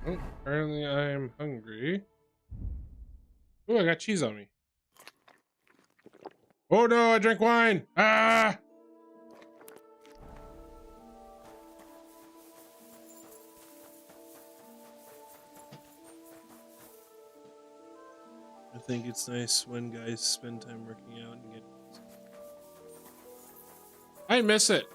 Oh, apparently I'm hungry. Oh, I got cheese on me. Oh no, I drank wine! Ah! I think it's nice when guys spend time working out and get... I miss it.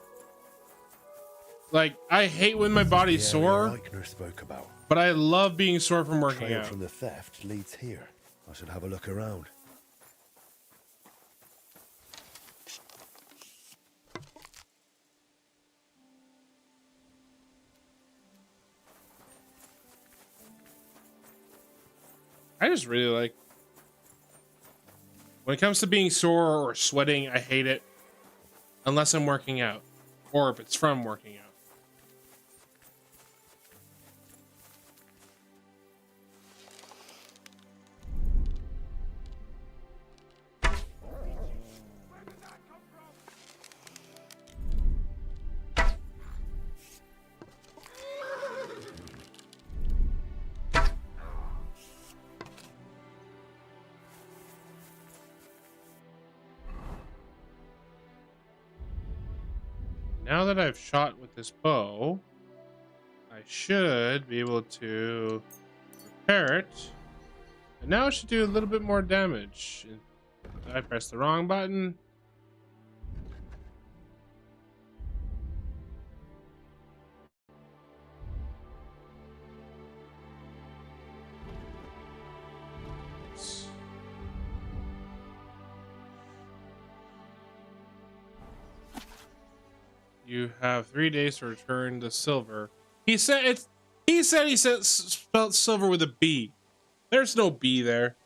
Like, I hate when my body's sore, Eichner spoke about. but I love being sore from working Trail out. from the theft leads here. I should have a look around. I just really like... When it comes to being sore or sweating, I hate it. Unless I'm working out. or if it's from working out. Now that I've shot with this bow, I should be able to repair it. And now it should do a little bit more damage. I pressed the wrong button. You have 3 days to return the silver. He said he spelled silver with a B. There's no B there.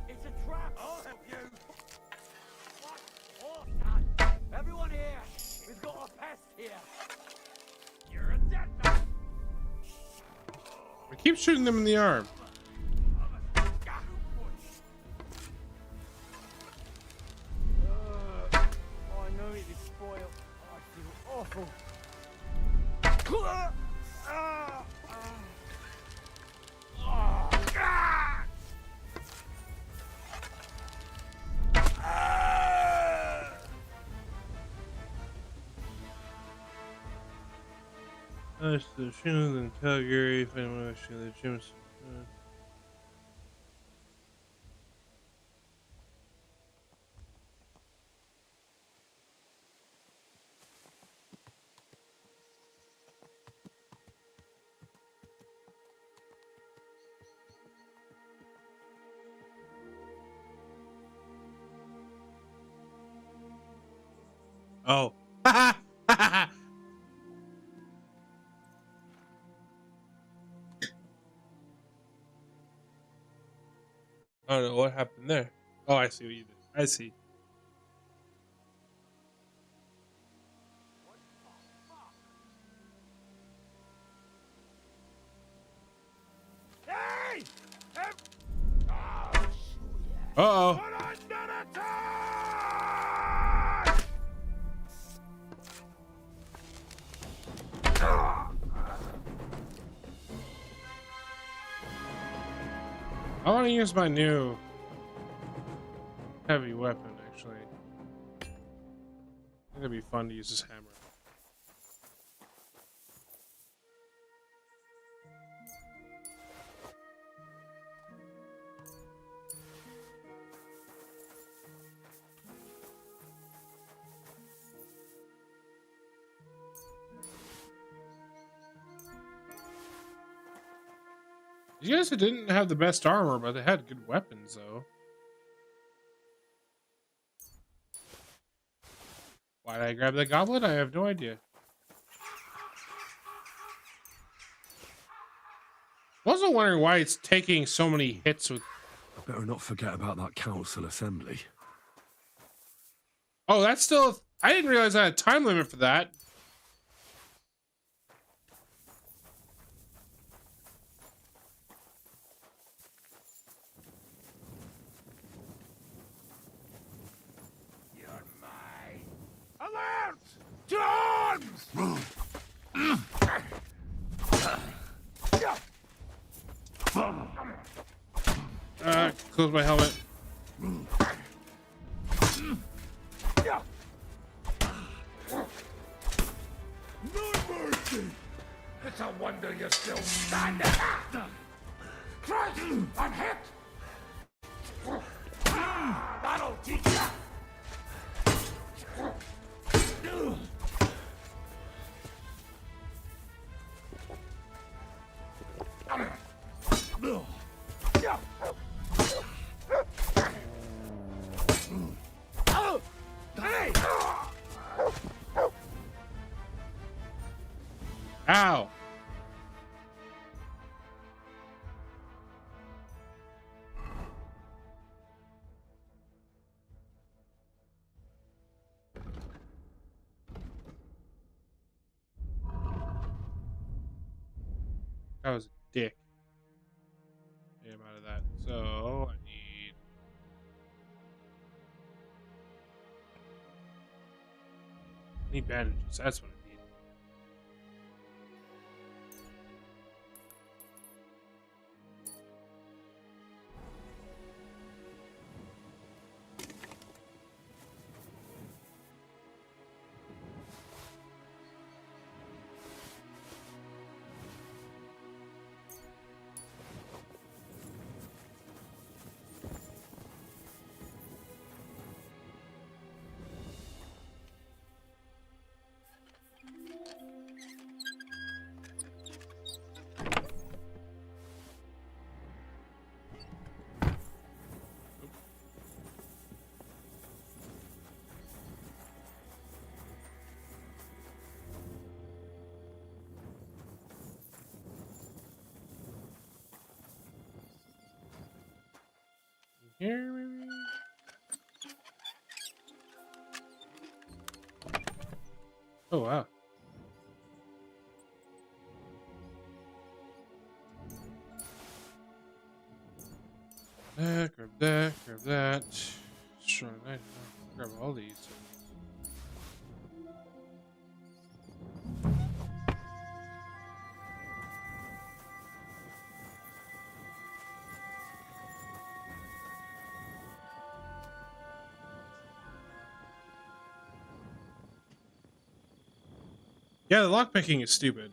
It's a trap! I'll help you! What? Oh, God. Everyone here! We've got a pest here! You're a dead man! I keep shooting them in the arm. I know it is spoiled. I feel awful. That's the shoes in Calgary. If anyone wants to the gyms. Oh. I don't know what happened there. Oh, I see what you did. I see. Hey! Uh-oh. I want to use my new heavy weapon, actually. I think it'd be fun to use this hammer. These guys didn't have the best armor, but they had good weapons, though. Why did I grab the goblet? I have no idea. Also wondering why it's taking so many hits with... I better not forget about that council assembly. Oh, that's still... I didn't realize I had a time limit for that. Alert! To arms! Close my helmet. No mercy! It's a wonder you're still standing. Christ! I'm hit! That'll teach ya! That was a dick. Yeah, I'm out of that. So I need bandages. That's what I need. Here, maybe? Oh, wow. Grab that, grab that. Sure, I grab all these. Yeah, the lockpicking is stupid.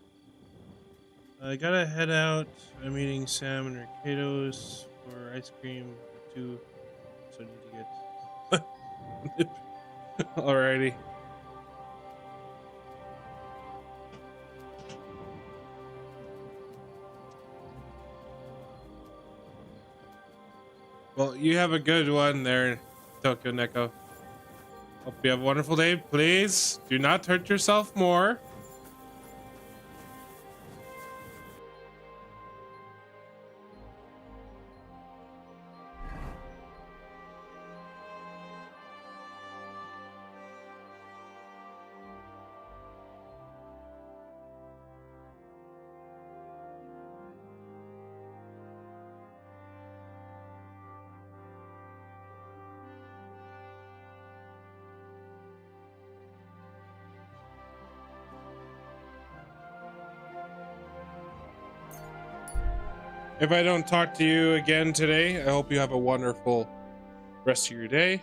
I gotta head out. I'm eating Sam and Ricardo's for ice cream or two, so I need to get. Alrighty. Well, you have a good one there, Tokyo Neko. Hope you have a wonderful day. Please do not hurt yourself more. If I don't talk to you again today, I hope you have a wonderful rest of your day.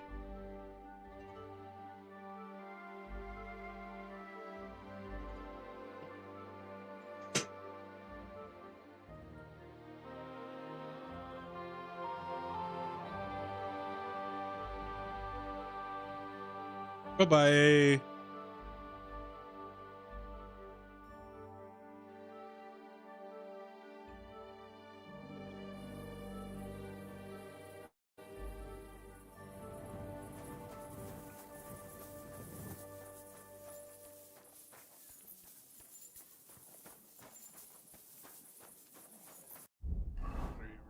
Bye-bye.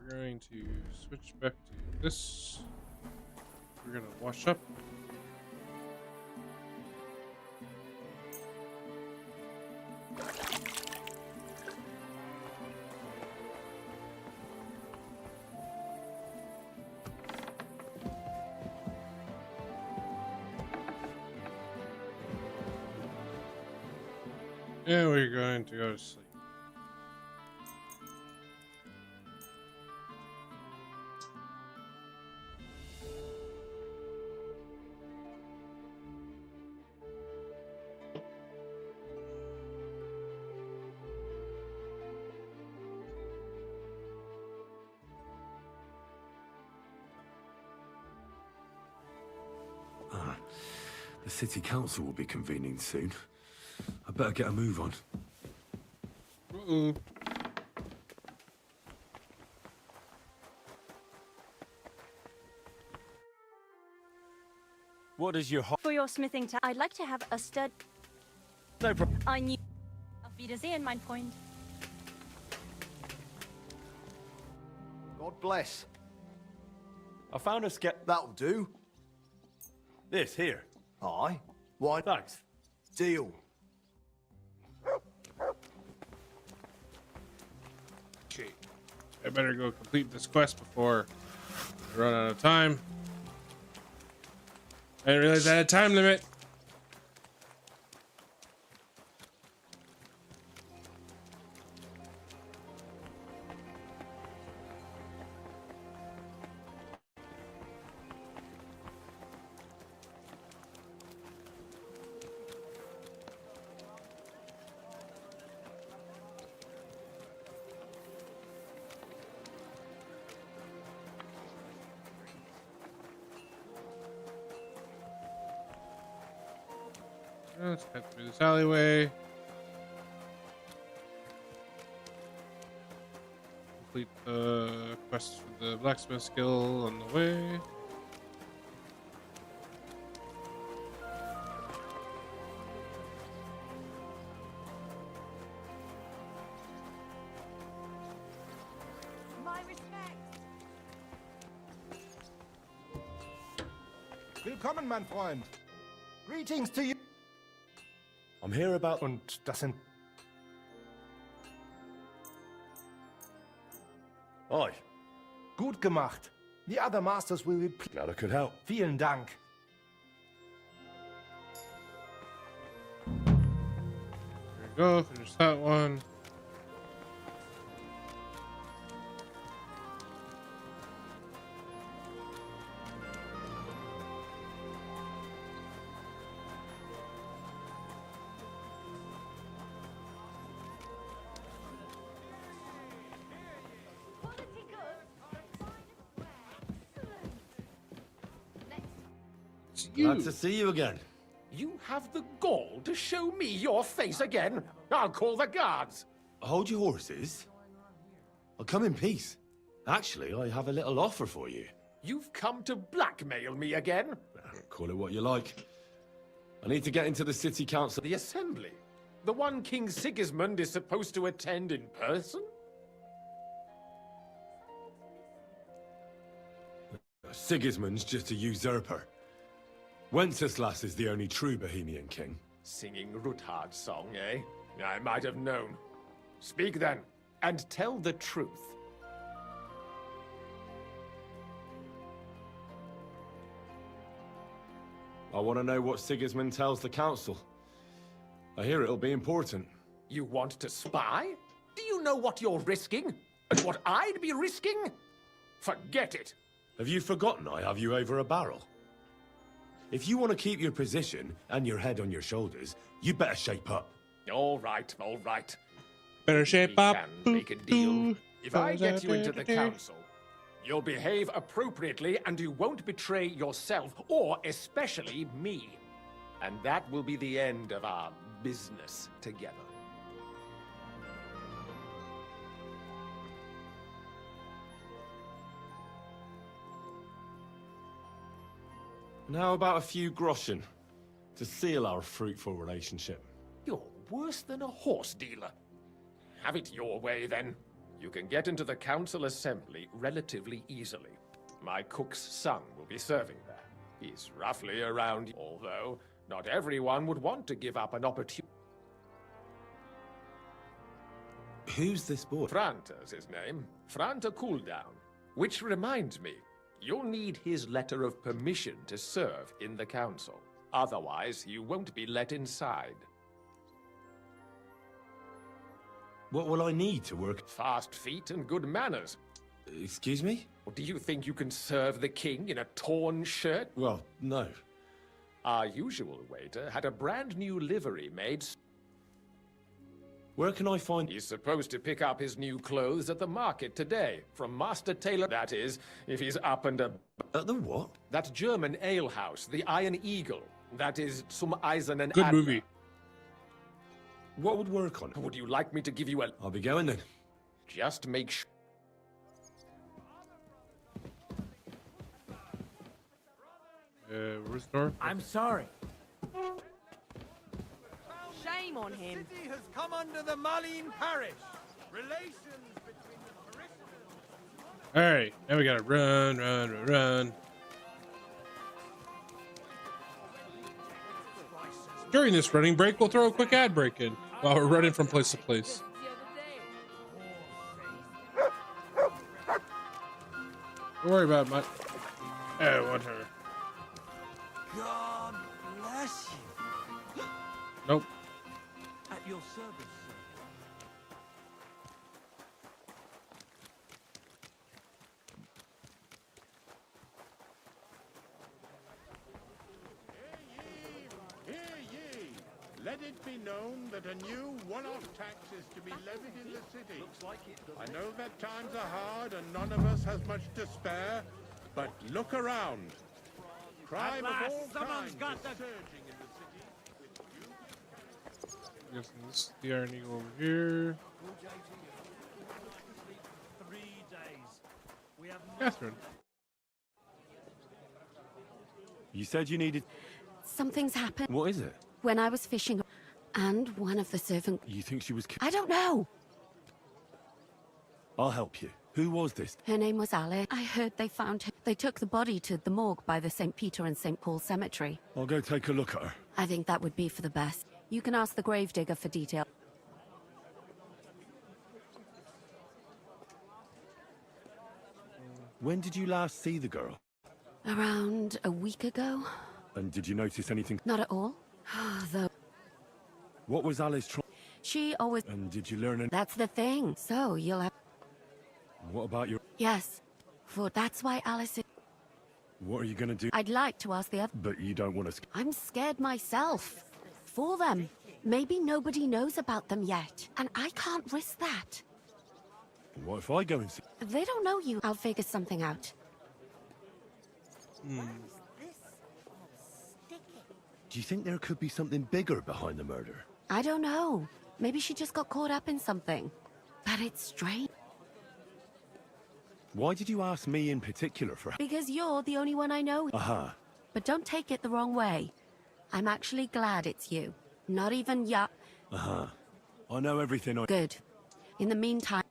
We're going to switch back to this. We're gonna wash up. And we're going to go to sleep. The city council will be convening soon. I better get a move on. What is your For your smithing I'd like to have a stud. No problem. I knew. Auf Wiedersehen, mein Freund. God bless. I found a That'll do. This here. Aye. Why? Thanks. Deal. I better go complete this quest before I run out of time. I didn't realize I had a time limit. Let's head through this alleyway. Complete the quest for the blacksmith skill on the way. My respects. Willkommen, mein Freund. Greetings to you. I'm here about... Und das sind... Oi. Gut gemacht. The other masters will be... Glad I could help. Vielen Dank. There we go, finish that one. Glad to see you again. You have the gall to show me your face again? I'll call the guards. Hold your horses. I'll come in peace. Actually, I have a little offer for you. You've come to blackmail me again? Call it what you like. I need to get into the city council. The assembly? The one King Sigismund is supposed to attend in person? Sigismund's just a usurper. Wenceslas is the only true Bohemian king. Singing Ruthard's song, eh? I might have known. Speak then, and tell the truth. I want to know what Sigismund tells the council. I hear it'll be important. You want to spy? Do you know what you're risking? And what I'd be risking? Forget it. Have you forgotten I have you over a barrel? If you want to keep your position and your head on your shoulders, you better shape up. All right, all right. Better shape up. We can make a deal. If I get you into the council, you'll behave appropriately and you won't betray yourself, or especially me. And that will be the end of our business together. And how about a few groschen to seal our fruitful relationship? You're worse than a horse dealer. Have it your way, then. You can get into the council assembly relatively easily. My cook's son will be serving there. He's roughly around, although not everyone would want to give up an opportunity. Who's this boy? Franta's his name. Franta Cooldown. Which reminds me, you'll need his letter of permission to serve in the council. Otherwise, you won't be let inside. What will I need to work? Fast feet and good manners. Excuse me? Or do you think you can serve the king in a torn shirt? Well, no. Our usual waiter had a brand new livery made. Where can I find... He's supposed to pick up his new clothes at the market today, from Master Taylor. That is, if he's up and At the what? That German alehouse, the Iron Eagle. That is, zum Eisernen Good Adler. movie. What would work on it? Would you like me to give you a... I'll be going then. Just make sure... Where's the door? I'm sorry. Shame on him. The city has come under the Malin parish. Relations between the parishioners. All right, now we gotta run. During this running break, we'll throw a quick ad break in while we're running from place to place. Don't worry about my. I want her. God bless you. Nope. At your service, sir. Hear ye! Let it be known that a new one-off tax is to be levied in the city. I know that times are hard and none of us has much to spare, but look around. Crime of all kinds is surging in the city. Guessing this is the Iron Eagle over here. 3 days. We have Catherine. You said you needed... Something's happened. What is it? When I was fishing, and one of the servants... You think she was... I don't know. I'll help you. Who was this? Her name was Alice. I heard they found her. They took the body to the morgue by the St. Peter and St. Paul cemetery. I'll go take a look at her. I think that would be for the best. You can ask the gravedigger for detail. When did you last see the girl? Around a week ago? And did you notice anything? Not at all. Though. What was Alice trying... She always... And did you learn... That's the thing. So, you'll have... What about your... Yes. For that's why Alice is... What are you going to do? I'd like to ask the other... But you don't want to... I'm scared myself. For them. Maybe nobody knows about them yet. And I can't risk that. What if I go and see... They don't know you. I'll figure something out. Do you think there could be something bigger behind the murder? I don't know. Maybe she just got caught up in something. But it's strange. Why did you ask me in particular for... Because you're the only one I know. Aha. But don't take it the wrong way. I'm actually glad it's you. Not even ya... Uh-huh. I know everything I... Good. In the meantime...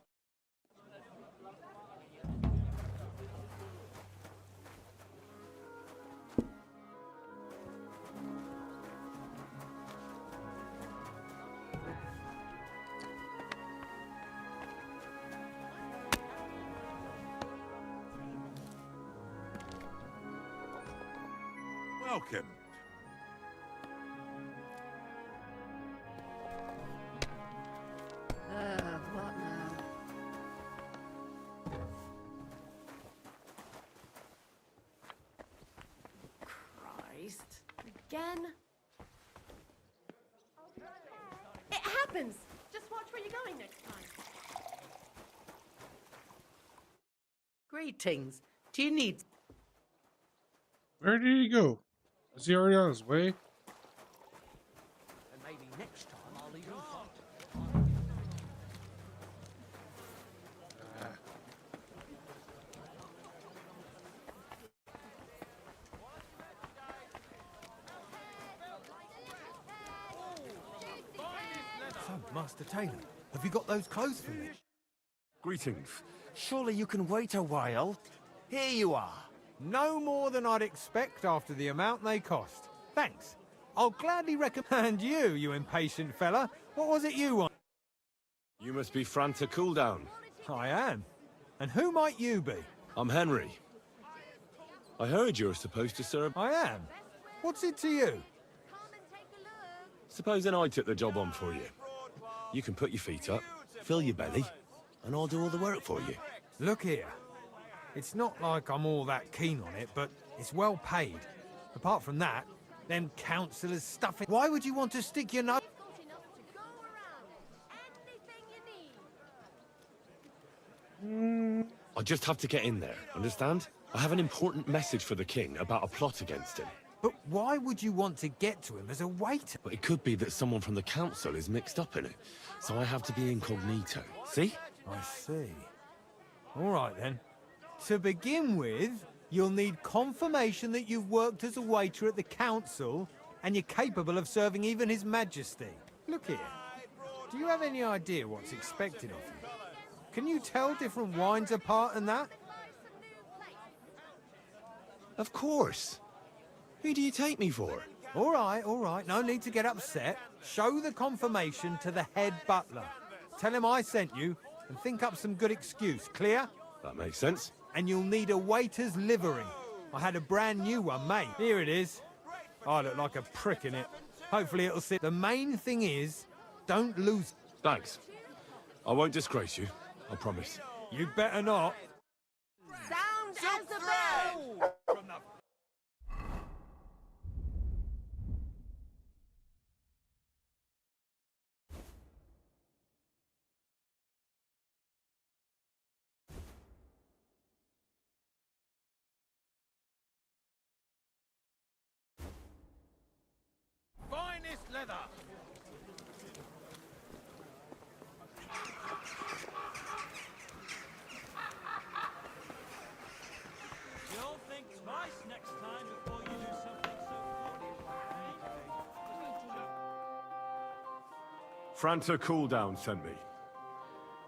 Welcome. What now? Christ. Again? It happens! Just watch where you're going next time. Greetings. Do you need... Where did he go? Is he already on his way? And maybe next time I'll leave you. So, Master Taylor, have you got those clothes for me? Greetings. Surely you can wait a while. Here you are. No more than I'd expect after the amount they cost. Thanks. I'll gladly recommend you, you impatient fella. What was it you want? You must be Fran to Cool Down. I am. And who might you be? I'm Henry. I heard you're supposed to serve... I am. What's it to you? Supposing I took the job on for you. You can put your feet up, fill your belly, and I'll do all the work for you. Look here. It's not like I'm all that keen on it, but it's well paid. Apart from that, them councillors stuffing... Why would you want to stick your nose... I just have to get in there, understand? I have an important message for the king about a plot against him. But why would you want to get to him as a waiter? But it could be that someone from the council is mixed up in it, so I have to be incognito. See? I see. All right, then. To begin with, you'll need confirmation that you've worked as a waiter at the council and you're capable of serving even His Majesty. Look here. Do you have any idea what's expected of you? Can you tell different wines apart and that? Of course. Who do you take me for? All right. No need to get upset. Show the confirmation to the head butler. Tell him I sent you and think up some good excuse. Clear? That makes sense. and you'll need a waiter's livery. I had a brand new one made. Here it is. I look like a prick in it. Hopefully it'll sit. The main thing is, don't lose. Thanks. I won't disgrace you, I promise. You better not. Sound as a bell! Finest leather! You'll think twice next time before you do something so Franta Cooldown sent me.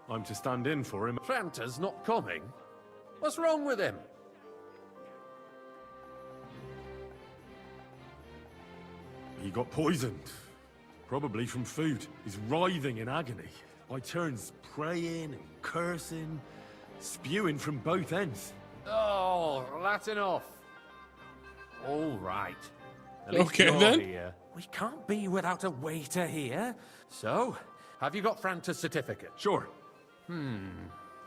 I'm to stand in for him. Franta's not coming? What's wrong with him? He got poisoned. Probably from food. He's writhing in agony. By turns praying and cursing, spewing from both ends. Oh, that's enough. All right. At least Okay, you're then. Here. We can't be without a waiter here. So, have you got Franta's certificate? Sure.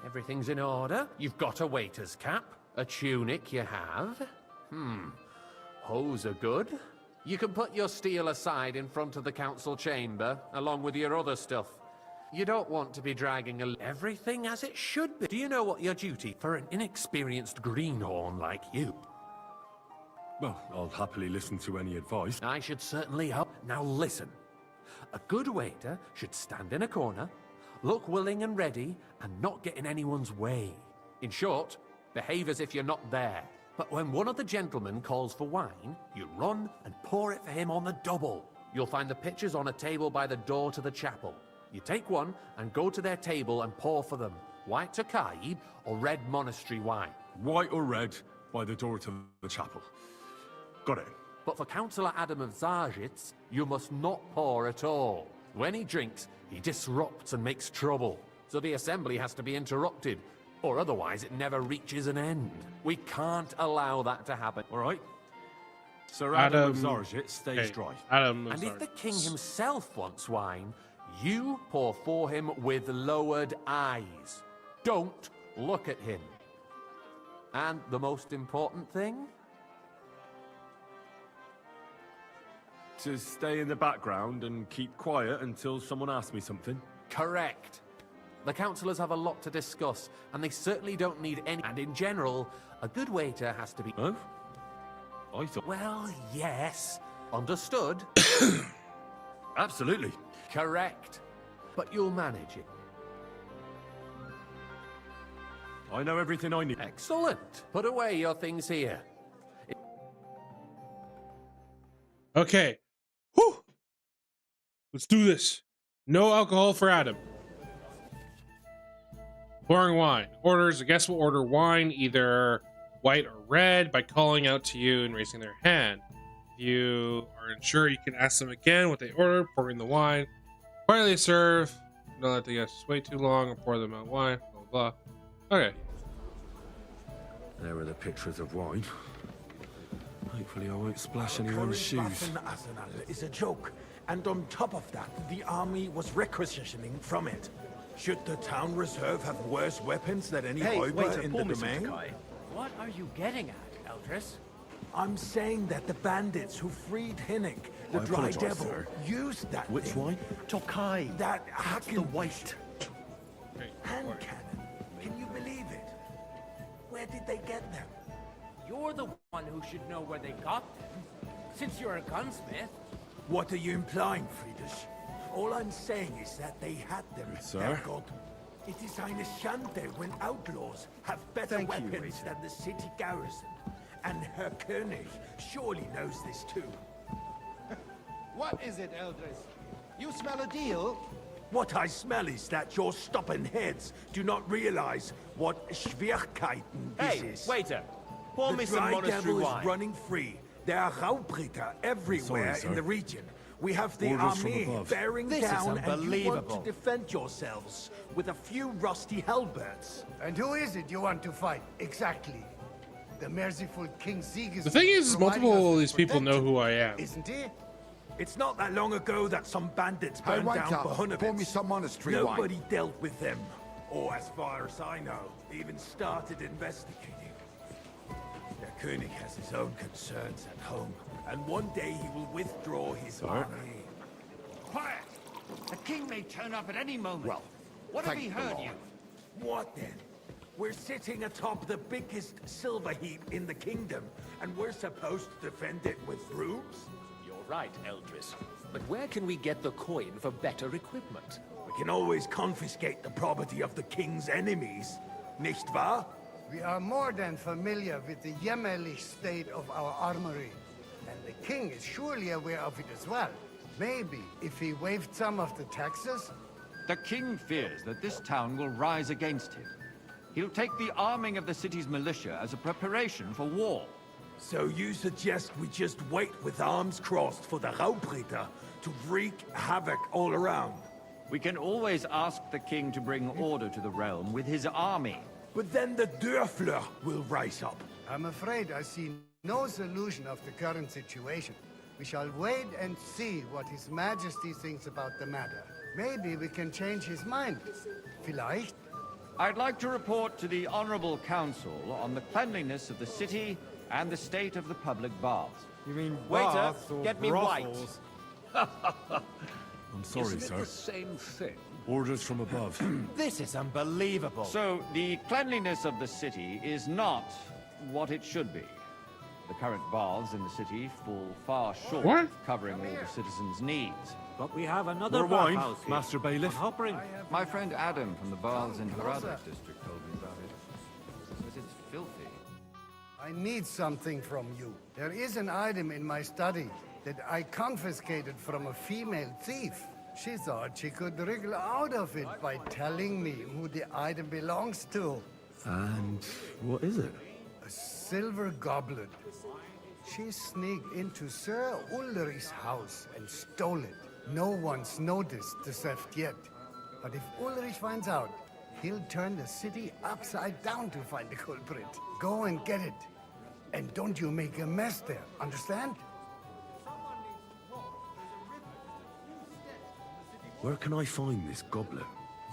Everything's in order. You've got a waiter's cap. A tunic you have. Hose are good. You can put your steel aside in front of the council chamber, along with your other stuff. You don't want to be dragging everything as it should be. Do you know what your duty for an inexperienced greenhorn like you? Well, I'll happily listen to any advice. I should certainly help. Now listen. A good waiter should stand in a corner, look willing and ready, and not get in anyone's way. In short, behave as if you're not there. But when one of the gentlemen calls for wine, you run and pour it for him on the double. You'll find the pitchers on a table by the door to the chapel. You take one and go to their table and pour for them. White Tokaib or red monastery wine. White or red by the door to the chapel. Got it. But for Councillor Adam of Zarzhitz, you must not pour at all. When he drinks, he disrupts and makes trouble. So the assembly has to be interrupted, or otherwise it never reaches an end. We can't allow that to happen. All right. Sir Adam of Zarzhitz stays dry. Adam of And if the Zarzhitz. king himself wants wine, you pour for him with lowered eyes. Don't look at him. And the most important thing? To stay in the background and keep quiet until someone asks me something. Correct. The councillors have a lot to discuss, and they certainly don't need any. And in general, a good waiter has to be. Oh? I thought. Well, yes. Understood? Absolutely. Correct. But you'll manage it. I know everything I need. Excellent. Put away your things here. Okay. Whew. Let's do this. No alcohol for Adam. Pouring wine. Orders. A guest will order wine, either white or red, by calling out to you and raising their hand. If you are unsure, you can ask them again what they ordered, pouring the wine. Quietly serve. Don't let the guests wait too long or pour them out wine. Blah, blah, blah. Okay. There are the pictures of wine. Hopefully I won't splash anyone's shoes. Arsenal is a joke, and on top of that, the army was requisitioning from it. Should the town reserve have worse weapons than any Räuber in the domain? What are you getting at, Eldris? I'm saying that the bandits who freed Hinnik, the I Dry apologize, Devil, sir. used that Which thing. wine? Tokai. That Hacken. the white. Hand cannon. Can you believe it? Where did they get them? You're the one who should know where they got them, since you're a gunsmith. What are you implying, Friedrich? All I'm saying is that they had them, sir. Herrgott. It is eine Schande when outlaws have better weapons than the city garrison. And Herr König surely knows this too. What is it, Eldris? You smell a deal? What I smell is that your stubborn heads do not realize what Schwierigkeiten this is. Waiter, pour The me some Dry monastery Devil wine. is running free. There are Raubritter everywhere Sorry, in sir. the region. We have the Orders from army above. bearing This is down, and you want unbelievable. to defend yourselves with a few rusty halberds. And who is it you want to fight, exactly? The merciful King Sigismund. The thing is, multiple of these people know who I am. Isn't he? It's not that long ago that some bandits Hey, burned wait down up. Bohemia. Pour me some monastery wine. Nobody dealt with them, or as far as I know, even started investigating. Der König has his own concerns at home, and one day he will withdraw his army. Quiet! The king may turn up at any moment. Well, what have thank he the heard Lord. you? What then? We're sitting atop the biggest silver heap in the kingdom, and we're supposed to defend it with brooms? You're right, Eldris. But where can we get the coin for better equipment? We can always confiscate the property of the king's enemies, nicht wahr? We are more than familiar with the jämmerlich state of our armory. And the king is surely aware of it as well. Maybe if he waived some of the taxes? The king fears that this town will rise against him. He'll take the arming of the city's militia as a preparation for war. So you suggest we just wait with arms crossed for the Raubritter to wreak havoc all around? We can always ask the king to bring order to the realm with his army. But then the Dörfler will rise up. I'm afraid I see no solution of the current situation. We shall wait and see what His Majesty thinks about the matter. Maybe we can change his mind. Vielleicht? I'd like to report to the Honorable Council on the cleanliness of the city and the state of the public baths. You mean Waiter, baths or get me brothels? I'm sorry, Isn't it sir. the same thing? Orders from above. This is unbelievable. So, the cleanliness of the city is not what it should be. The current baths in the city fall far short What? of covering all the citizens' needs. But we have another More wine, bathhouse here. Master Bailiff. On Hoppering. My friend Adam from the baths in Hradec district told me about it. Says it's filthy. I need something from you. There is an item in my study that I confiscated from a female thief. She thought she could wriggle out of it by telling me who the item belongs to. And what is it? A silver goblet. She sneaked into Sir Ulrich's house and stole it. No one's noticed the theft yet. But if Ulrich finds out, he'll turn the city upside down to find the culprit. Go and get it. And don't you make a mess there, understand? Where can I find this goblet?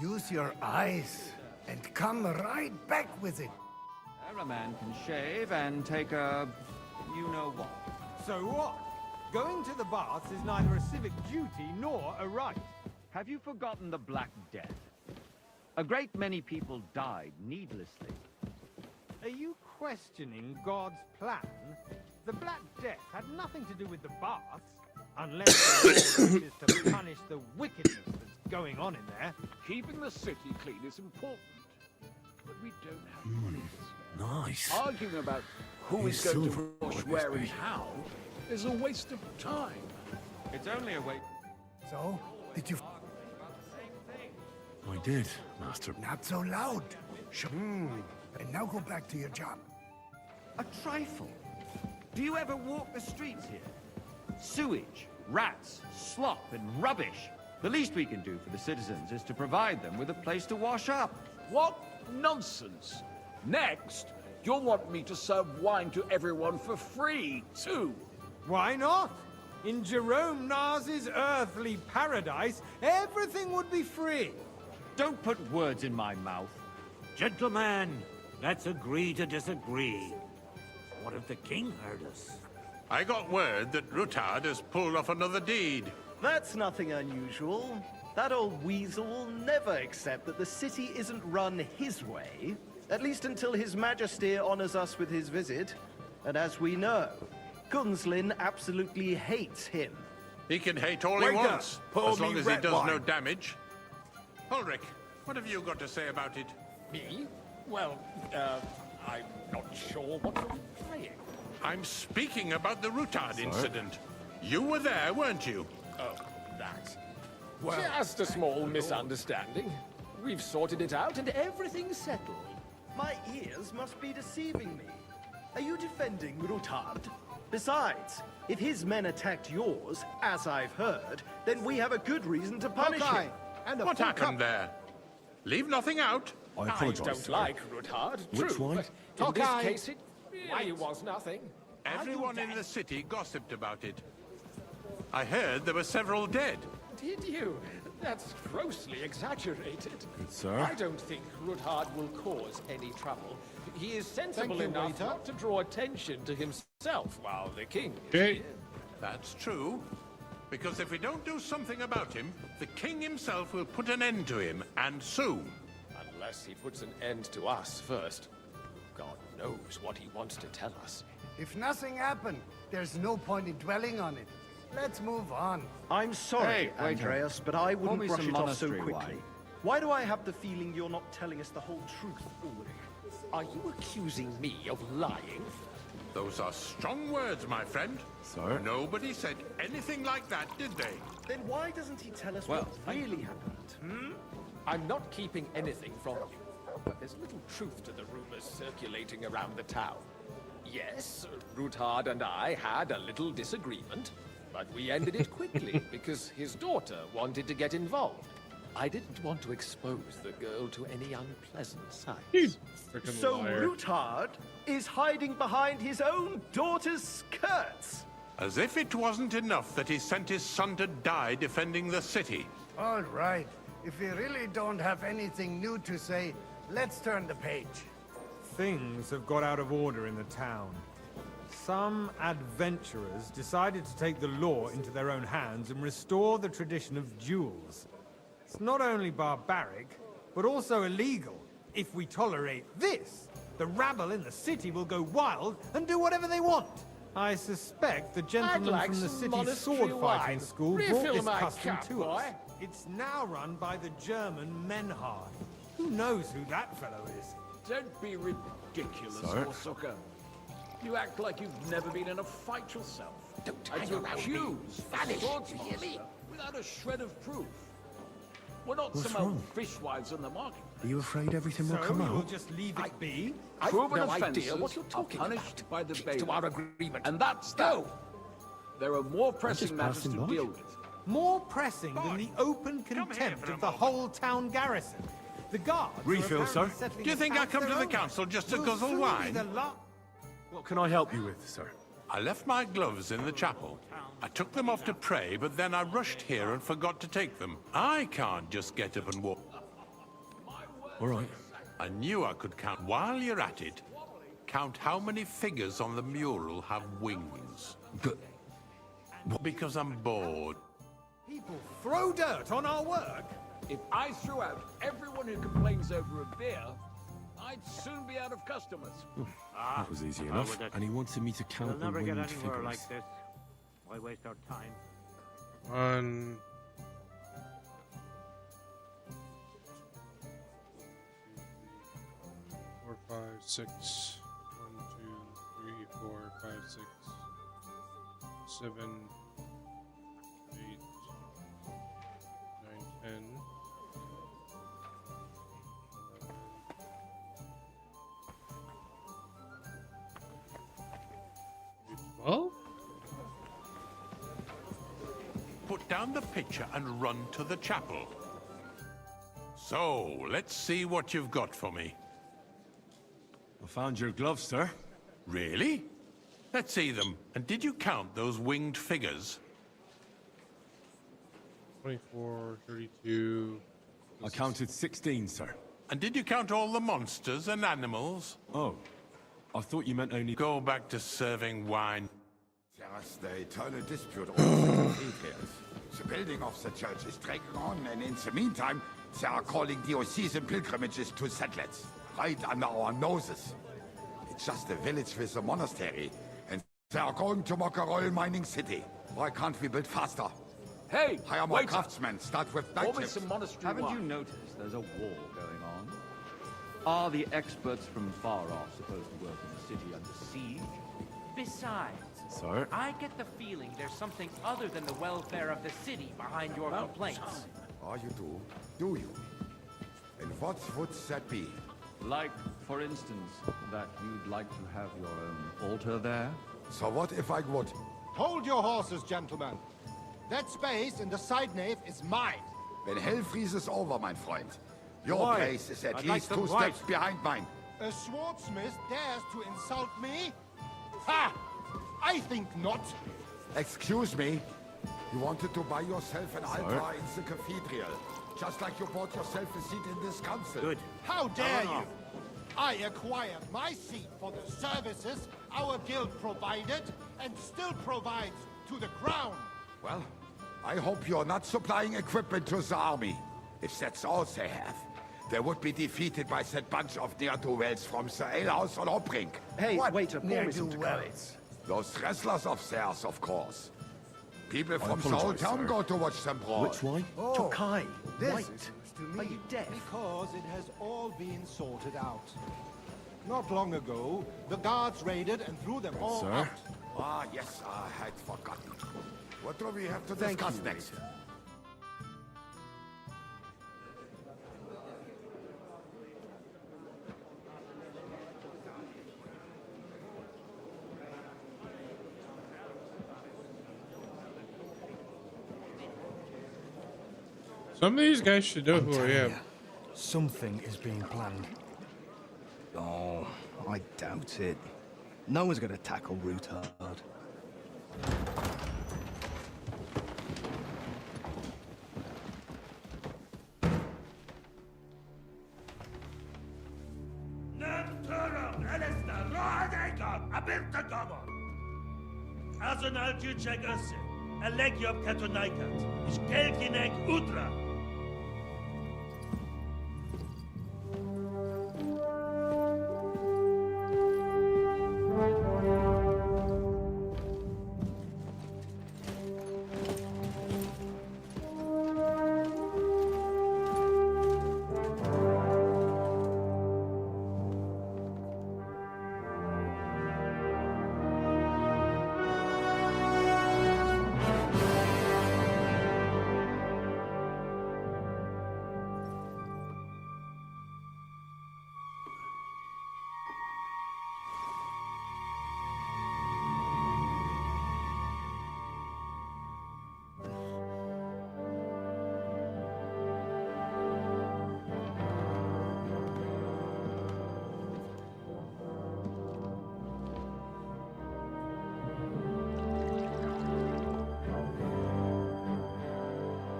Use your eyes and come right back with it. There a man can shave and take a... you-know-what. So what? Going to the baths is neither a civic duty nor a right. Have you forgotten the Black Death? A great many people died needlessly. Are you questioning God's plan? The Black Death had nothing to do with the baths, unless the Lord wishes to punish the wickedness that's going on in there. Keeping the city clean is important. But we don't have money to spare. Nice. Arguing about who These is going to silver wash boys where be. and how is a waste of time. It's only a wait. So, did you... I did, Master. Not so loud. And now go back to your job. A trifle. Do you ever walk the streets here? Sewage, rats, slop, and rubbish. The least we can do for the citizens is to provide them with a place to wash up. What nonsense! Next, you'll want me to serve wine to everyone for free, too. Why not? In Jerome Nas's earthly paradise, everything would be free. Don't put words in my mouth. Gentlemen, let's agree to disagree. What if the king heard us? I got word that Rutard has pulled off another deed. That's nothing unusual. That old weasel will never accept that the city isn't run his way, at least until His Majesty honors us with his visit. And as we know, Gunslin absolutely hates him. He can hate all he Waiter, wants, pour as long me as he red does wine. no damage. Ulrich, what have you got to say about it? Me? Well, I'm not sure what you're implying. I'm speaking about the Rutard incident. You were there, weren't you? Oh, that. Just a small misunderstanding. We've sorted it out and everything's settled. My ears must be deceiving me. Are you defending Rutard? Besides, If his men attacked yours, as I've heard, then we have a good reason to punish Okay. him. And a What full happened there? Leave nothing out. I apologise, don't sir. like Ruthard, Which true, one? but in this Okay. case it really was nothing. Everyone in the city gossiped about it. I heard there were several dead. Did you? That's grossly exaggerated. Good, sir. I don't think Ruthard will cause any trouble. He is sensible Thank you, enough waiter. not to draw attention to himself while the king is Okay. here. That's true. Because if we don't do something about him, the king himself will put an end to him, and soon. Unless he puts an end to us first. God knows what he wants to tell us. If nothing happened, there's no point in dwelling on it. Let's move on. I'm sorry, Hey, waiter. Andreas, but I wouldn't me brush some it off so monastery quickly. wine. Why do I have the feeling you're not telling us the whole truth, Ulrich? Are you accusing me of lying? Those are strong words, my friend. Sir? Nobody said anything like that, did they? Then why doesn't he tell us Well, what really happened? I'm not keeping anything from you, but there's little truth to the rumors circulating around the town. Yes, Ruthard and I had a little disagreement, but we ended it quickly because his daughter wanted to get involved. I didn't want to expose the girl to any unpleasant sights. Frickin' So liar. Ruthard is hiding behind his own daughter's skirts. As if it wasn't enough that he sent his son to die defending the city. All right. If we really don't have anything new to say, let's turn the page. Things have got out of order in the town. Some adventurers decided to take the law into their own hands and restore the tradition of duels. It's not only barbaric, but also illegal. If we tolerate this, the rabble in the city will go wild and do whatever they want. I suspect the gentleman like from the some city's monastery sword fighting wine. school Refill brought this my custom cup, to us. boy. It's now run by the German Menhard. Who knows who that fellow is? Don't be ridiculous, Sir? Horsucker. You act like you've never been in a fight yourself. Don't And hang you around me. accuse Vanish, a swordsmaster you hear me? without a shred of proof. We're not What's some old wrong? fishwives on the market. Are you afraid everything will So come you'll out? just leave it be? I've Proven no offences idea what you're are talking punished about. by the Keep bailiff. to our agreement. And that's Go. that. There are more pressing matters passing to by. deal with. More pressing than the open contempt of the whole town garrison. The guards are Refill, apparently sir. settling Do you think I accounts come to their the own. council just to Will guzzle soon be wine? the la- What can I help you with, sir? I left my gloves in the chapel. I took them off to pray, but then I rushed here and forgot to take them. I can't just get up and walk. All right. I knew I could count. While you're at it, count how many figures on the mural have wings. But Because I'm bored. People throw dirt on our work. If I threw out everyone who complains over a beer, I'd soon be out of customers. that was easy I enough. would- And he wanted me to We'll count the never get winged anywhere figures. like this. Why waste our time? 1, 4, 5, 6. 1, 2, 3, 4, 5, 6, 7, 8, 9, 10. 12? Put down the pitcher and run to the chapel. So, let's see what you've got for me. I found your gloves, sir. Really? Let's see them. And did you count those winged figures? 24, 32. I counted 16, sir. And did you count all the monsters and animals? Oh, I thought you meant only... Go back to serving wine. Just a total dispute over the details. The building of the church is dragging on, and in the meantime, they are calling diocesan pilgrimages to settlers, right under our noses. It's just a village with a monastery, and they are going to mock a royal mining city. Why can't we build faster? Hey, Hire more waiter. craftsmen, start with night Pour me shifts. some monastery Haven't wine. you noticed there's a war going on? Are the experts from far off supposed to work in the city under siege? Besides, Sir? I get the feeling there's something other than the welfare of the city behind your complaints. Oh, you do you? And what would that be? Like, for instance, that you'd like to have your own altar there? So what if I would? Hold your horses, gentlemen. That space in the side nave is mine. Then hell freezes over, mein Freund. Your Why? place is at I'd like least them 2 right. steps behind mine. A swordsmith dares to insult me? Ha! I think not. Excuse me? You wanted to buy yourself an altar in the cathedral, just like you bought yourself a seat in this council. Good. How dare you? I acquired my seat for the services our guild provided and still provides to the crown. Well, I hope you're not supplying equipment to the army. If that's all they have, they would be defeated by that bunch of ne'er-do-wells from the alehouse on Obrink. Hey, What? waiter, pour me some Ne'er-do-wells. Those wrestlers of theirs, of course. People from the apologize, whole town sir. go to watch them brawl. Which way? Oh, Tokai, this wait. is news to me. Are you deaf? Because it has all been sorted out. Not long ago, the guards raided and threw them all Sir? out. Ah, yes, I had forgotten. What do we have to Thank discuss you, next? Some of these guys should know I'm who I telling am. ya, something is being planned. Oh, I doubt it. No one's gonna tackle Rootard. Arsenal Tücek Össe, Elegiop Katonaikat, ich Kelkinek Udra.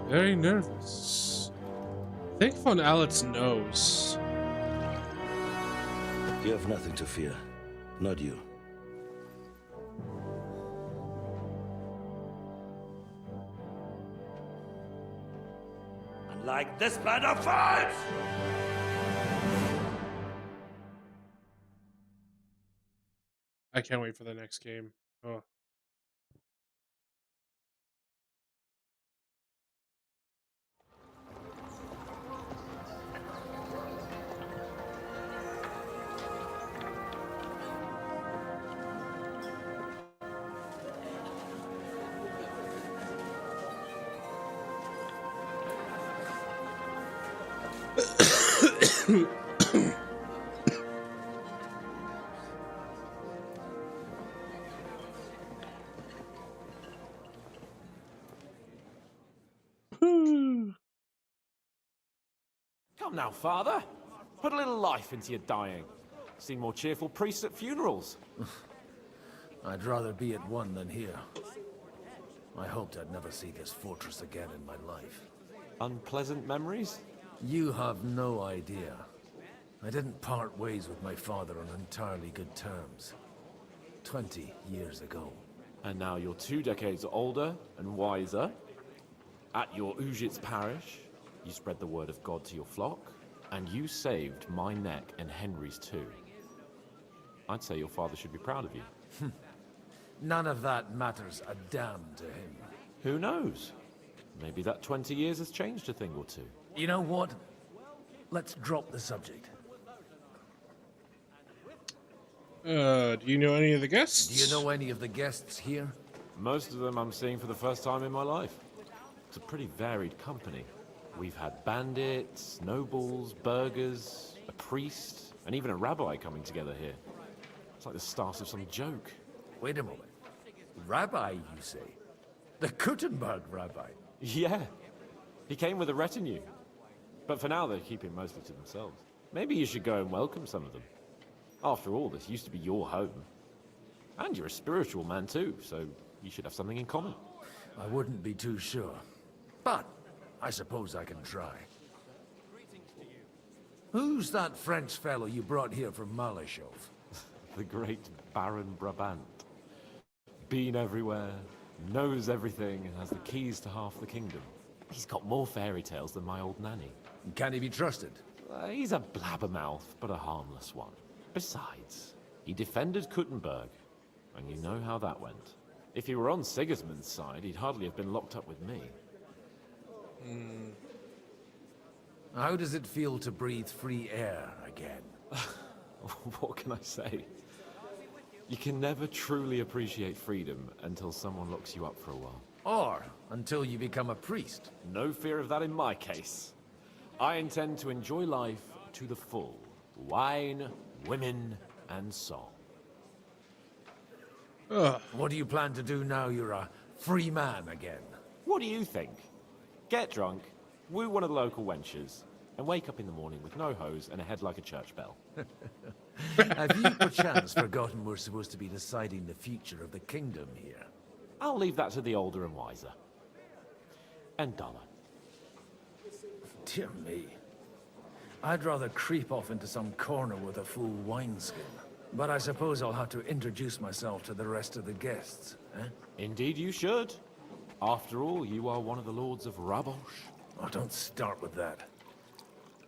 Very nervous. I think on Alec's nose. You have nothing to fear. Not you. Unlike this band of fights! I can't wait for the next game. Oh. Come now, Father. Put a little life into your dying. Seen more cheerful priests at funerals. I'd rather be at one than here. I hoped I'd never see this fortress again in my life. Unpleasant memories? You have no idea. I didn't part ways with my father on entirely good terms. 20 years ago. And now you're 2 decades older and wiser. At your Ujit's parish, you spread the word of God to your flock, and you saved my neck and Henry's too. I'd say your father should be proud of you. None of that matters a damn to him. Who knows? Maybe that 20 years has changed a thing or two. You know what? Let's drop the subject. Do you know any of the guests? Do you know any of the guests here? Most of them I'm seeing for the first time in my life. It's a pretty varied company. We've had bandits, nobles, burghers, a priest, and even a rabbi coming together here. It's like the start of some joke. Wait a moment. rabbi, you say? The Kuttenberg rabbi? Yeah. He came with a retinue. But for now, they're keeping mostly to themselves. Maybe you should go and welcome some of them. After all, this used to be your home. And you're a spiritual man too, so you should have something in common. I wouldn't be too sure. But I suppose I can try. Who's that French fellow you brought here from Malashov? The great Baron Brabant. Been everywhere, knows everything, and has the keys to half the kingdom. He's got more fairy tales than my old nanny. Can he be trusted? He's a blabbermouth, but a harmless one. Besides, he defended Kuttenberg, and you know how that went. If he were on Sigismund's side, he'd hardly have been locked up with me. How does it feel to breathe free air again? What can I say? You can never truly appreciate freedom until someone locks you up for a while. Or until you become a priest. No fear of that in my case. I intend to enjoy life to the full. Wine, women, and song. What do you plan to do now you're a free man again? What do you think? Get drunk, woo one of the local wenches, and wake up in the morning with no hose and a head like a church bell. Have you perchance forgotten we're supposed to be deciding the future of the kingdom here? I'll leave that to the older and wiser. And duller. Dear me. I'd rather creep off into some corner with a full wineskin. But I suppose I'll have to introduce myself to the rest of the guests, eh? Indeed you should. After all, you are one of the lords of Rabosh. Oh, don't start with that.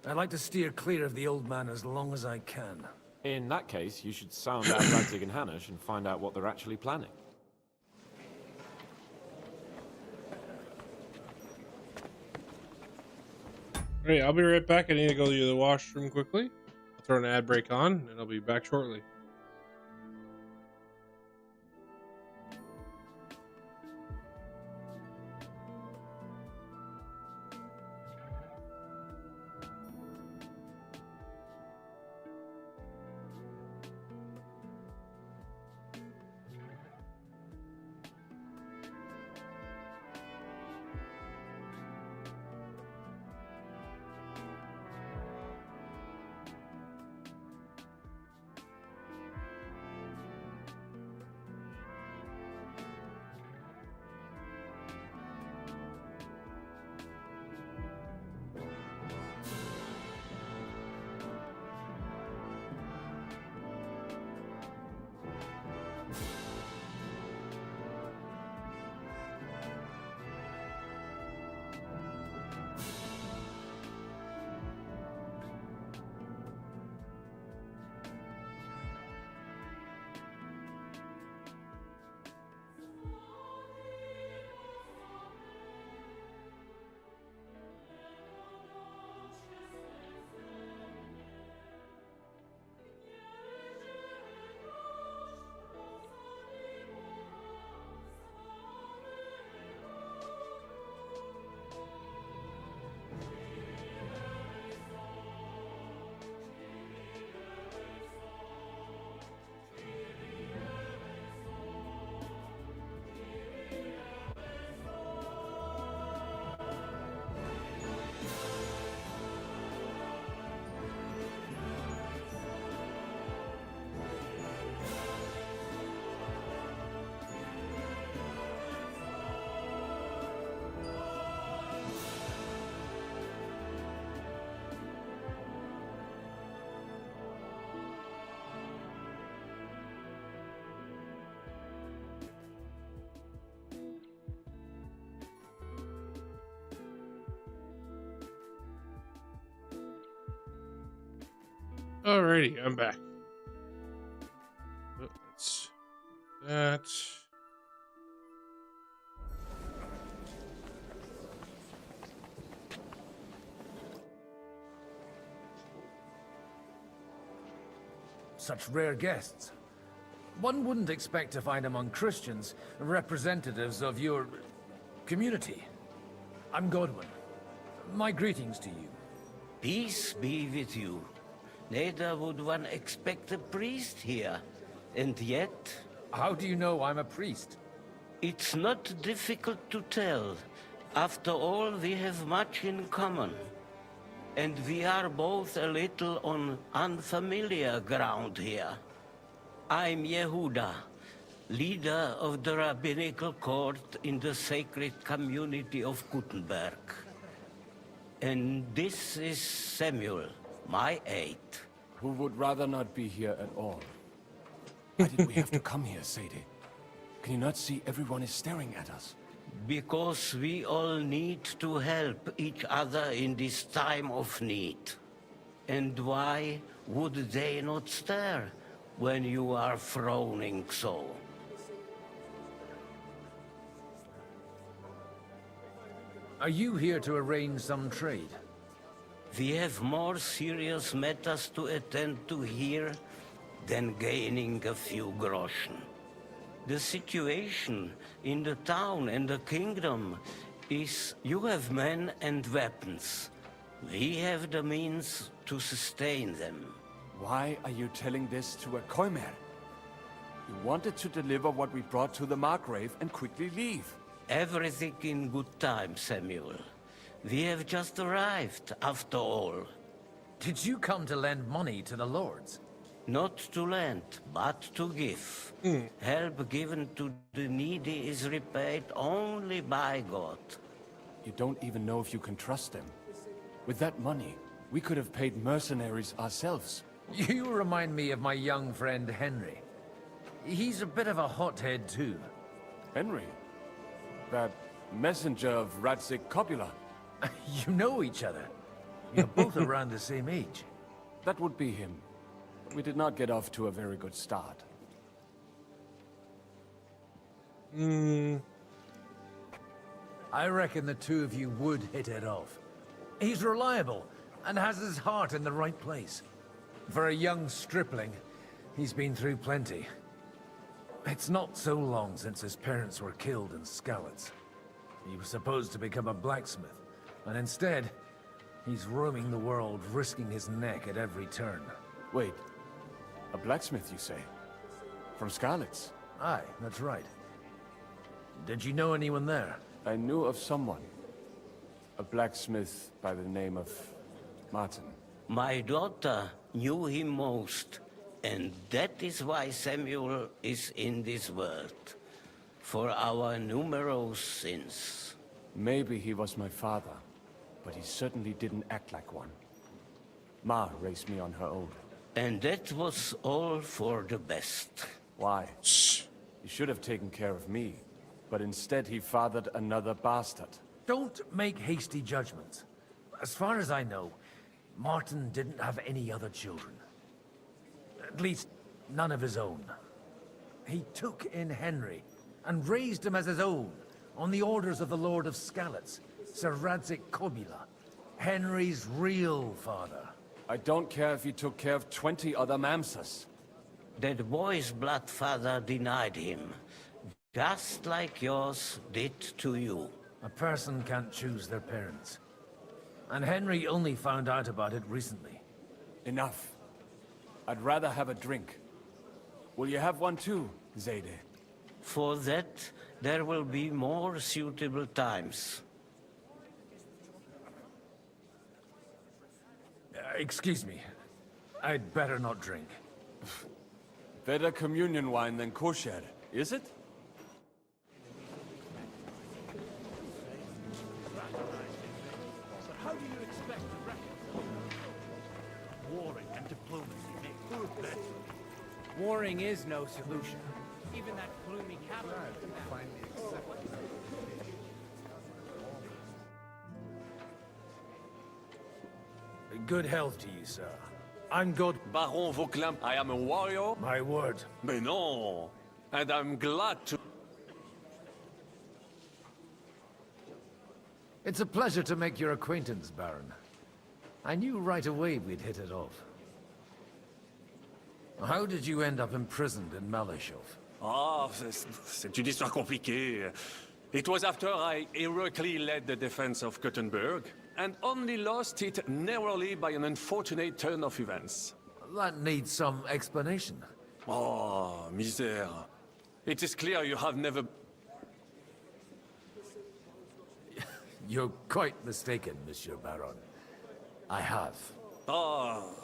I'd like to steer clear of the old man as long as I can. In that case, you should sound out Radzig and Hanush and find out what they're actually planning. Alright, I'll be right back. I need to go to the washroom quickly. I'll throw an ad break on, and I'll be back shortly. Alrighty, I'm back. Let's that. Such rare guests. One wouldn't expect to find among Christians representatives of your community. I'm Godwin. My greetings to you. Peace be with you. Neither would one expect a priest here. And yet... How do you know I'm a priest? It's not difficult to tell. After all, we have much in common. And we are both a little on unfamiliar ground here. I'm Yehuda, leader of the rabbinical court in the sacred community of Gutenberg. And this is Samuel, my aide. Who would rather not be here at all. Why did we have to come here, Sadie? Can you not see everyone is staring at us? Because we all need to help each other in this time of need. And why would they not stare when you are frowning so? Are you here to arrange some trade? We have more serious matters to attend to here than gaining a few groschen. The situation in the town and the kingdom is you have men and weapons. We have the means to sustain them. Why are you telling this to a Koimer? You wanted to deliver what we brought to the Margrave and quickly leave. Everything in good time, Samuel. We have just arrived, after all. Did you come to lend money to the lords? Not to lend, but to give. Help given to the needy is repaid only by God. You don't even know if you can trust them. With that money, we could have paid mercenaries ourselves. You remind me of my young friend Henry. He's a bit of a hothead too. Henry? That messenger of Radzik Copula? You know each other. You're both around the same age. That would be him. But we did not get off to a very good start. I reckon the two of you would hit it off. He's reliable and has his heart in the right place. For a young stripling, he's been through plenty. It's not so long since his parents were killed in Skalitz. He was supposed to become a blacksmith, and instead, he's roaming the world, risking his neck at every turn. Wait, a blacksmith, you say? From Skalitz? Aye, that's right. Did you know anyone there? I knew of someone. A blacksmith by the name of Martin. My daughter knew him most, and that is why Samuel is in this world. For our numerous sins. Maybe he was my father, but he certainly didn't act like one. Ma raised me on her own. And that was all for the best. Why? He should have taken care of me, but instead he fathered another bastard. Don't make hasty judgments. As far as I know, Martin didn't have any other children. At least, none of his own. He took in Henry and raised him as his own, on the orders of the Lord of Skalitz, Sir Radzik Kobila, Henry's real father. I don't care if he took care of 20 other Mamsas. That boy's blood father denied him, just like yours did to you. A person can't choose their parents. And Henry only found out about it recently. Enough. I'd rather have a drink. Will you have one too, Zayde? For that, there will be more suitable times. Excuse me. I'd better not drink. Better communion wine than kosher, is it? How do you expect to reconcile warring and diplomacy make good men? Warring is no solution. Even that gloomy cabinet finally accepted. Good health to you, sir. I'm God. Baron Vauclin, I am a warrior. My word. Mais non. And I'm glad to... It's a pleasure to make your acquaintance, Baron. I knew right away we'd hit it off. How did you end up imprisoned in Malashov? Ah, c'est une histoire compliquée. It was after I heroically led the defense of Gothenburg, and only lost it narrowly by an unfortunate turn of events. That needs some explanation. Oh, misère. It is clear you have never... You're quite mistaken, Monsieur Baron. I have. Oh,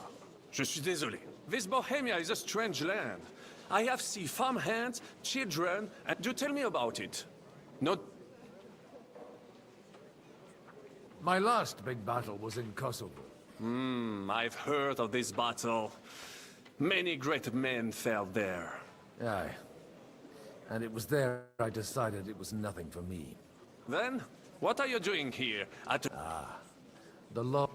je suis désolé. This Bohemia is a strange land. I have seen farmhands, children, and do tell me about it. Not... My last big battle was in Kosovo. I've heard of this battle. Many great men fell there. Aye. And it was there I decided it was nothing for me. Then, what are you doing here at... The law...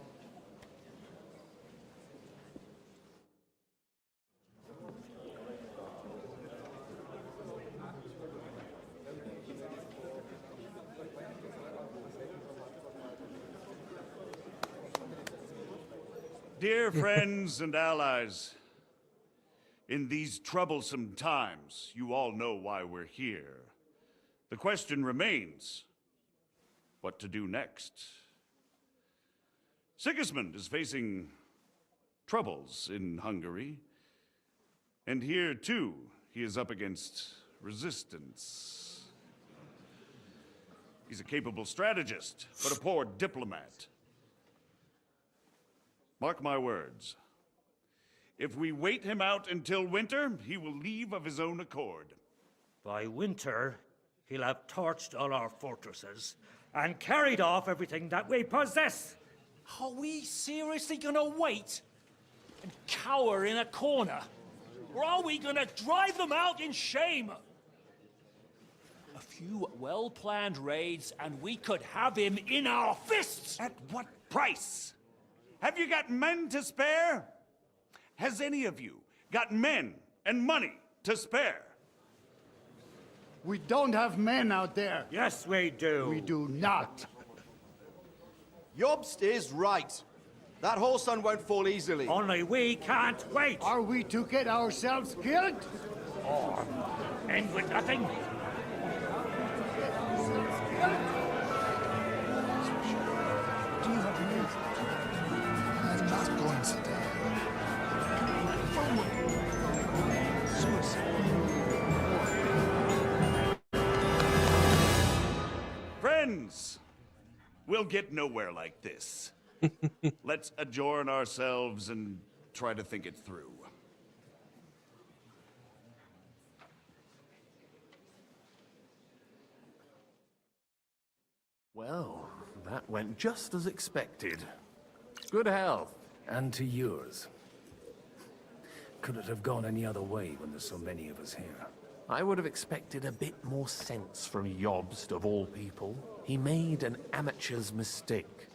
Dear friends and allies, in these troublesome times, you all know why we're here. The question remains, what to do next? Sigismund is facing troubles in Hungary, and here too, he is up against resistance. He's a capable strategist, but a poor diplomat. Mark my words. If we wait him out until winter, he will leave of his own accord. By winter, he'll have torched all our fortresses and carried off everything that we possess. Are we seriously gonna wait and cower in a corner? Or are we gonna drive them out in shame? A few well-planned raids and we could have him in our fists! At what price? Have you got men to spare? Has any of you got men and money to spare? We don't have men out there. Yes, we do. We do not. Jobst is right. That horse son won't fall easily. Only we can't wait. Are we to get ourselves killed? Or end with nothing? Friends, we'll get nowhere like this. Let's adjourn ourselves and try to think it through. Well, that went just as expected. Good health. And to yours. Could it have gone any other way when there's so many of us here? I would have expected a bit more sense from Jobst, of all people. He made an amateur's mistake.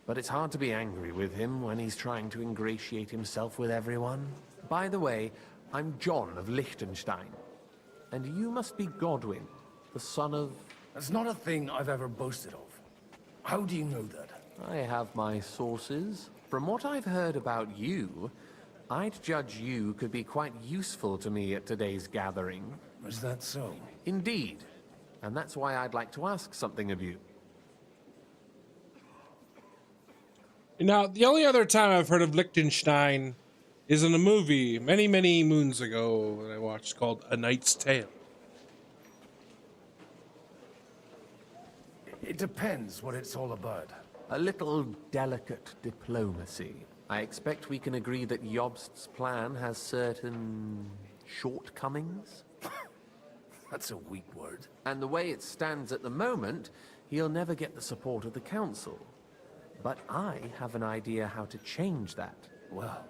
But it's hard to be angry with him when he's trying to ingratiate himself with everyone. By the way, I'm John of Liechtenstein. And you must be Godwin, the son of... That's not a thing I've ever boasted of. How do you know that? I have my sources. From what I've heard about you, I'd judge you could be quite useful to me at today's gathering. Is that so? Indeed. And that's why I'd like to ask something of you. Now, the only other time I've heard of Liechtenstein is in a movie many, many moons ago that I watched called A Knight's Tale. It depends what it's all about. A little delicate diplomacy. I expect we can agree that Jobst's plan has certain shortcomings. That's a weak word. And the way it stands at the moment, he'll never get the support of the council. But I have an idea how to change that. Well,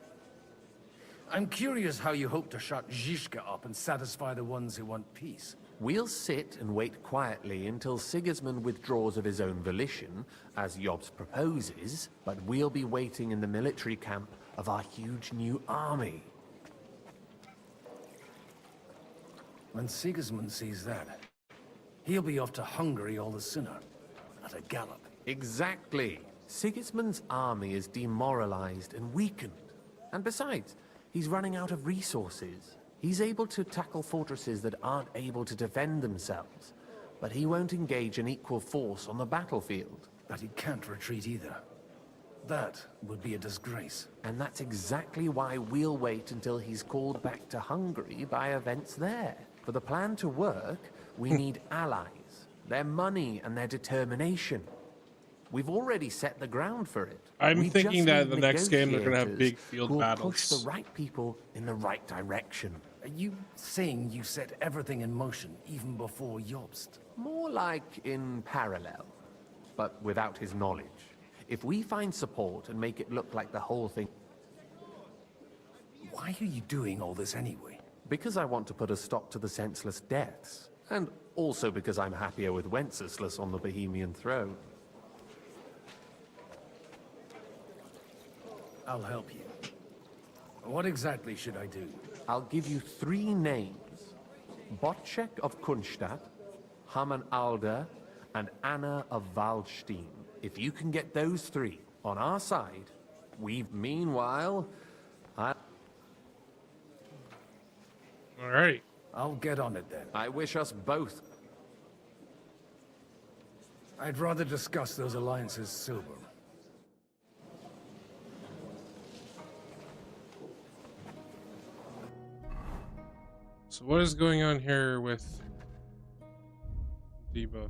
I'm curious how you hope to shut Zizka up and satisfy the ones who want peace. We'll sit and wait quietly until Sigismund withdraws of his own volition, as Jobst proposes, but we'll be waiting in the military camp of our huge new army. When Sigismund sees that, he'll be off to Hungary all the sooner, at a gallop. Exactly. Sigismund's army is demoralized and weakened. And besides, he's running out of resources. He's able to tackle fortresses that aren't able to defend themselves, but he won't engage an equal force on the battlefield. But he can't retreat either. That would be a disgrace. And that's exactly why we'll wait until he's called back to Hungary by events there. For the plan to work, we need allies, their money and their determination. We've already set the ground for it. I'm We thinking just that need the next game they're gonna have negotiators big field who'll battles. push the right people in the right direction. Are you saying you set everything in motion even before Jobst? More like in parallel, but without his knowledge. If we find support and make it look like the whole thing... Why are you doing all this anyway? Because I want to put a stop to the senseless deaths. And also because I'm happier with Wenceslas on the Bohemian throne. I'll help you. What exactly should I do? I'll give you 3 names. Botchek of Kunstadt, Haman Alder, and Anna of Waldstein. If you can get those 3 on our side, meanwhile, Alright. I'll get on it then. I wish us both. I'd rather discuss those alliances sober. So what is going on here with debuffs?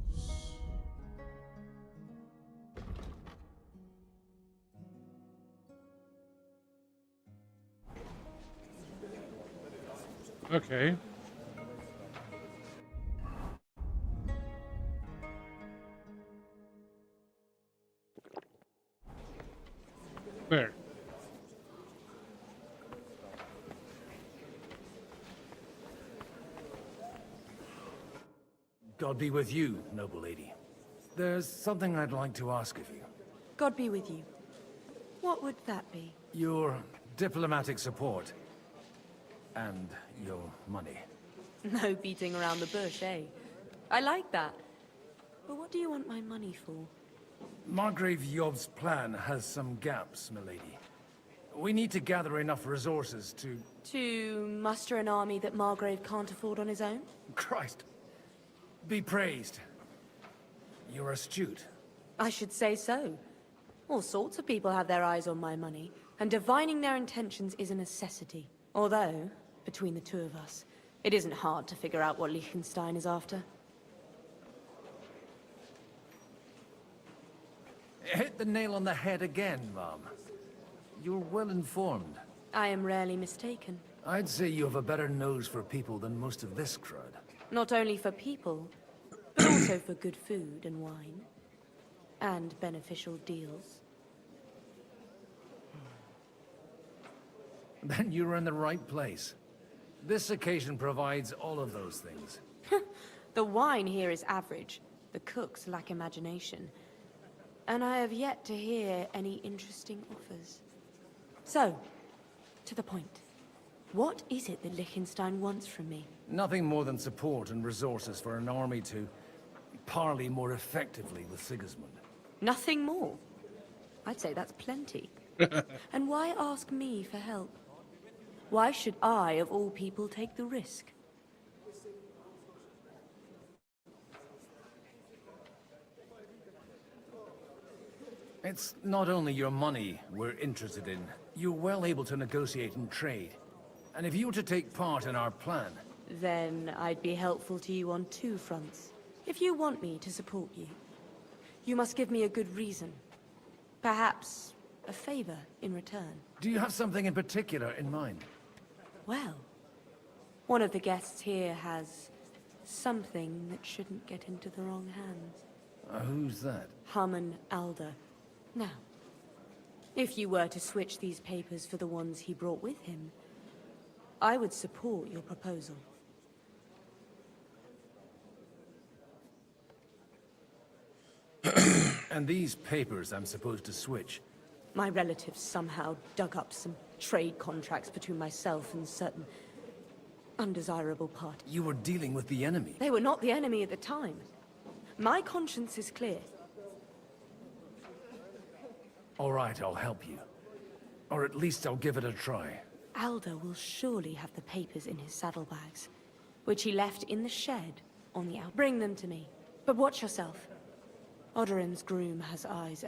Okay. There. God be with you, noble lady. There's something I'd like to ask of you. God be with you. What would that be? Your diplomatic support. And your money. No beating around the bush, eh? I like that. But what do you want my money for? Margrave Job's plan has some gaps, milady. We need to gather enough resources to... To muster an army that Margrave can't afford on his own? Christ. Be praised. You're astute. I should say so. All sorts of people have their eyes on my money, and divining their intentions is a necessity. Although, between the 2 of us, it isn't hard to figure out what Liechtenstein is after. Hit the nail on the head again, Mom. You're well informed. I am rarely mistaken. I'd say you have a better nose for people than most of this crowd. Not only for people, but also for good food and wine. And beneficial deals. Then you're in the right place. This occasion provides all of those things. The wine here is average. The cooks lack imagination. And I have yet to hear any interesting offers. So, to the point. What is it that Liechtenstein wants from me? Nothing more than support and resources for an army to parley more effectively with Sigismund. Nothing more? I'd say that's plenty. And why ask me for help? Why should I, of all people, take the risk? It's not only your money we're interested in. You're well able to negotiate and trade. And if you were to take part in our plan... Then I'd be helpful to you on 2 fronts. If you want me to support you, you must give me a good reason. Perhaps a favor in return. Do you have something in particular in mind? Well, one of the guests here has something that shouldn't get into the wrong hands. Who's that? Haman Alder. Now, if you were to switch these papers for the ones he brought with him, I would support your proposal. And these papers I'm supposed to switch? My relatives somehow dug up some trade contracts between myself and certain undesirable parties. You were dealing with the enemy. They were not the enemy at the time. My conscience is clear. All right, I'll help you. Or at least I'll give it a try. Alder will surely have the papers in his saddlebags, which he left in the shed on the out. Bring them to me, but watch yourself. Odorin's groom has eyes.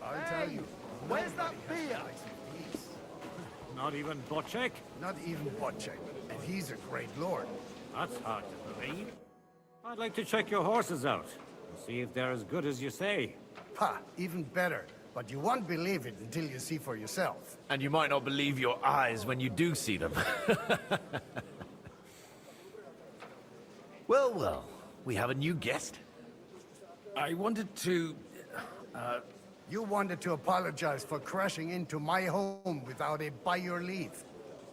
I tell you, where's that beer? Not even Bocek? Not even Bocek, and he's a great lord. That's hard to believe. I'd like to check your horses out, and see if they're as good as you say. Ha, even better. But you won't believe it until you see for yourself. And you might not believe your eyes when you do see them. Well, well, we have a new guest. I wanted to... You wanted to apologize for crashing into my home without it by your leave.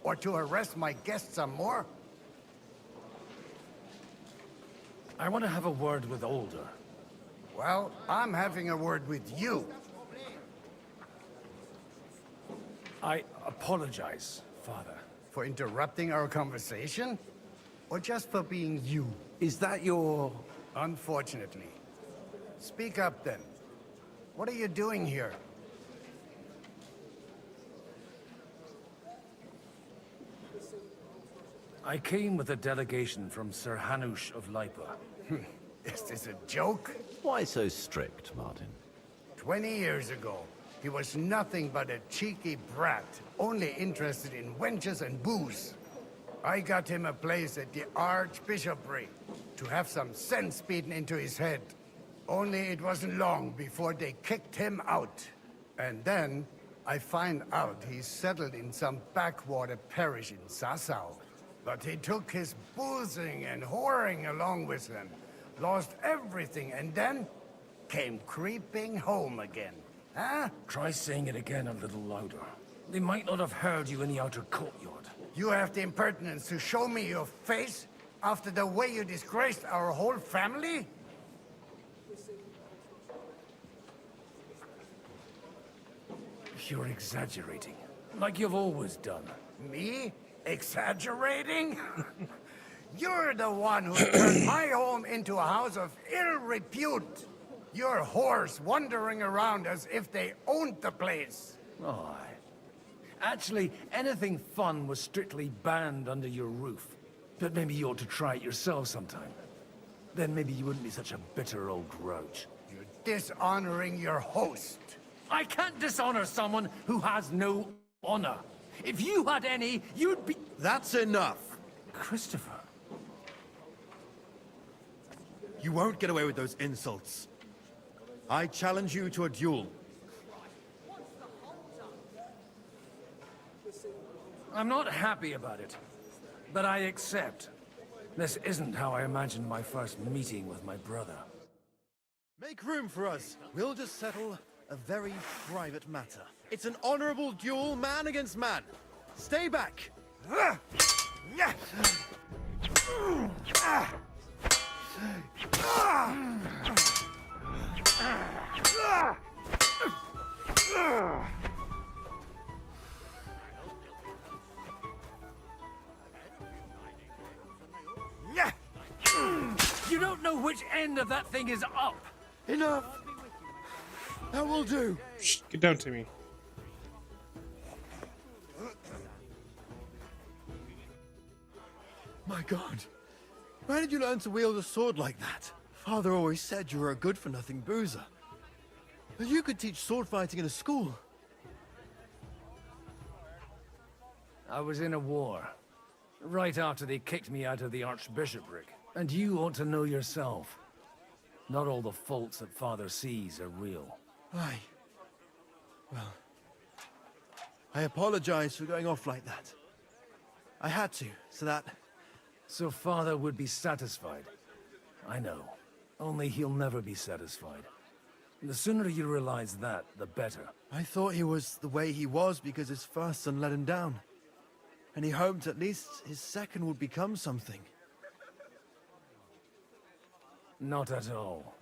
Or to harass my guests some more? I want to have a word with Older. Well, I'm having a word with you. I apologize, Father. For interrupting our conversation? Or just for being you? Is that your... Unfortunately. Speak up then. What are you doing here? I came with a delegation from Sir Hanush of Lipa. Is this a joke? Why so strict, Martin? 20 years ago, he was nothing but a cheeky brat, only interested in wenches and booze. I got him a place at the Archbishopric to have some sense beaten into his head. Only it wasn't long before they kicked him out. And then I find out he's settled in some backwater parish in Sassau. But he took his boozing and whoring along with him, lost everything, and then came creeping home again. Huh? Try saying it again a little louder. They might not have heard you in the outer courtyard. You have the impertinence to show me your face after the way you disgraced our whole family? You're exaggerating, like you've always done. Me? Exaggerating? You're the one who turned my home into a house of ill repute. Your whores wandering around as if they owned the place. Oh, actually, anything fun was strictly banned under your roof. But maybe you ought to try it yourself sometime. Then maybe you wouldn't be such a bitter old grouch. You're dishonoring your host. I can't dishonor someone who has no honor. If you had any, you'd be... That's enough. Christopher. You won't get away with those insults. I challenge you to a duel. I'm not happy about it, but I accept. This isn't how I imagined my first meeting with my brother. Make room for us. We'll just settle a very private matter. It's an honorable duel, man against man. Stay back. You don't know which end of that thing is up. Enough. That will do. Shh, get down to me. My God. Where did you learn to wield a sword like that? Father always said you were a good-for-nothing boozer. But you could teach sword fighting in a school. I was in a war. Right after they kicked me out of the Archbishopric. And you ought to know yourself. Not all the faults that Father sees are real. Aye. Well, I apologize for going off like that. I had to, so that... So Father would be satisfied. I know. Only he'll never be satisfied. The sooner you realize that, the better. I thought he was the way he was because his first son let him down. And he hoped at least his second would become something. Not at all.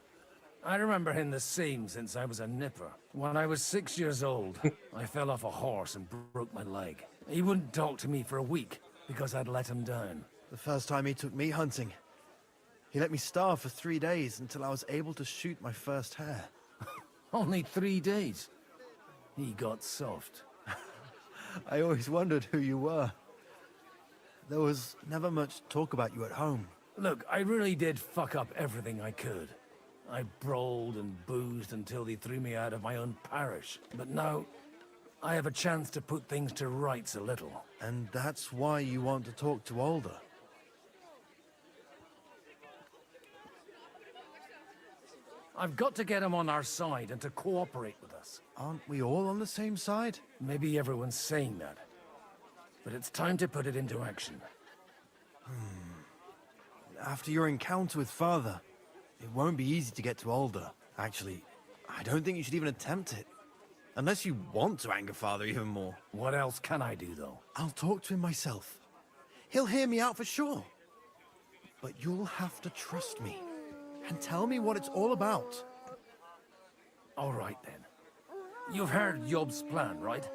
I remember him the same since I was a nipper. When I was 6 years old, I fell off a horse and broke my leg. He wouldn't talk to me for a week because I'd let him down. The first time he took me hunting, he let me starve for 3 days until I was able to shoot my first hare. Only 3 days? He got soft. I always wondered who you were. There was never much talk about you at home. Look, I really did fuck up everything I could. I brawled and boozed until they threw me out of my own parish. But now, I have a chance to put things to rights a little. And that's why you want to talk to Alder? I've got to get him on our side and to cooperate with us. Aren't we all on the same side? Maybe everyone's saying that. But it's time to put it into action. After your encounter with Father, it won't be easy to get to Alder. Actually, I don't think you should even attempt it. Unless you want to anger Father even more. What else can I do, though? I'll talk to him myself. He'll hear me out for sure. But you'll have to trust me and tell me what it's all about. All right, then. You've heard Yob's plan, right?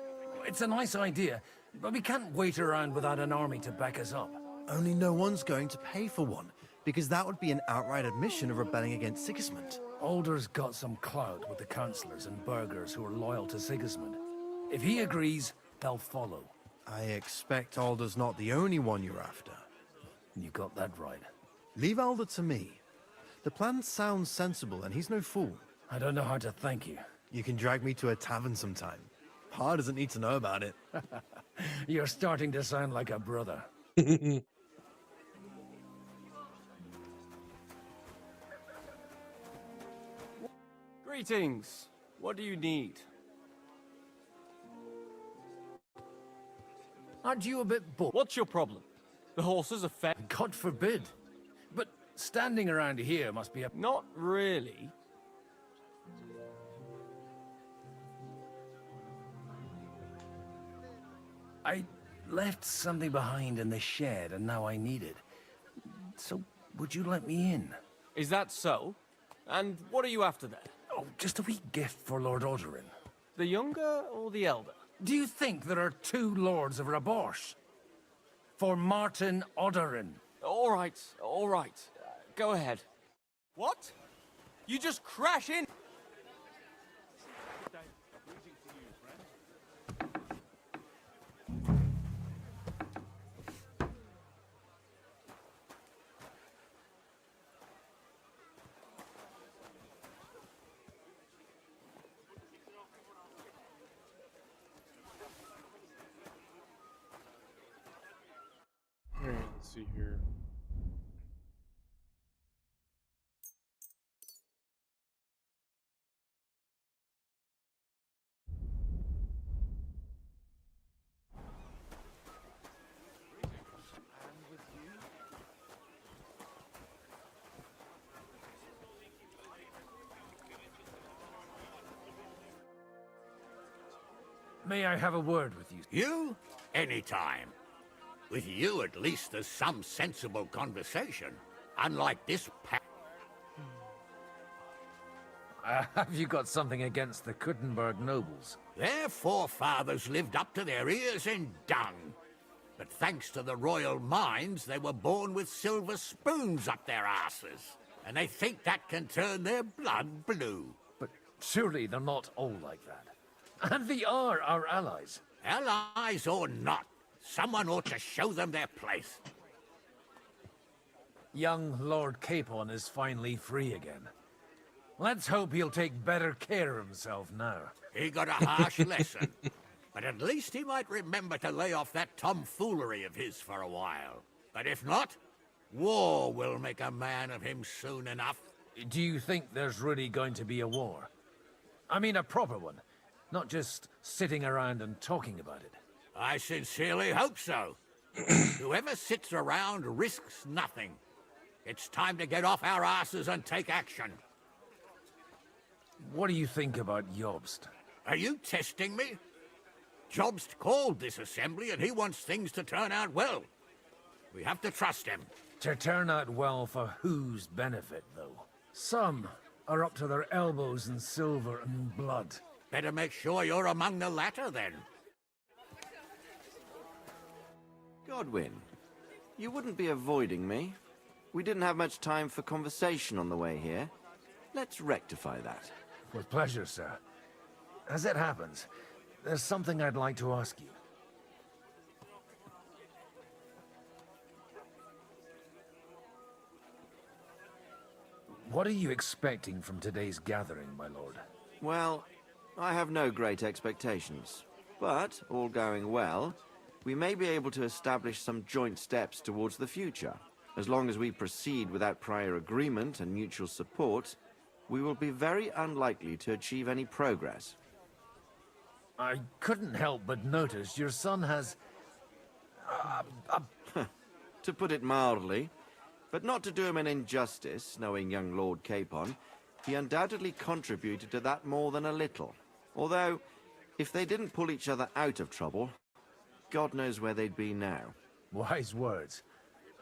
It's a nice idea, but we can't wait around without an army to back us up. Only no one's going to pay for one, because that would be an outright admission of rebelling against Sigismund. Alder's got some clout with the councillors and burghers who are loyal to Sigismund. If he agrees, they'll follow. I expect Alder's not the only one you're after. You got that right. Leave Alder to me. The plan sounds sensible, and he's no fool. I don't know how to thank you. You can drag me to a tavern sometime. Pa doesn't need to know about it. You're starting to sound like a brother. Greetings. What do you need? Aren't you a bit bored? What's your problem? The horses are fed. God forbid. But standing around here must be a... Not really. I left something behind in the shed and now I need it. So, would you let me in? Is that so? And what are you after there? Oh, just a wee gift for Lord Odorin. The younger or the elder? Do you think there are two lords of Raborsh? For Martin Odorin. All right. Go ahead. What? You just crash in? Alright, let's see here. May I have a word with you? You? Anytime. With you, at least, there's some sensible conversation. Unlike this Have you got something against the Kuttenberg nobles? Their forefathers lived up to their ears in dung. But thanks to the royal mines, they were born with silver spoons up their asses. And they think that can turn their blood blue. But surely they're not all like that. And they are our allies. Allies or not, someone ought to show them their place. Young Lord Capon is finally free again. Let's hope he'll take better care of himself now. He got a harsh lesson. But at least he might remember to lay off that tomfoolery of his for a while. But if not, war will make a man of him soon enough. Do you think there's really going to be a war? I mean a proper one, not just sitting around and talking about it. I sincerely hope so. Whoever sits around risks nothing. It's time to get off our asses and take action. What do you think about Jobst? Are you testing me? Jobst called this assembly and he wants things to turn out well. We have to trust him. To turn out well for whose benefit, though? Some are up to their elbows in silver and blood. Better make sure you're among the latter, then. Godwin, you wouldn't be avoiding me. We didn't have much time for conversation on the way here. Let's rectify that. With pleasure, sir. As it happens, there's something I'd like to ask you. What are you expecting from today's gathering, my lord? Well, I have no great expectations. But, all going well, we may be able to establish some joint steps towards the future. As long as we proceed without prior agreement and mutual support, we will be very unlikely to achieve any progress. I couldn't help but notice your son has... To put it mildly, but not to do him an injustice, knowing young Lord Capon, he undoubtedly contributed to that more than a little. Although, if they didn't pull each other out of trouble, God knows where they'd be now. Wise words.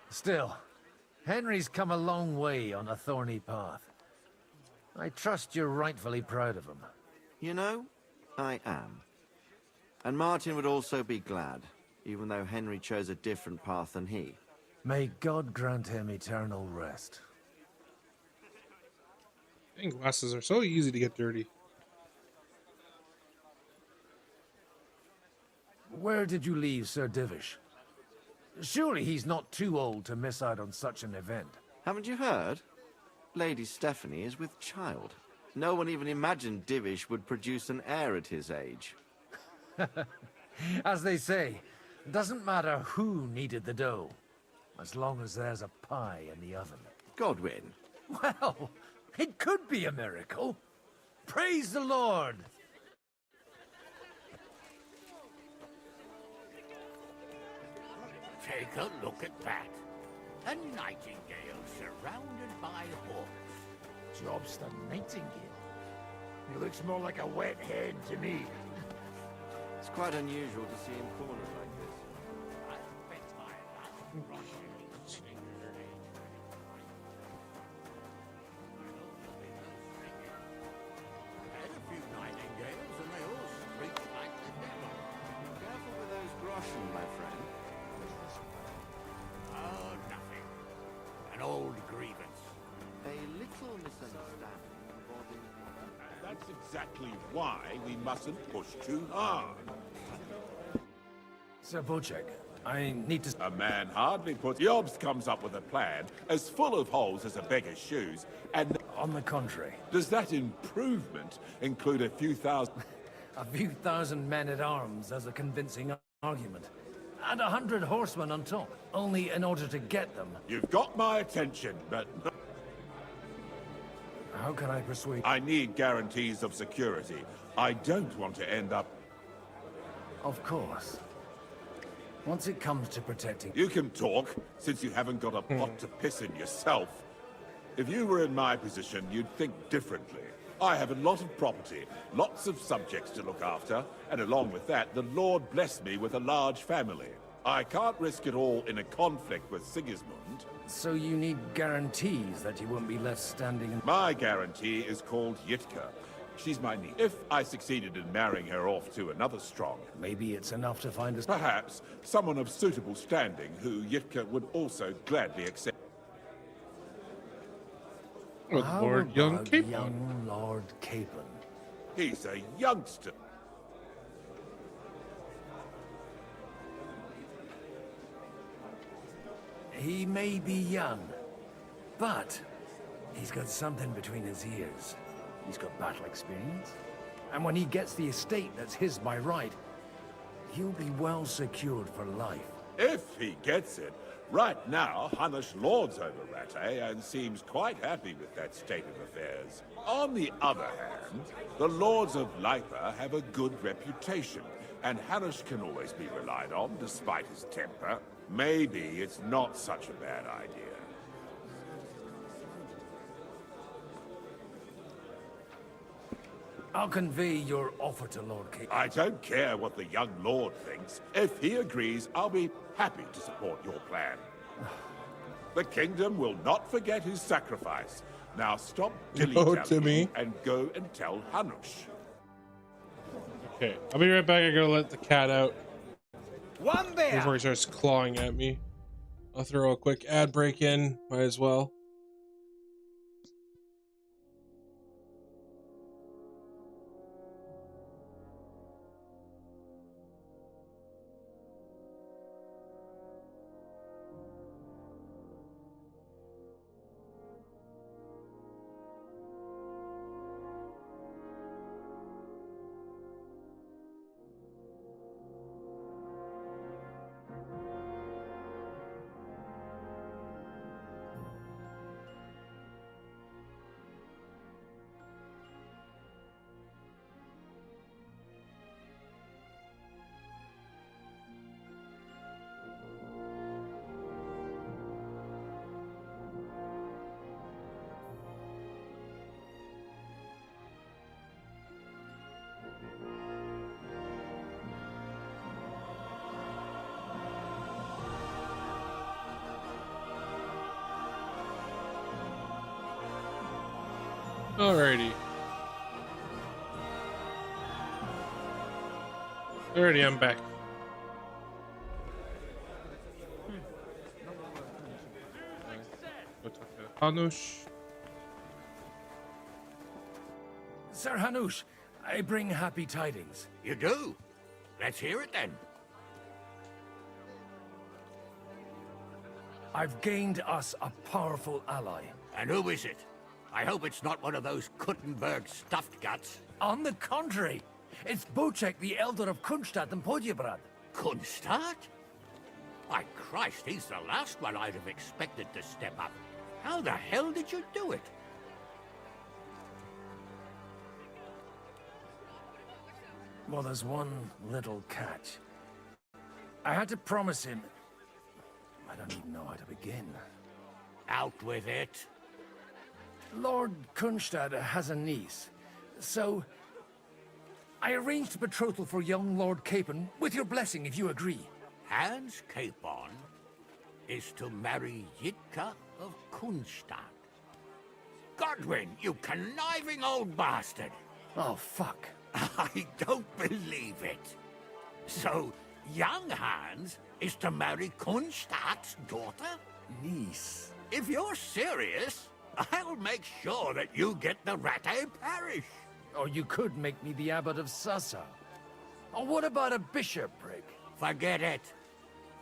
Still, Henry's come a long way on a thorny path. I trust you're rightfully proud of him. You know, I am. And Martin would also be glad, even though Henry chose a different path than he. May God grant him eternal rest. Dang, glasses are so easy to get dirty. Where did you leave Sir Divish? Surely he's not too old to miss out on such an event. Haven't you heard? Lady Stephanie is with child. No one even imagined Divish would produce an heir at his age. As they say, doesn't matter who kneaded the dough, as long as there's a pie in the oven. Godwin. Well, it could be a miracle. Praise the Lord! Take a look at that. A nightingale surrounded by hawks. Job's the nightingale. He looks more like a wet hen to me. It's quite unusual to see him cornered like this. I bet my life Had a few nightingales and they all screeched like the devil. Careful with those groschen, my friend. Oh, nothing. An old grievance. A little misunderstanding involving... That's exactly why we mustn't push too hard. Sir Bocek, I need to... A man hardly puts... Jobs comes up with a plan as full of holes as a beggar's shoes, and... On the contrary. Does that improvement include a few thousand... A few thousand men-at-arms as a convincing argument. And 100 horsemen on top, only in order to get them. You've got my attention, but... How can I persuade... I need guarantees of security. I don't want to end up... Of course. Once it comes to protecting... You can talk, since you haven't got a pot to piss in yourself. If you were in my position, you'd think differently. I have a lot of property, lots of subjects to look after, and along with that, the Lord blessed me with a large family. I can't risk it all in a conflict with Sigismund. So you need guarantees that you won't be left standing in... My guarantee is called Yitka. She's my niece. If I succeeded in marrying her off to another strong... Maybe it's enough to find us... Perhaps someone of suitable standing who Yitka would also gladly accept. Oh, Lord Young Capon. Young Lord Capon. He's a youngster. He may be young, but he's got something between his ears. He's got battle experience. And when he gets the estate that's his by right, he'll be well secured for life. If he gets it. Right now, Hanush lords over Rattay and seems quite happy with that state of affairs. On the other hand, the lords of Lipa have a good reputation, and Hanush can always be relied on despite his temper. Maybe it's not such a bad idea. I'll convey your offer to Lord Capon. I don't care what the young lord thinks. If he agrees, I'll be happy to support your plan. The kingdom will not forget his sacrifice. Now stop dilly-dallying and go and tell Hanush. Okay, I'll be right back. I gotta let the cat out One there! before he starts clawing at me. I'll throw a quick ad break in, might as well. Alrighty. Alrighty, I'm back. Go talk to Hanush. Sir Hanush, I bring happy tidings. You do? Let's hear it then. I've gained us a powerful ally. And who is it? I hope it's not one of those Kuttenberg stuffed guts. On the contrary, it's Bocek, the Elder of Kunstadt and Podjebrad. Kunstadt? By Christ, he's the last one I'd have expected to step up. How the hell did you do it? Well, there's one little catch. I had to promise him... I don't even know how to begin. Out with it. Lord Kunstadt has a niece, so... I arranged a betrothal for young Lord Capon, with your blessing if you agree. Hans Capon is to marry Yitka of Kunstadt. Godwin, you conniving old bastard! Oh, fuck. I don't believe it. So, young Hans is to marry Kunstadt's daughter? Niece. If you're serious, I'll make sure that you get the Rattay parish. Or you could make me the abbot of Sassa. Or what about a bishopric? Forget it.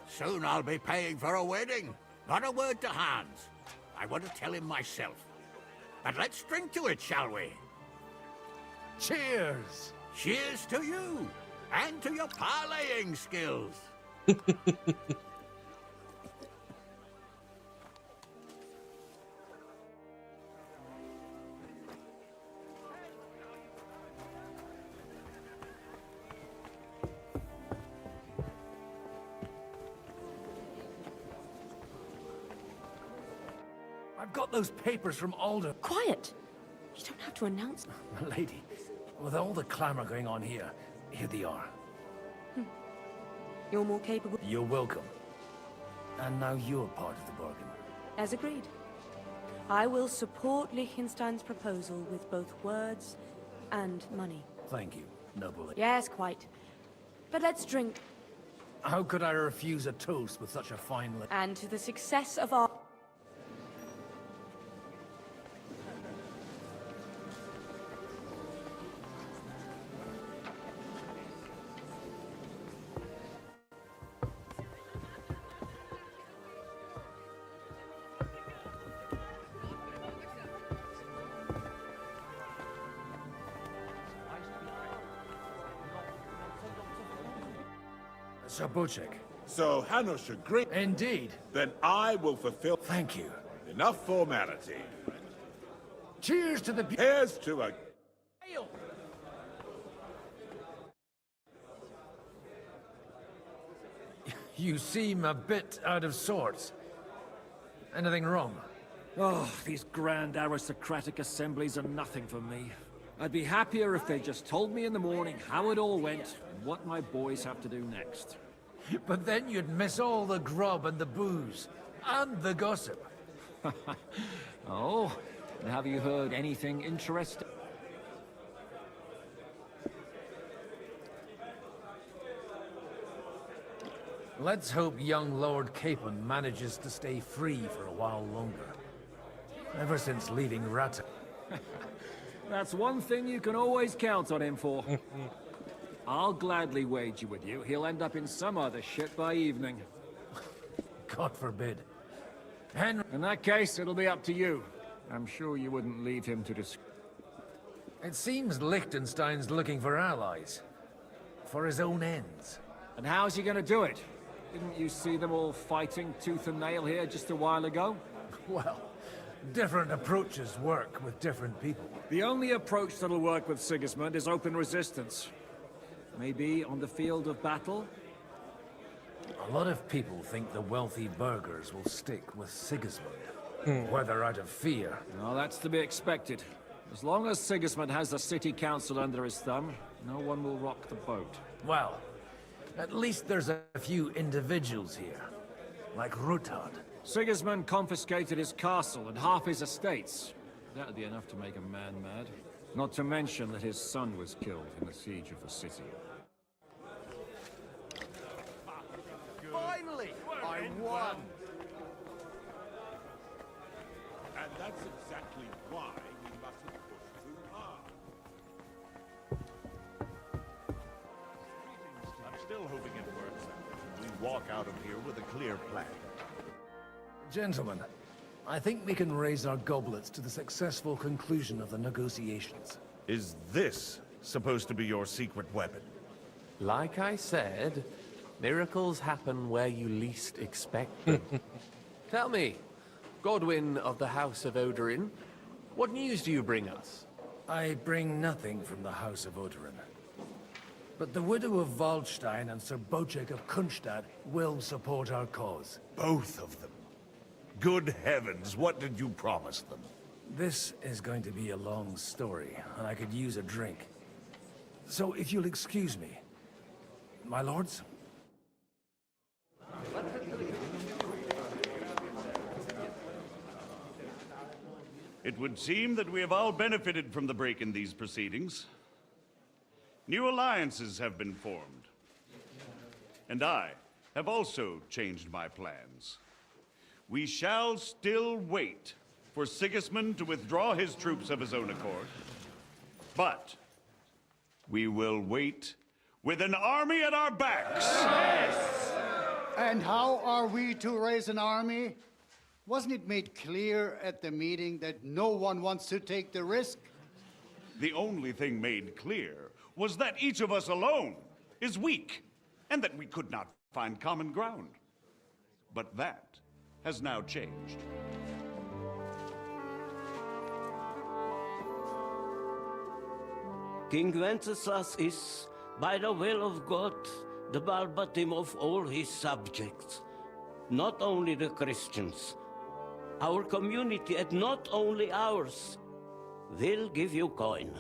Soon I'll be paying for a wedding. Not a word to Hans. I want to tell him myself. But let's drink to it, shall we? Cheers! Cheers to you! And to your parlaying skills! I've got those papers from Alder. Quiet! You don't have to announce. Lady, with all the clamor going on here, here they are. You're more capable. You're welcome. And now you're part of the bargain. As agreed. I will support Liechtenstein's proposal with both words and money. Thank you, noble lady. Yes, quite. But let's drink. How could I refuse a toast with such a fine lady? And to the success of our... Sir Bocek. So Hanush agreed? Indeed. Then I will fulfill... Thank you. Enough formality. Cheers to the... Here's to a... You seem a bit out of sorts. Anything wrong? Oh, these grand aristocratic assemblies are nothing for me. I'd be happier if they just told me in the morning how it all went and what my boys have to do next. But then you'd miss all the grub and the booze, and the gossip. Oh, and have you heard anything interesting? Let's hope young Lord Capon manages to stay free for a while longer. Ever since leaving Rattay. That's one thing you can always count on him for. I'll gladly wager with you he'll end up in some other shit by evening. God forbid. Henry... In that case, it'll be up to you. I'm sure you wouldn't leave him to It seems Liechtenstein's looking for allies. For his own ends. And how's he gonna do it? Didn't you see them all fighting tooth and nail here just a while ago? Well, different approaches work with different people. The only approach that'll work with Sigismund is open resistance. Maybe on the field of battle? A lot of people think the wealthy burghers will stick with Sigismund. Whether out of fear... No, that's to be expected. As long as Sigismund has the city council under his thumb, no one will rock the boat. Well, at least there's a few individuals here. Like Ruthard. Sigismund confiscated his castle and half his estates. That'd be enough to make a man mad. Not to mention that his son was killed in the siege of the city. Finally! I won! And that's exactly why we mustn't push too hard. I'm still hoping it works. We walk out of here with a clear plan. Gentlemen, I think we can raise our goblets to the successful conclusion of the negotiations. Is this supposed to be your secret weapon? Like I said, miracles happen where you least expect them. Tell me, Godwin of the House of Odorin, what news do you bring us? I bring nothing from the House of Odorin. But the widow of Waldstein and Sir Bocek of Kunstadt will support our cause. Both of them. Good heavens, what did you promise them? This is going to be a long story, and I could use a drink. So if you'll excuse me, my lords? It would seem that we have all benefited from the break in these proceedings. New alliances have been formed. And I have also changed my plans. We shall still wait for Sigismund to withdraw his troops of his own accord. But we will wait with an army at our backs. Yes. And how are we to raise an army? Wasn't it made clear at the meeting that no one wants to take the risk? The only thing made clear was that each of us alone is weak, and that we could not find common ground. But that has now changed. King Wenceslas is, by the will of God, the Balbatim of all his subjects. Not only the Christians, our community, and not only ours, will give you coin.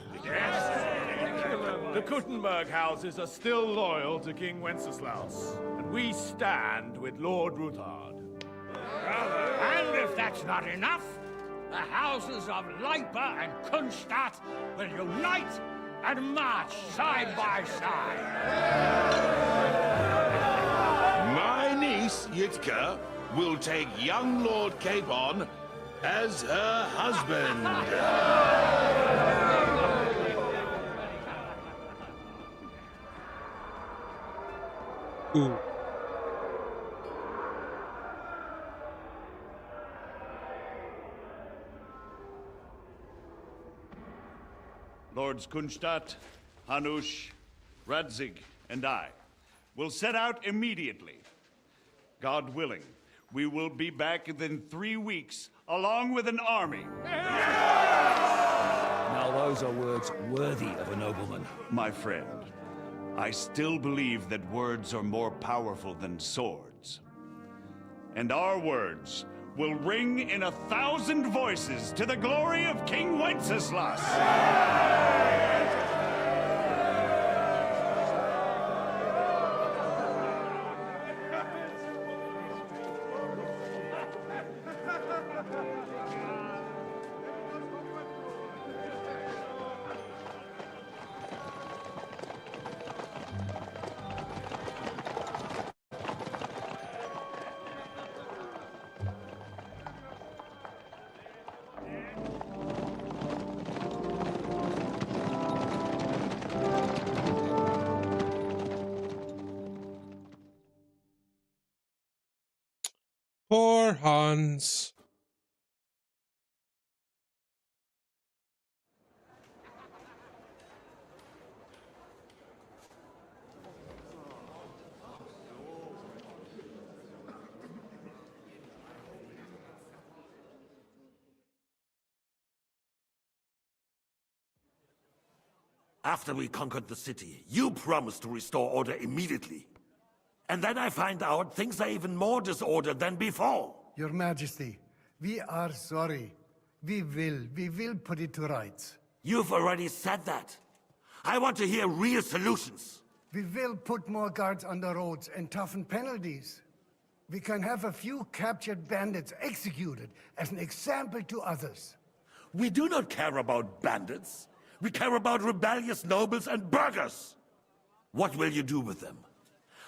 The Kuttenberg houses are still loyal to King Wenceslaus, and we stand with Lord Ruthard. And if that's not enough, the houses of Leipa and Kunstadt will unite and march side by side. My niece, Yitka, will take young Lord Capon as her husband. Ooh. Lords Kunstadt, Hanush, Radzig, and I will set out immediately. God willing, we will be back within 3 weeks, along with an army. Now those are words worthy of a nobleman. My friend, I still believe that words are more powerful than swords. And our words will ring in 1,000 voices to the glory of King Wenceslas! Poor Hans. After we conquered the city, you promised to restore order immediately. And then I find out things are even more disordered than before. Your Majesty, we are sorry. We will put it to rights. You've already said that. I want to hear real solutions. We will put more guards on the roads and toughen penalties. We can have a few captured bandits executed as an example to others. We do not care about bandits. We care about rebellious nobles and burghers. What will you do with them?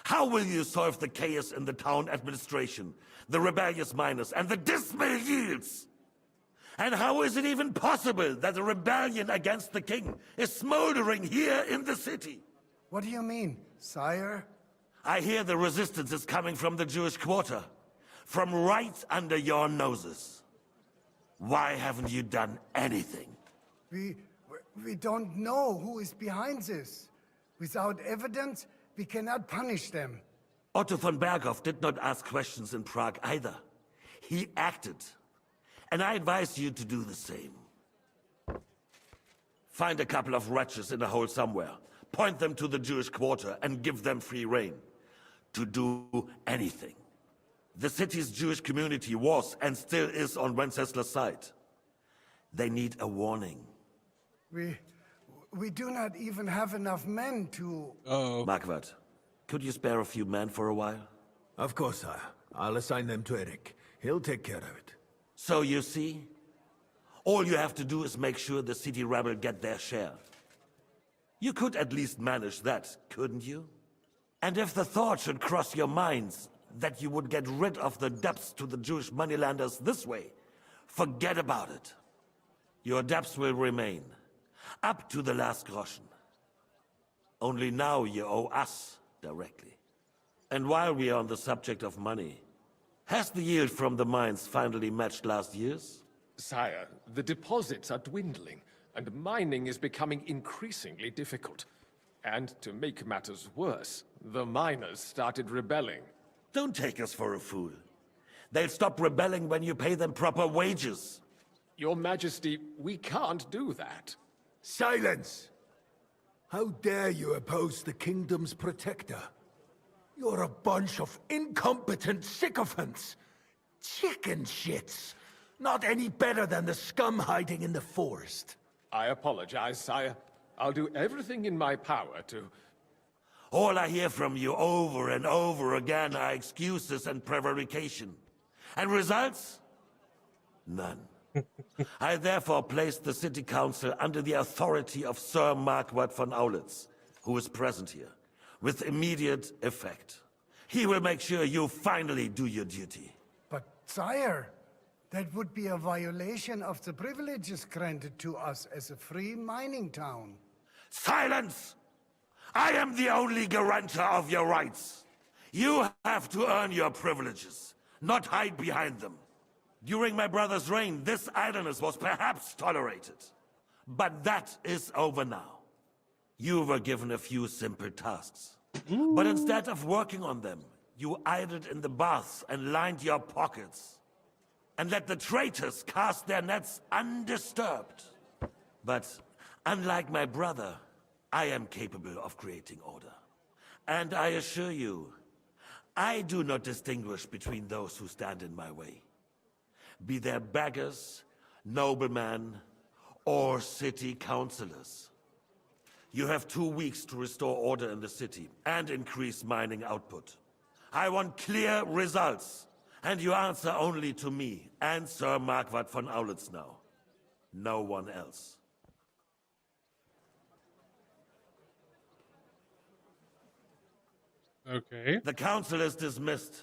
How will you solve the chaos in the town administration, the rebellious miners, and the dismal yields? And how is it even possible that a rebellion against the king is smoldering here in the city? What do you mean, sire? I hear the resistance is coming from the Jewish quarter, from right under your noses. Why haven't you done anything? We don't know who is behind this. Without evidence, we cannot punish them. Otto von Berghoff did not ask questions in Prague either. He acted. And I advise you to do the same. Find a couple of wretches in a hole somewhere, point them to the Jewish quarter, and give them free rein to do anything. The city's Jewish community was and still is on Wencesla's side. They need a warning. We do not even have enough men to... Marquardt, could you spare a few men for a while? Of course, sire. I'll assign them to Eric. He'll take care of it. So you see, all you have to do is make sure the city rebel get their share. You could at least manage that, couldn't you? And if the thought should cross your minds that you would get rid of the debts to the Jewish moneylenders this way, forget about it. Your debts will remain, up to the last groschen. Only now you owe us directly. And while we are on the subject of money, has the yield from the mines finally matched last year's? Sire, the deposits are dwindling, and mining is becoming increasingly difficult. And to make matters worse, the miners started rebelling. Don't take us for a fool. They'll stop rebelling when you pay them proper wages. Your Majesty, we can't do that. Silence! How dare you oppose the kingdom's protector? You're a bunch of incompetent sycophants. Chicken shits. Not any better than the scum hiding in the forest. I apologize, sire. I'll do everything in my power to... All I hear from you over and over again are excuses and prevarication. And results? None. I therefore placed the city council under the authority of Sir Marquardt von Aulitz, who is present here, with immediate effect. He will make sure you finally do your duty. But, sire, that would be a violation of the privileges granted to us as a free mining town. Silence! I am the only guarantor of your rights. You have to earn your privileges, not hide behind them. During my brother's reign, this idleness was perhaps tolerated. But that is over now. You were given a few simple tasks. But instead of working on them, you idled in the baths and lined your pockets. And let the traitors cast their nets undisturbed. But unlike my brother, I am capable of creating order. And I assure you, I do not distinguish between those who stand in my way. Be they beggars, noblemen, or city councillors. You have 2 weeks to restore order in the city and increase mining output. I want clear results, and you answer only to me and Sir Marquardt von Aulitz now. No one else. Okay. The council is dismissed.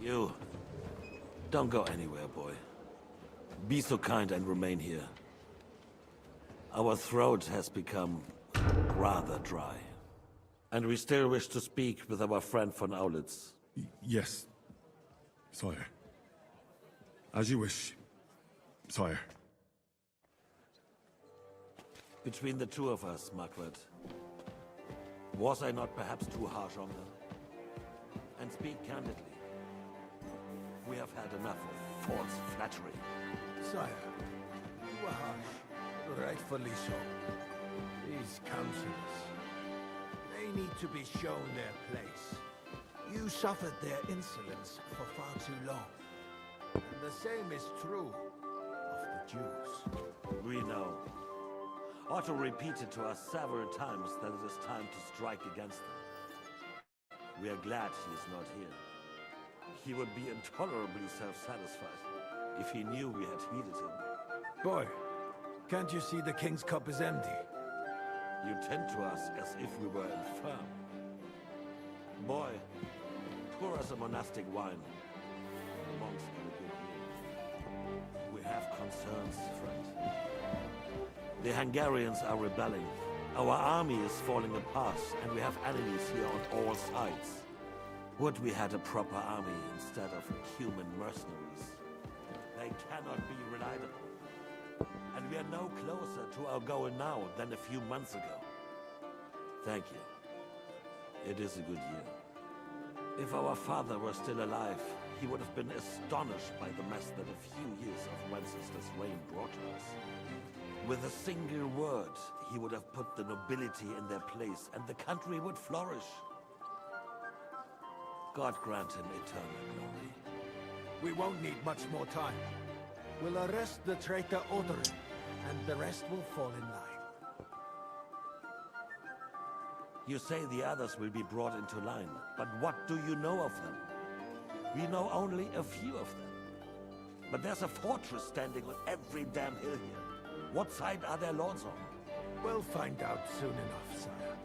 You, don't go anywhere, boy. Be so kind and remain here. Our throat has become rather dry. And we still wish to speak with our friend von Aulitz. Yes, sire. As you wish, sire. Between the two of us, Marquardt, was I not perhaps too harsh on them? And speak candidly. We have had enough of false flattery. Sire, you were harsh. Rightfully so. These councillors, they need to be shown their place. You suffered their insolence for far too long. And the same is true of the Jews. We know. Otto repeated to us several times that it is time to strike against them. We are glad he is not here. He would be intolerably self-satisfied if he knew we had heeded him. Boy, can't you see the king's cup is empty? You tend to us as if we were infirm. Boy, pour us a monastic wine. The monks have a good meal. We have concerns, friend. The Hungarians are rebelling. Our army is falling apart, and we have enemies here on all sides. Would we had a proper army instead of human mercenaries? They cannot be relied upon. And we are no closer to our goal now than a few months ago. Thank you. It is a good year. If our father were still alive, he would have been astonished by the mess that a few years of Wenceslas' reign brought to us. With a single word, he would have put the nobility in their place, and the country would flourish. God grant him eternal glory. We won't need much more time. We'll arrest the traitor Odorin, and the rest will fall in line. You say the others will be brought into line, but what do you know of them? We know only a few of them. But there's a fortress standing on every damn hill here. What side are their lords on? We'll find out soon enough, sire.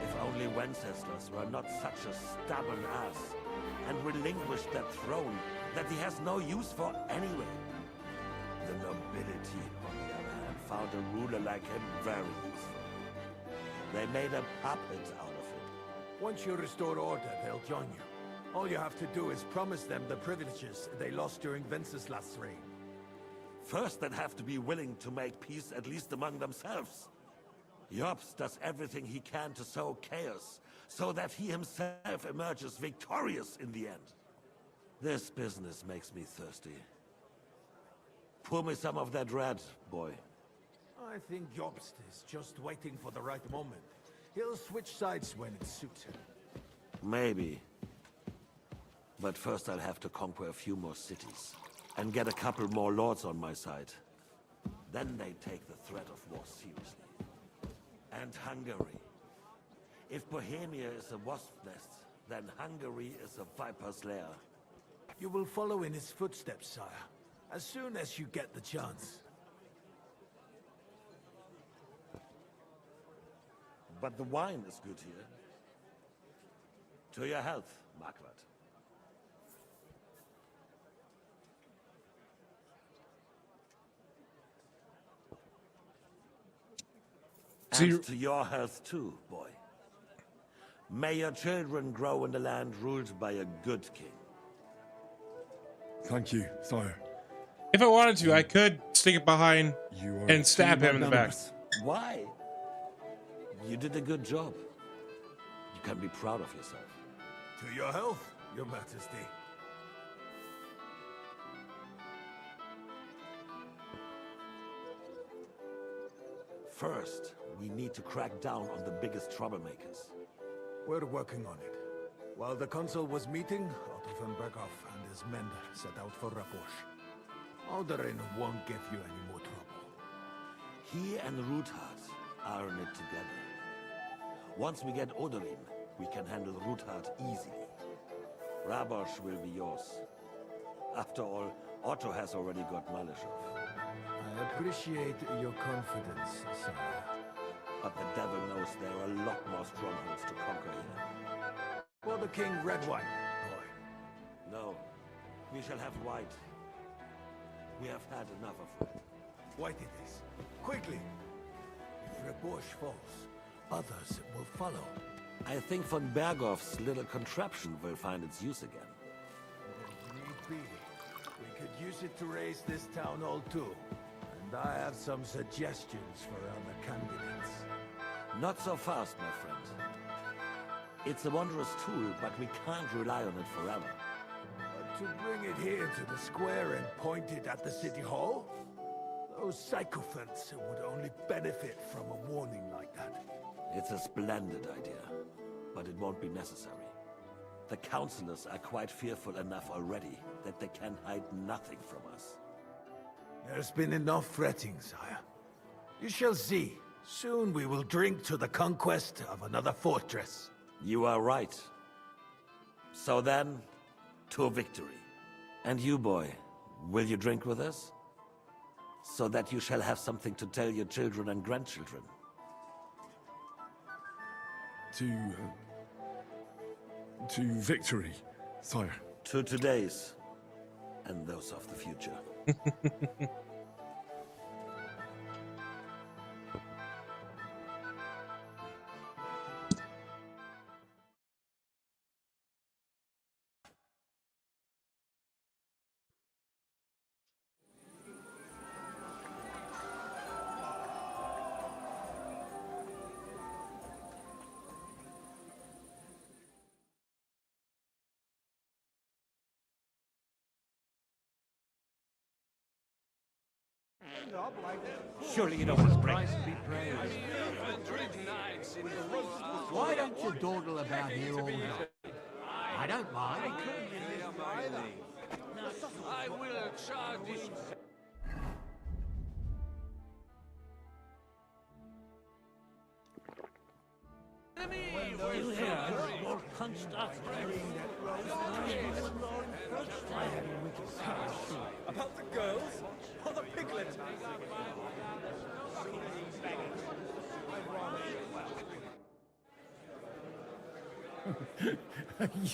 If only Wenceslas were not such a stubborn ass, and relinquished that throne that he has no use for anyway. The nobility, on the other hand, found a ruler like him very useful. They made a puppet out of him. Once you restore order, they'll join you. All you have to do is promise them the privileges they lost during Wenceslas' reign. First, they'd have to be willing to make peace at least among themselves. Jobst does everything he can to sow chaos, so that he himself emerges victorious in the end. This business makes me thirsty. Pour me some of that red, boy. I think Jobst is just waiting for the right moment. He'll switch sides when it suits him. Maybe. But first I'll have to conquer a few more cities, and get a couple more lords on my side. Then they take the threat of war seriously. And Hungary. If Bohemia is a wasp nest, then Hungary is a viper's lair. You will follow in his footsteps, sire, as soon as you get the chance. But the wine is good here. To your health, Margaret. And to your health too, boy. May your children grow in a land ruled by a good king. Thank you, sire. If I wanted to, I could stick it behind and stab him in the back. Why? You did a good job. You can be proud of yourself. To your health, your majesty. First, we need to crack down on the biggest troublemakers. We're working on it. While the council was meeting, Otto von Berghoff and his men set out for Raposh. Alderin won't give you any more trouble. He and Ruthard are in it together. Once we get Odorin, we can handle Ruthard easily. Rabosh will be yours. After all, Otto has already got Malishov. I appreciate your confidence, sire. But the devil knows there are a lot more strongholds to conquer here. For the king, red wine, boy. No, we shall have white. We have had enough of red. White it is. Quickly! If Raposh falls, others will follow. I think von Berghoff's little contraption will find its use again. If need be, we could use it to raise this town hall too. And I have some suggestions for other candidates. Not so fast, my friend. It's a wondrous tool, but we can't rely on it forever. But to bring it here to the square and point it at the city hall? Those sycophants would only benefit from a warning like that. It's a splendid idea, but it won't be necessary. The councillors are quite fearful enough already that they can hide nothing from us. There's been enough fretting, sire. You shall see. Soon we will drink to the conquest of another fortress. You are right. So then, to victory. And you, boy, Will you drink with us? So that you shall have something to tell your children and grandchildren. To victory, sire. To today's, and those of the future. Surely you know what's price to be praised. Why don't you dawdle about here all night? I don't mind. I will charge this. You hear Lord Kunstad? About the girls? Or the piglet?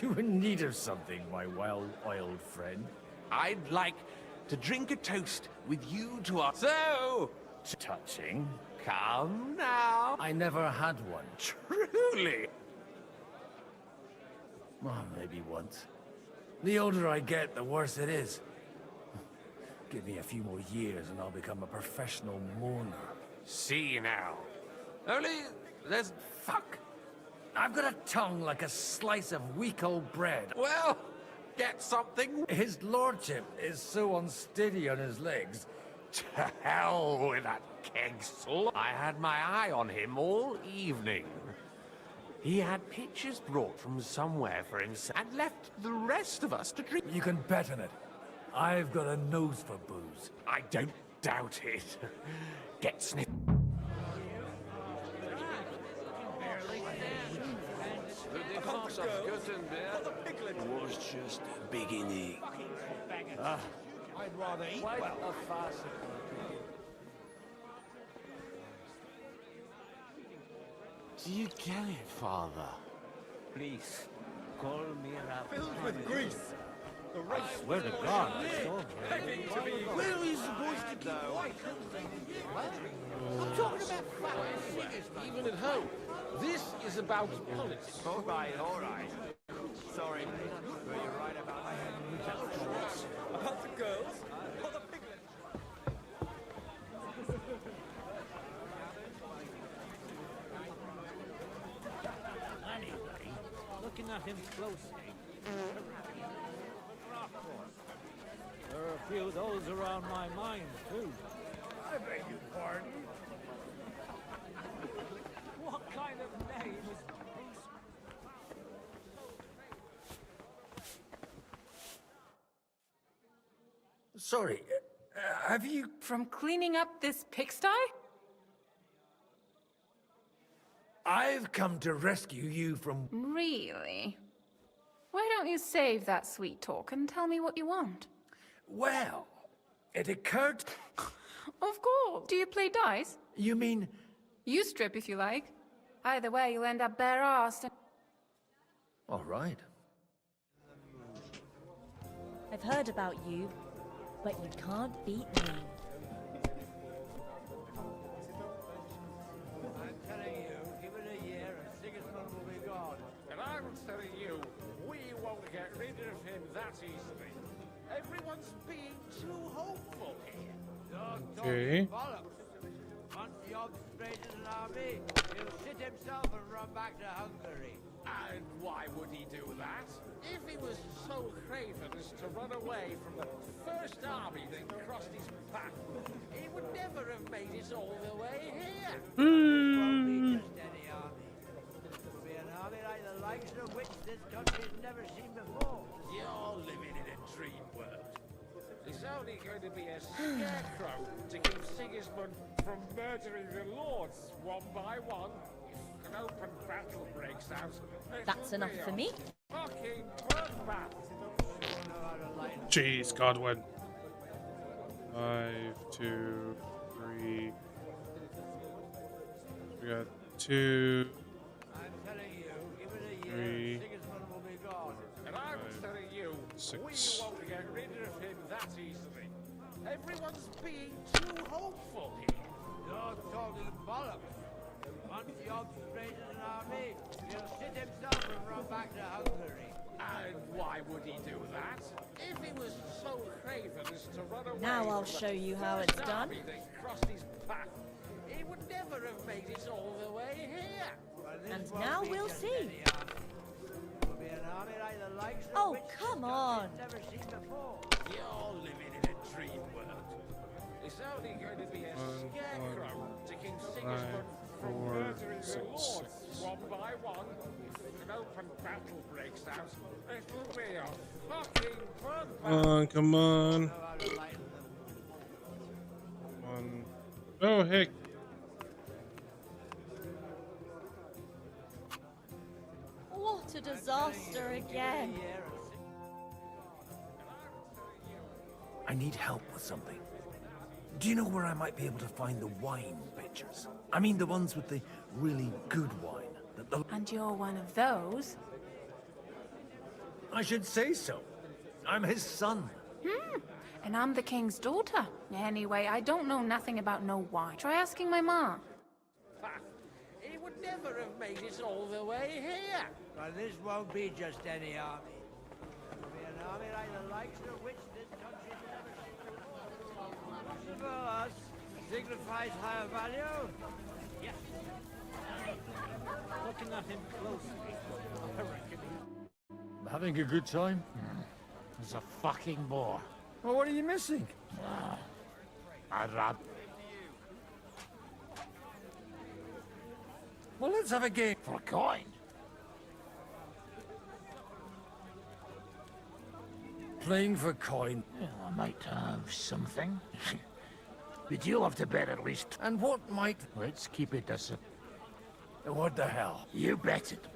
You in need of something, my well-oiled friend? I'd like to drink a toast with you to our... So... Touching. Come now. I never had one. Truly. Well, maybe once. The older I get, the worse it is. Give me a few more years and I'll become a professional mourner. See now. Only there's... Fuck. I've got a tongue like a slice of weak old bread. Well, get something. His lordship is so unsteady on his legs. To hell with that keg slut. I had my eye on him all evening. He had pictures brought from somewhere for himself and left the rest of us to drink. You can bet on it. I've got a nose for booze. I don't doubt it. Get sniffed. Was just beginning. I'd rather eat well. Do you get it, Father? Please, call me up. Filled with grease. The race Swear to God, it's all Where are we supposed to keep white? I'm talking about facts. Even at home. This is about politics. All right. Sorry. But you're right about my head. About the girls? Or the piglet? Anyway, looking at him closely, there are a few of those around my mind, too. I beg your pardon. What kind of name is Bruce? Sorry, have you... From cleaning up this pigsty? I've come to rescue you from... Really? Why don't you save that sweet talk and tell me what you want? Well, it occurred... Of course. Do you play dice? You mean... You strip if you like. Either way, you'll end up bare-assed and... All right. I've heard about you, but you can't beat me. I'm telling you, give it a year and Sigismund will be gone. And I'm telling you, we won't get rid of him that easily. Everyone's being too hopeful here. Okay. Once the straight in an army, he'll shit himself and run back to Hungary. And why would he do that? If he was so craven as to run away from the first army that crossed his path, he would never have made it all the way here. It won't be just any army. It'll be an army like the likes of which this country's never seen before. You're living in a dream world. It's only going to be a scarecrow to keep Sigismund from murdering the lords one by one. If an open battle breaks out, That's enough for me. fucking bloodbath. Jeez, Godwin. 5, 2, 3. We got 2, 3, And I'm telling you, 6. we won't get rid of him that easily. Everyone's being too hopeful here. You're talking bollocks. Once Yob's created an army, he'll sit himself and run back to Hungary. And why would he do that? If he was so craven as to run away Now I'll from the show you how first it's done. army that crossed his path, he would never have made it all the way here. And now we'll see. It'll be an army like the likes of Oh, which come the on. country's never seen before. You're living in a dream world. It's only going to be a scarecrow taking Sigismund from 4, murdering the 6, lords 6. one by one. If an open battle breaks out, it'll be a fucking bloodbath. Come on. Oh, heck. What a disaster again. I need help with something. Do you know where I might be able to find the wine pitchers? I mean the ones with the really good wine. And you're one of those? I should say so. I'm his son. And I'm the king's daughter. Anyway, I don't know nothing about no wine. Try asking my ma. He would never have made it all the way here. But this won't be just any army. It'll be an army like the likes of which this country's never seen before. For us, signifies higher value. Yes. Looking at him closely, I reckon Having a good time? he's a fucking bore. Well, what are you missing? I'd rather... Well, let's have a game. For a coin. Playing for coin. Well, I might have something. But you'll have to bet at least. And what might... Let's keep it as a... What the hell? You bet it.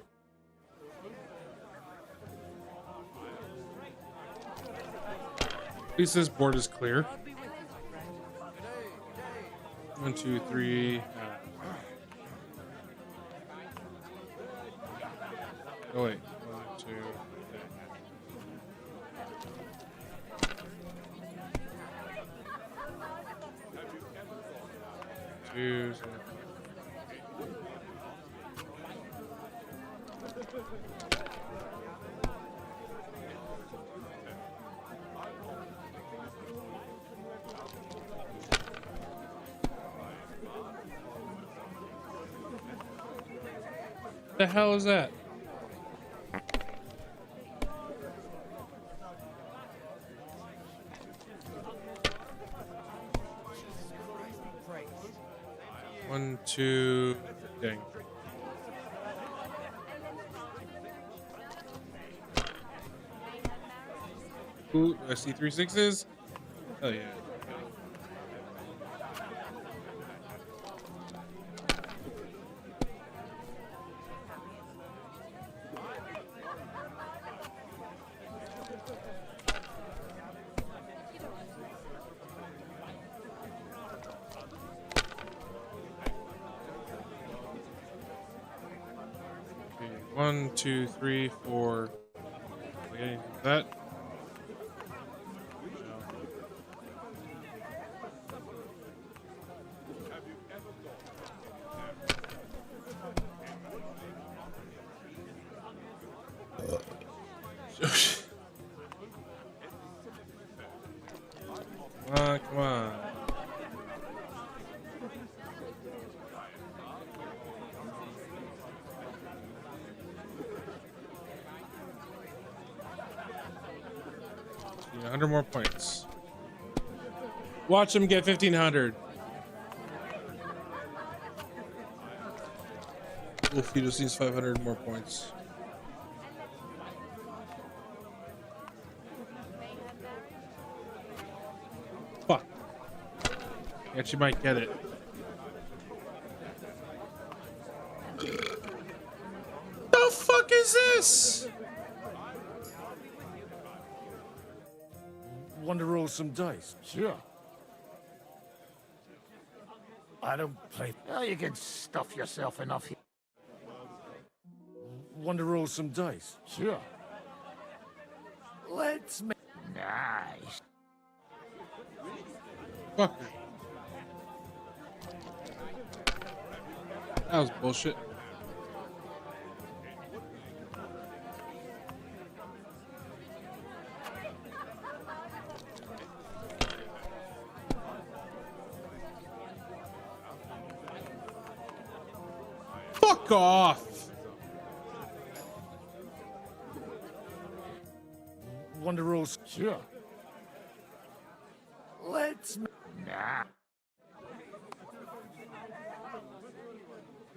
At least this board is clear. 1, 2, 3. Oh wait. 1, 2. 2. The hell is that? One, two, dang. Ooh, I see 3 6s. Oh yeah. Okay, 1, 2, 3, 4. Okay, that. Come on. Need 100 more points. Watch him get 1,500. Wolf, he just needs 500 more points. Fuck. He actually might get it. The fuck is this? Want to roll some dice? Sure. I don't play. Oh, you can stuff yourself enough here. Want to roll some dice? Sure. Let's make. Nice. Fucker. That was bullshit. Fuck off. Want to roll? Sure. Let's. Nah.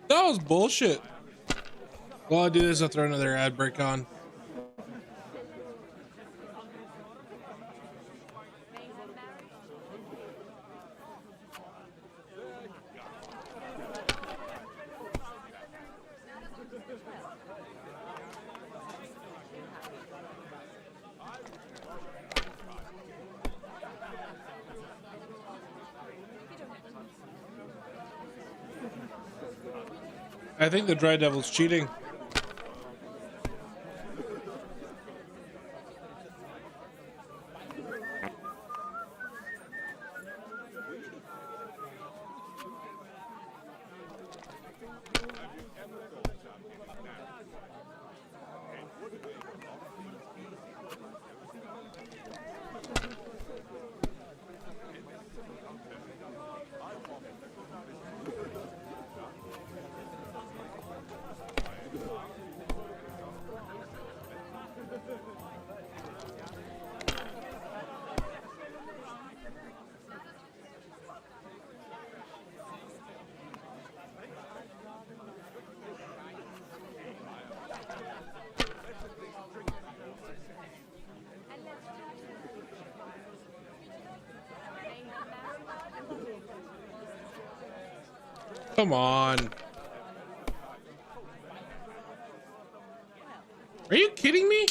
That was bullshit. While I do this, I'll throw another ad break on. I think the Dry Devil's cheating. Come on. Are you kidding me?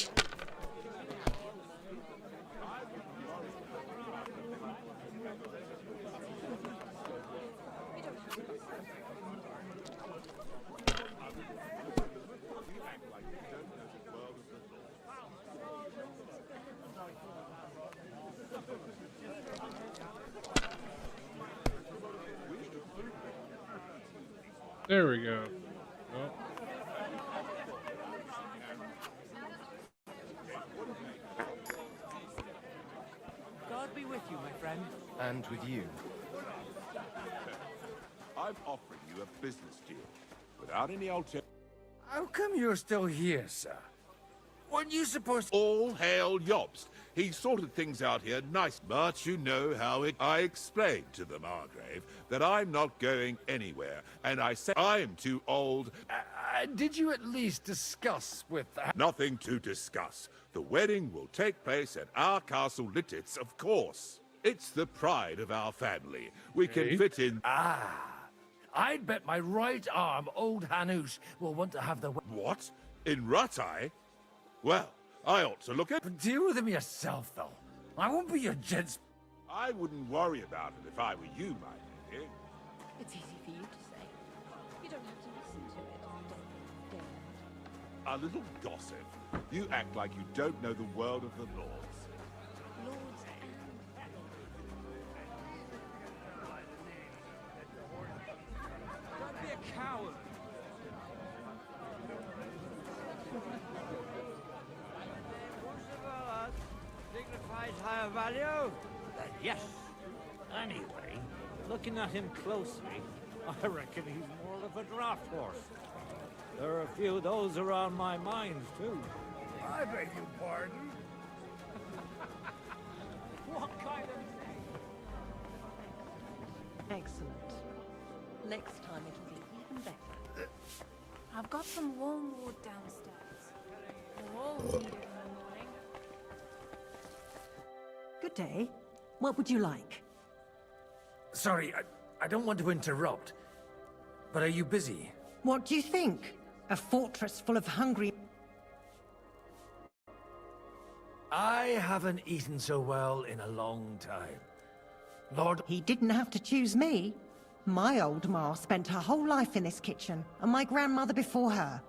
There we go. Oh. God be with you, my friend. And with you. I'm offering you a business deal without any alternative. How come you're still here, sir? Weren't you supposed to... All hail Jobst. He sorted things out here nice, but you know how it... I explained to the Margrave that I'm not going anywhere, and I said I'm too old. Did you at least discuss with... Nothing to discuss. The wedding will take place at our castle Littitz, of course. It's the pride of our family. We can fit in... I'd bet my right arm old Hanush will want to have the... What? In Ratai? Well, I ought to look at... But deal with him yourself, though. I won't be your gents... I wouldn't worry about it if I were you, my lady. It's easy for you to say. You don't have to listen to it. A little gossip. You act like you don't know the world of the Lords. Lords Don't be a coward. Signifies higher value? Yes. Anyway, looking at him closely, I reckon he's more of a draft horse. There are a few of those around my mines, too. I beg your pardon. What kind of... Excellent. Next time it'll be even better. I've got some warm wood downstairs. We'll all need it in the morning. Good day. What would you like? Sorry, I don't want to interrupt. But are you busy? What do you think? A fortress full of hungry... I haven't eaten so well in a long time. Lord... He didn't have to choose me. My old ma spent her whole life in this kitchen, and my grandmother before her.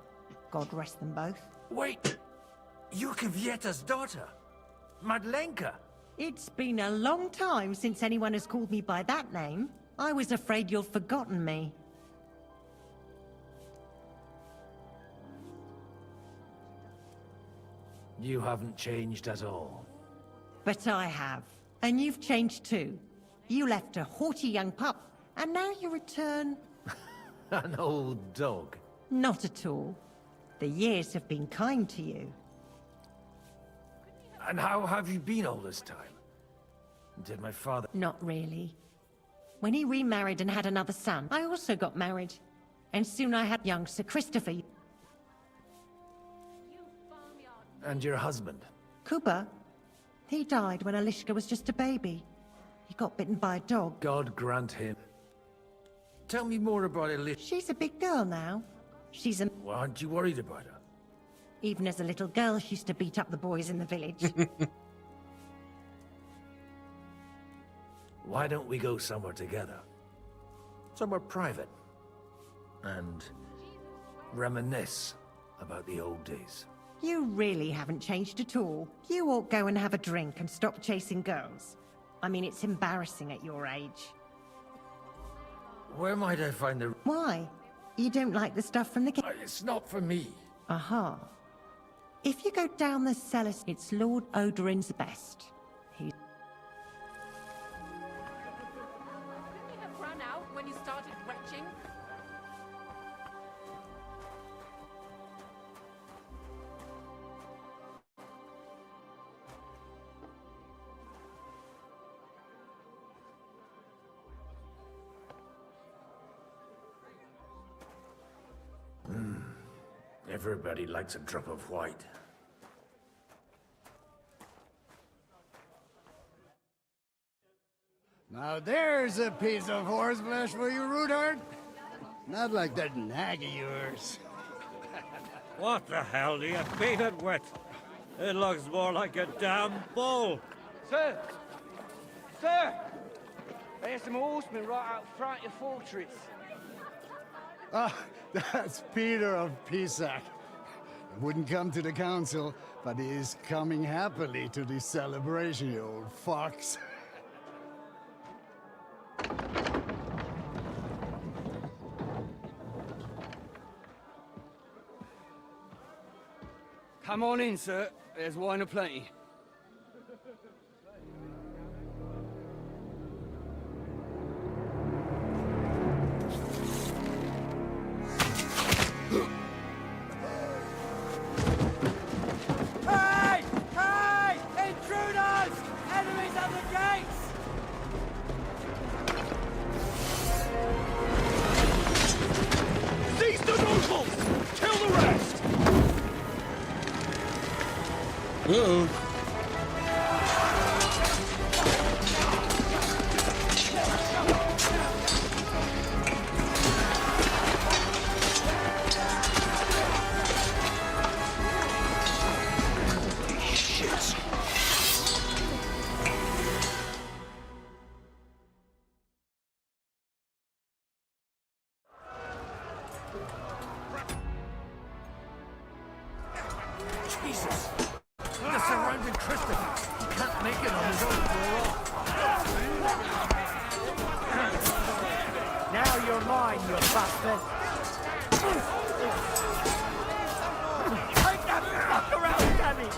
God rest them both. Wait! You're Kvieta's daughter, Madlenka. It's been a long time since anyone has called me by that name. I was afraid you'd forgotten me. You haven't changed at all. But I have. And you've changed too. You left a haughty young pup, and now you return... An old dog. Not at all. The years have been kind to you. And how have you been all this time? Did my father... Not really. When he remarried and had another son, I also got married. And soon I had young Sir Christopher. And your husband? Kuba. He died when Alishka was just a baby. He got bitten by a dog. God grant him. Tell me more about Alishka. She's a big girl now. She's a... Well, aren't you worried about her? Even as a little girl, she used to beat up the boys in the village. Why don't we go somewhere together? Somewhere private. And reminisce about the old days. You really haven't changed at all. You ought go and have a drink and stop chasing girls. I mean, it's embarrassing at your age. Where might I find the... Why? You don't like the stuff from the... It's not for me. Aha. If you go down the cellars, it's Lord Odorin's best. He... Couldn't you have run out when you started retching? Everybody likes a drop of white. Now there's a piece of horseflesh for you, Rudart. Not like that nag of yours. What the hell do you beat it with? It looks more like a damn bull. Sir! Sir! There's some horsemen right out front of your fortress. Ah, that's Peter of Pisac. He wouldn't come to the council, but he is coming happily to this celebration, you old fox. Come on in, sir. There's wine aplenty. Hey! Hey! Intruders! Enemies at the gates! Seize the nobles! Kill the rest! Uh-oh. Jesus! The surrounding Christopher! He can't make it on his own. Now you're mine, you bastard! Take that fucker out, Danny!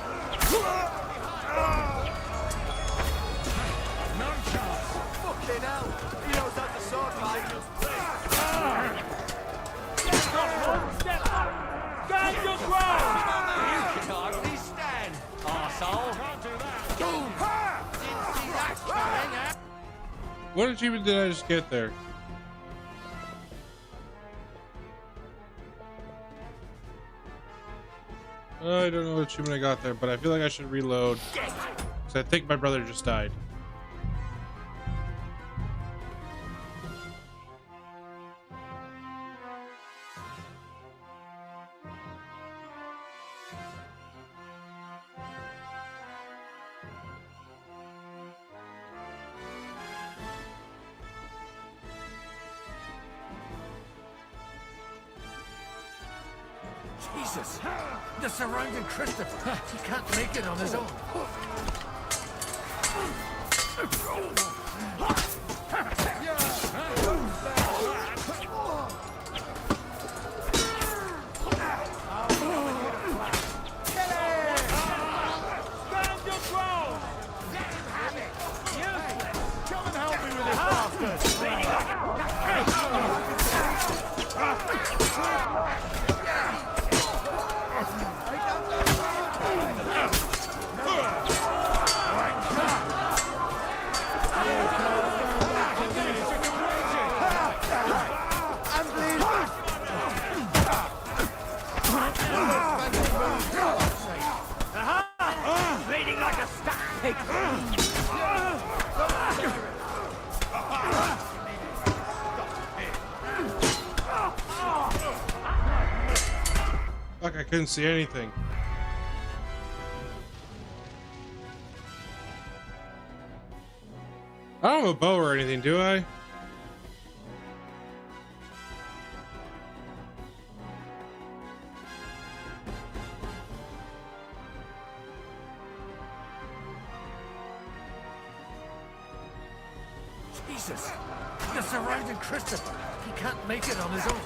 No chance! Fucking hell! He knows how to sword fight! Step up! Stand your ground! You can hardly stand, arsehole. Boom! Didn't see that coming, eh? What achievement did I just get there? I don't know what achievement I got there, but I feel like I should reload. Because I think my brother just died. Jesus! They're surrounding Christopher. He can't make it on his own. Bleeding like a stuck pig. Fuck, I couldn't see anything. I don't have a bow or anything, do I? Jesus! They're surrounding Christopher. He can't make it on his own.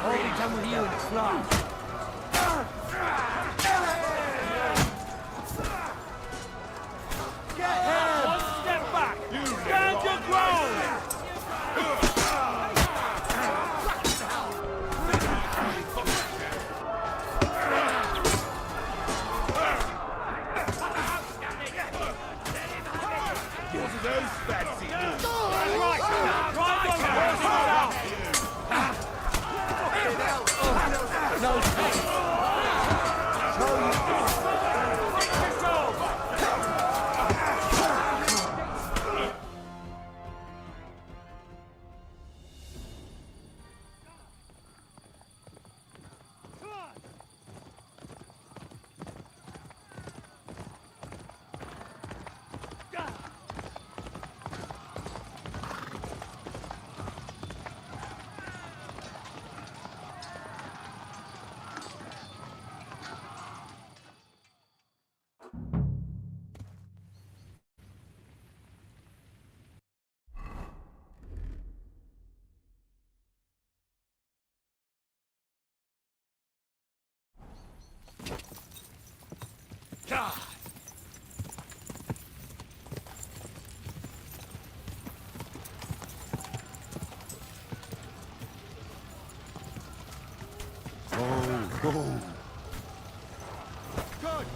Already done with you in its last. One step back! Stand your ground! Good.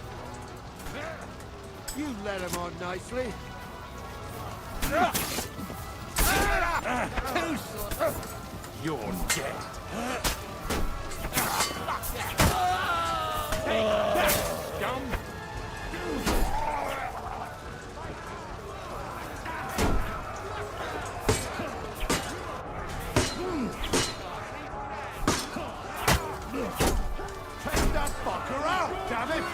You let him on nicely. You're dead. Dumb. Take that fucker out, damn it!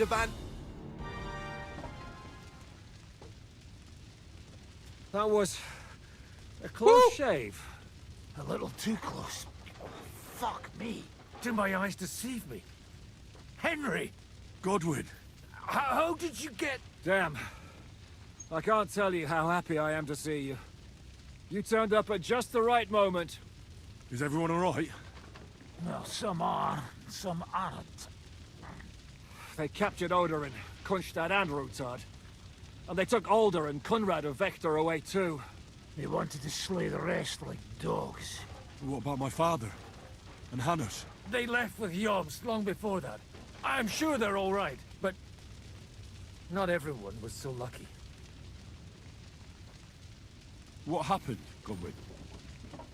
Van. That was a close shave. A little too close. Fuck me. Do my eyes deceive me? Henry! Godwin! How did you get... Damn. I can't tell you how happy I am to see you. You turned up at just the right moment. Is everyone alright? Well, some are, some aren't. They captured Odorin, Kunstad and Rutard. And they took Alder and Kunrad of Vector away too. They wanted to slay the rest like dogs. What about my father? And Hannes? They left with Yobs long before that. I'm sure they're all right, but... not everyone was so lucky. What happened, Godwin?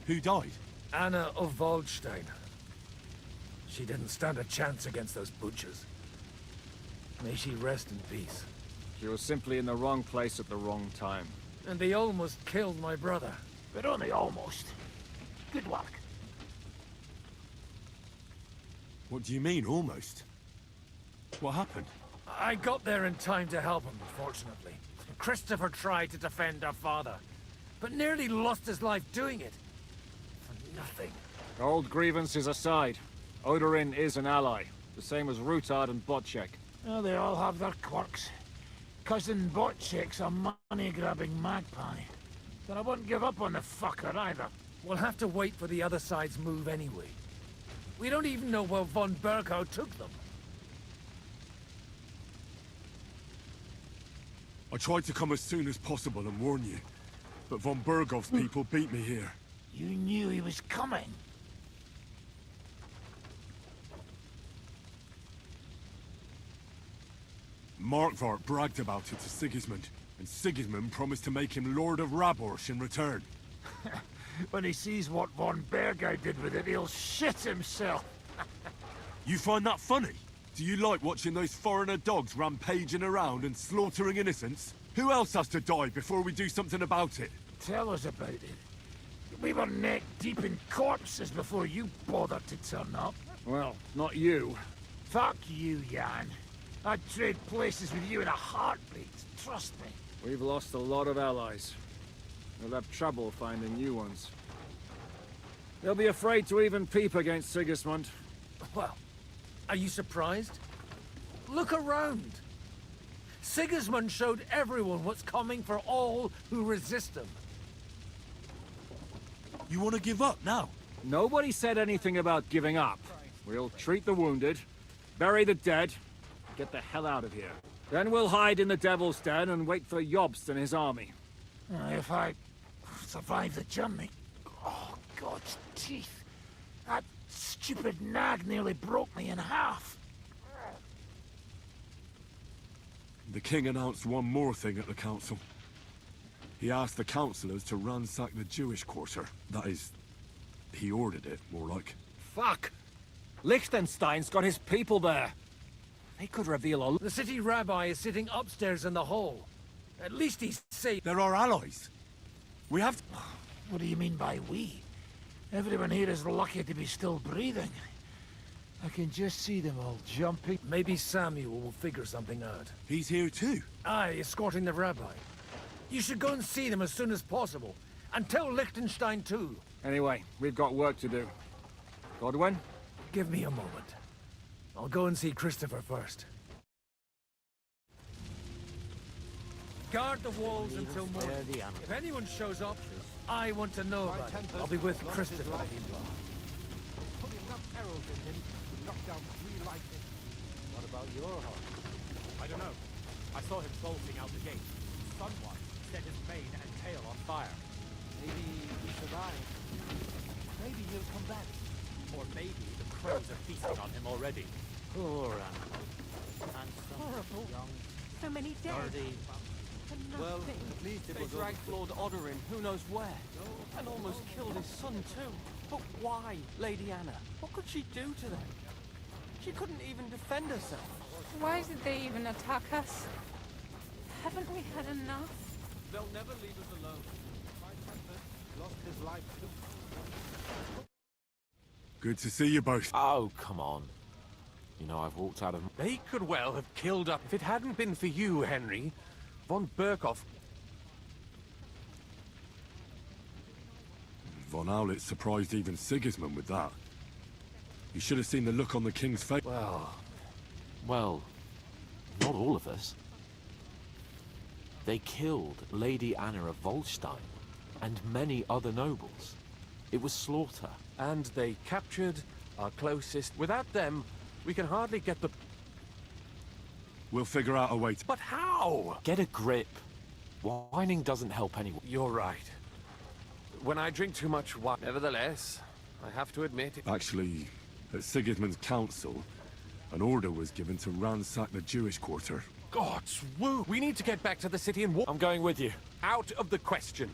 Who died? Anna of Waldstein. She didn't stand a chance against those butchers. May she rest in peace. She was simply in the wrong place at the wrong time. And they almost killed my brother. But only almost. Good work. What do you mean, almost? What happened? I got there in time to help him, fortunately. Christopher tried to defend our father, but nearly lost his life doing it. For nothing. Old grievances aside, Odorin is an ally, the same as Rutard and Botchek. Well, they all have their quirks. Cousin Botchek's a money-grabbing magpie. But I wouldn't give up on the fucker either. We'll have to wait for the other side's move anyway. We don't even know where von Bergau took them. I tried to come as soon as possible and warn you, but von Bergov's people beat me here. You knew he was coming. Markvart bragged about it to Sigismund, and Sigismund promised to make him Lord of Raborsch in return. When he sees what von Bergau did with it, he'll shit himself. You find that funny? Do you like watching those foreigner dogs rampaging around and slaughtering innocents? Who else has to die before we do something about it? Tell us about it. We were neck deep in corpses before you bothered to turn up. Well, not you. Fuck you, Jan. I'd trade places with you in a heartbeat, trust me. We've lost a lot of allies. We'll have trouble finding new ones. They'll be afraid to even peep against Sigismund. Well, are you surprised? Look around. Sigismund showed everyone what's coming for all who resist him. You want to give up now? Nobody said anything about giving up. We'll treat the wounded, bury the dead, get the hell out of here. Then we'll hide in the Devil's Den and wait for Jobst and his army. If I survive the journey... Oh, God's teeth. That stupid nag nearly broke me in half. The king announced one more thing at the council. He asked the councillors to ransack the Jewish quarter. That is, he ordered it, more like. Fuck! Liechtenstein's got his people there. They could reveal a... The city rabbi is sitting upstairs in the hall. At least he's safe. They're our allies. We have to... What do you mean by we? Everyone here is lucky to be still breathing. I can just see them all jumping. Maybe Samuel will figure something out. He's here too? Aye, escorting the rabbi. You should go and see them as soon as possible. And tell Liechtenstein too. Anyway, we've got work to do. Godwin? Give me a moment. I'll go and see Christopher first. Guard the walls until morning. If anyone shows up, I want to know about it. I'll be with Christopher. Putting enough arrows in him to knock down 3 lightning. What about your heart? I don't know. I saw him bolting out the gate. Someone set his mane and tail on fire. Maybe he survived. Maybe he'll come back. Or maybe the crows are feasting on him already. Poor animal. Handsome, Horrible. young, So many dead. sturdy. For Well, nothing. at least it They was dragged Lord Odorin who knows where, and almost killed his son too. But why, Lady Anna? What could she do to them? She couldn't even defend herself. Why did they even attack us? Haven't we had enough? They'll never leave us alone. My husband lost his life too. Good to see you both. Oh, come on. You know, I've walked out of... They could well have killed up... If it hadn't been for you, Henry, von Berkhoff... Von Aulitz surprised even Sigismund with that. You should have seen the look on the king's face. Well, not all of us. They killed Lady Anna of Volstein and many other nobles. It was slaughter. And they captured our closest. Without them, we can hardly get the... We'll figure out a way to... But how? Get a grip. Whining doesn't help anyone. You're right. When I drink too much wine... Nevertheless, I have to admit... Actually, at Sigismund's council, an order was given to ransack the Jewish quarter. God's woo! We need to get back to the city and walk. I'm going with you. Out of the question.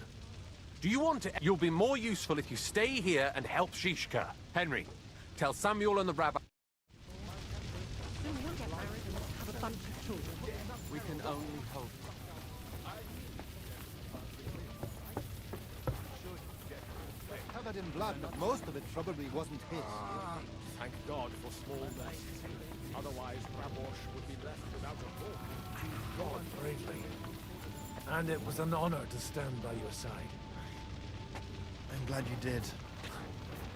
Do you want to... You'll be more useful if you stay here and help Shishka. Henry, tell Samuel and the rabbi... We can only hope. Covered in blood, but most of it probably wasn't his. Thank God for small mess. Otherwise, Rabosh would be left without a book. God bravely. And it was an honor to stand by your side. I'm glad you did.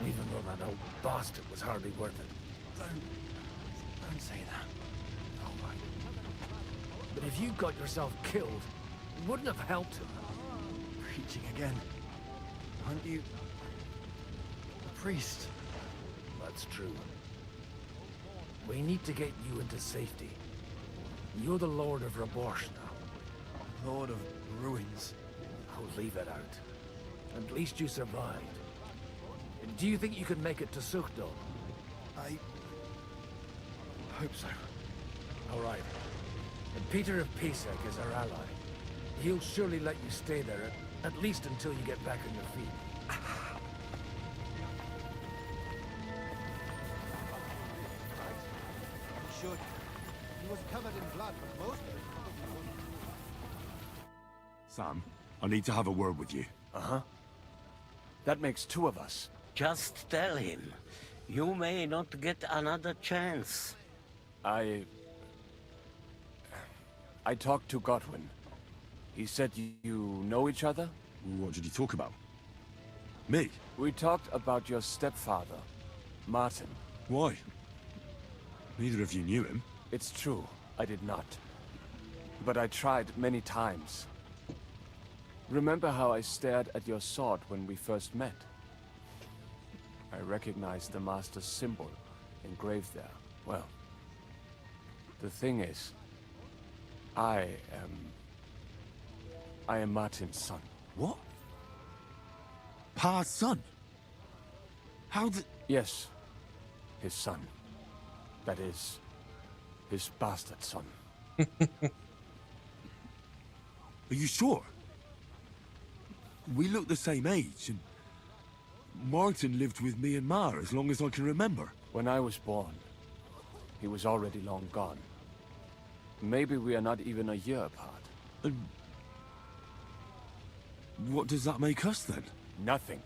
Even though that old bastard was hardly worth it. Don't say that. All right. But if you got yourself killed, it wouldn't have helped him. Preaching again. Aren't you... a priest? That's true. We need to get you into safety. You're the Lord of Rabosh now. Lord of Ruins. I'll leave it out. At least you survived. Do you think you could make it to Suchdol? I... hope so. All right. And Peter of Pisek is our ally. He'll surely let you stay there, at least until you get back on your feet. He should. He was covered in blood, but most of it probably wasn't. Sam, I need to have a word with you. Uh-huh. That makes two of us. Just tell him. You may not get another chance. I talked to Godwin. He said you know each other? What did you talk about? Me? We talked about your stepfather, Martin. Why? Neither of you knew him. It's true, I did not. But I tried many times. Remember how I stared at your sword when we first met? I recognized the Master's symbol engraved there. Well, the thing is, I am Martin's son. What? Pa's son? How the... Yes, his son. That is, his bastard son. Are you sure? We look the same age, and Martin lived with me and Ma as long as I can remember. When I was born, he was already long gone. Maybe we are not even a year apart. And what does that make us then? Nothing.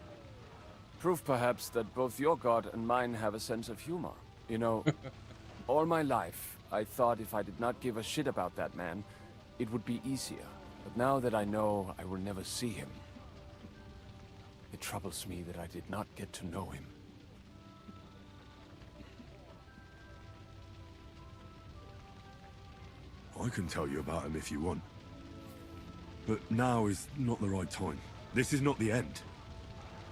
Proof perhaps that both your god and mine have a sense of humor. You know, all my life, I thought if I did not give a shit about that man, it would be easier. But now that I know I will never see him, it troubles me that I did not get to know him. I can tell you about him if you want. But now is not the right time. This is not the end.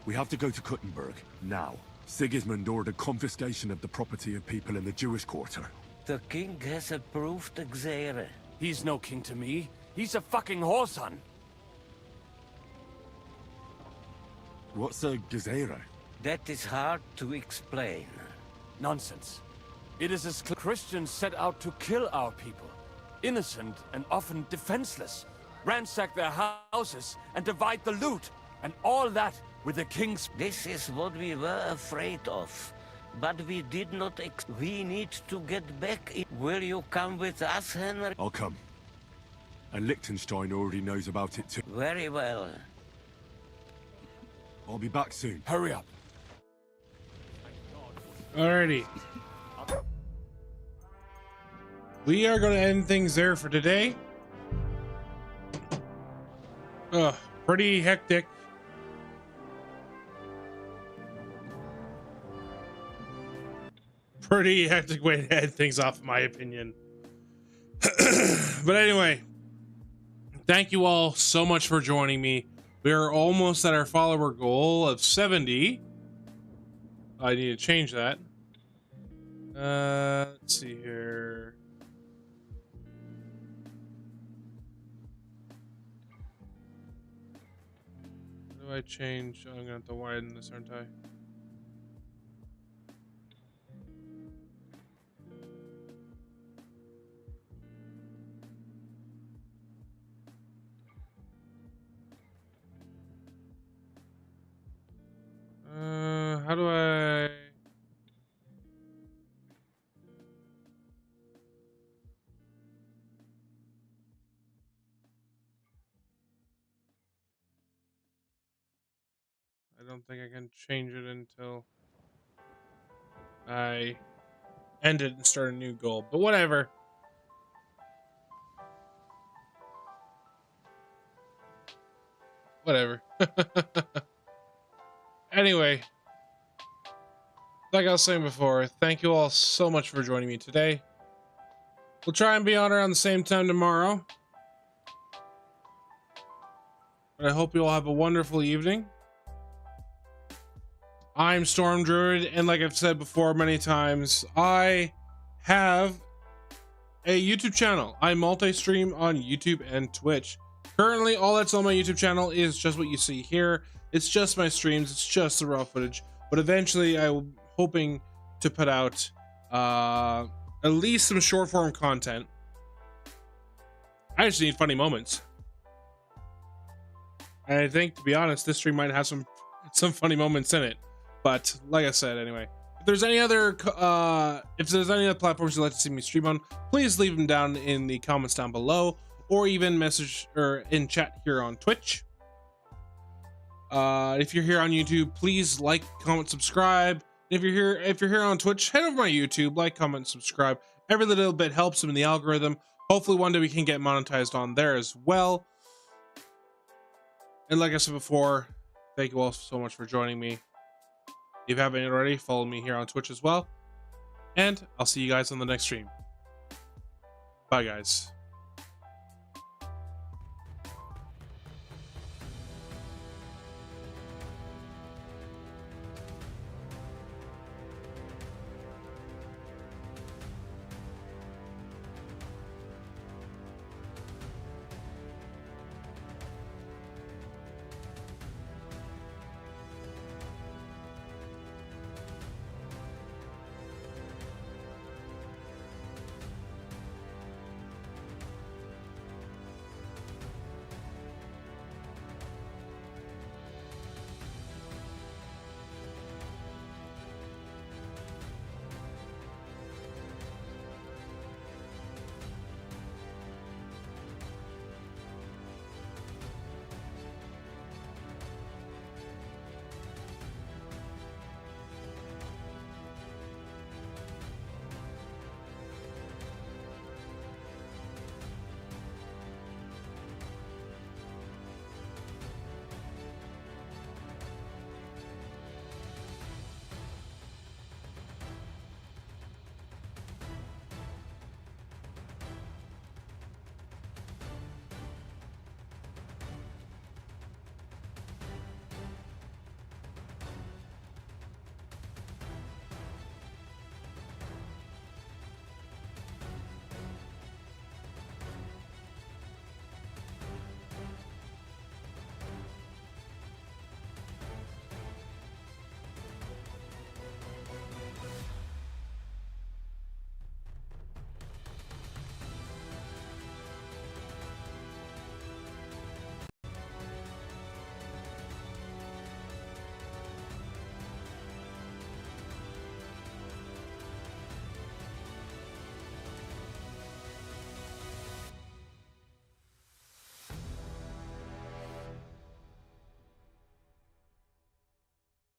We have to go to Kuttenberg, now. Sigismund ordered confiscation of the property of people in the Jewish quarter. The king has approved Xere. He's no king to me. He's a fucking whoreson. What's a Gezerah? That is hard to explain. Nonsense. It is as Christians set out to kill our people. Innocent and often defenseless. Ransack their houses and divide the loot. And all that with the king's... This is what we were afraid of. But we did not we need to get back in. Will you come with us, Henry? I'll come. And Liechtenstein already knows about it too. Very well. I'll be back soon. Hurry up. Alrighty. we are going to end things there for today. Pretty hectic. Pretty hectic way to end things off, in my opinion. But anyway, thank you all so much for joining me. We are almost at our follower goal of 70. I need to change that. Let's see here. How do I change? I'm gonna have to widen this, aren't I? How do I? I don't think I can change it until I end it and start a new goal, but whatever. Whatever. Anyway, like I was saying before, thank you all so much for joining me today. We'll try and be on around the same time tomorrow. But I hope you all have a wonderful evening. I'm Storm Druid, and like I've said before many times, I have a YouTube channel. I multi-stream on YouTube and Twitch. Currently, all that's on my YouTube channel is just what you see here. It's just my streams, it's just the raw footage. But eventually, I'm hoping to put out at least some short form content. I just need funny moments. And I think, to be honest, this stream might have some funny moments in it. But like I said, anyway, if there's any other platforms you'd like to see me stream on, please leave them down in the comments down below, or even message or in chat here on Twitch. If you're here on YouTube, please like, comment, subscribe. If you're here on Twitch, head over to my YouTube, like, comment, subscribe. Every little bit helps in the algorithm. Hopefully one day we can get monetized on there as well. And like I said before, thank you all so much for joining me. If you haven't already, follow me here on Twitch as well. And I'll see you guys on the next stream. Bye, guys.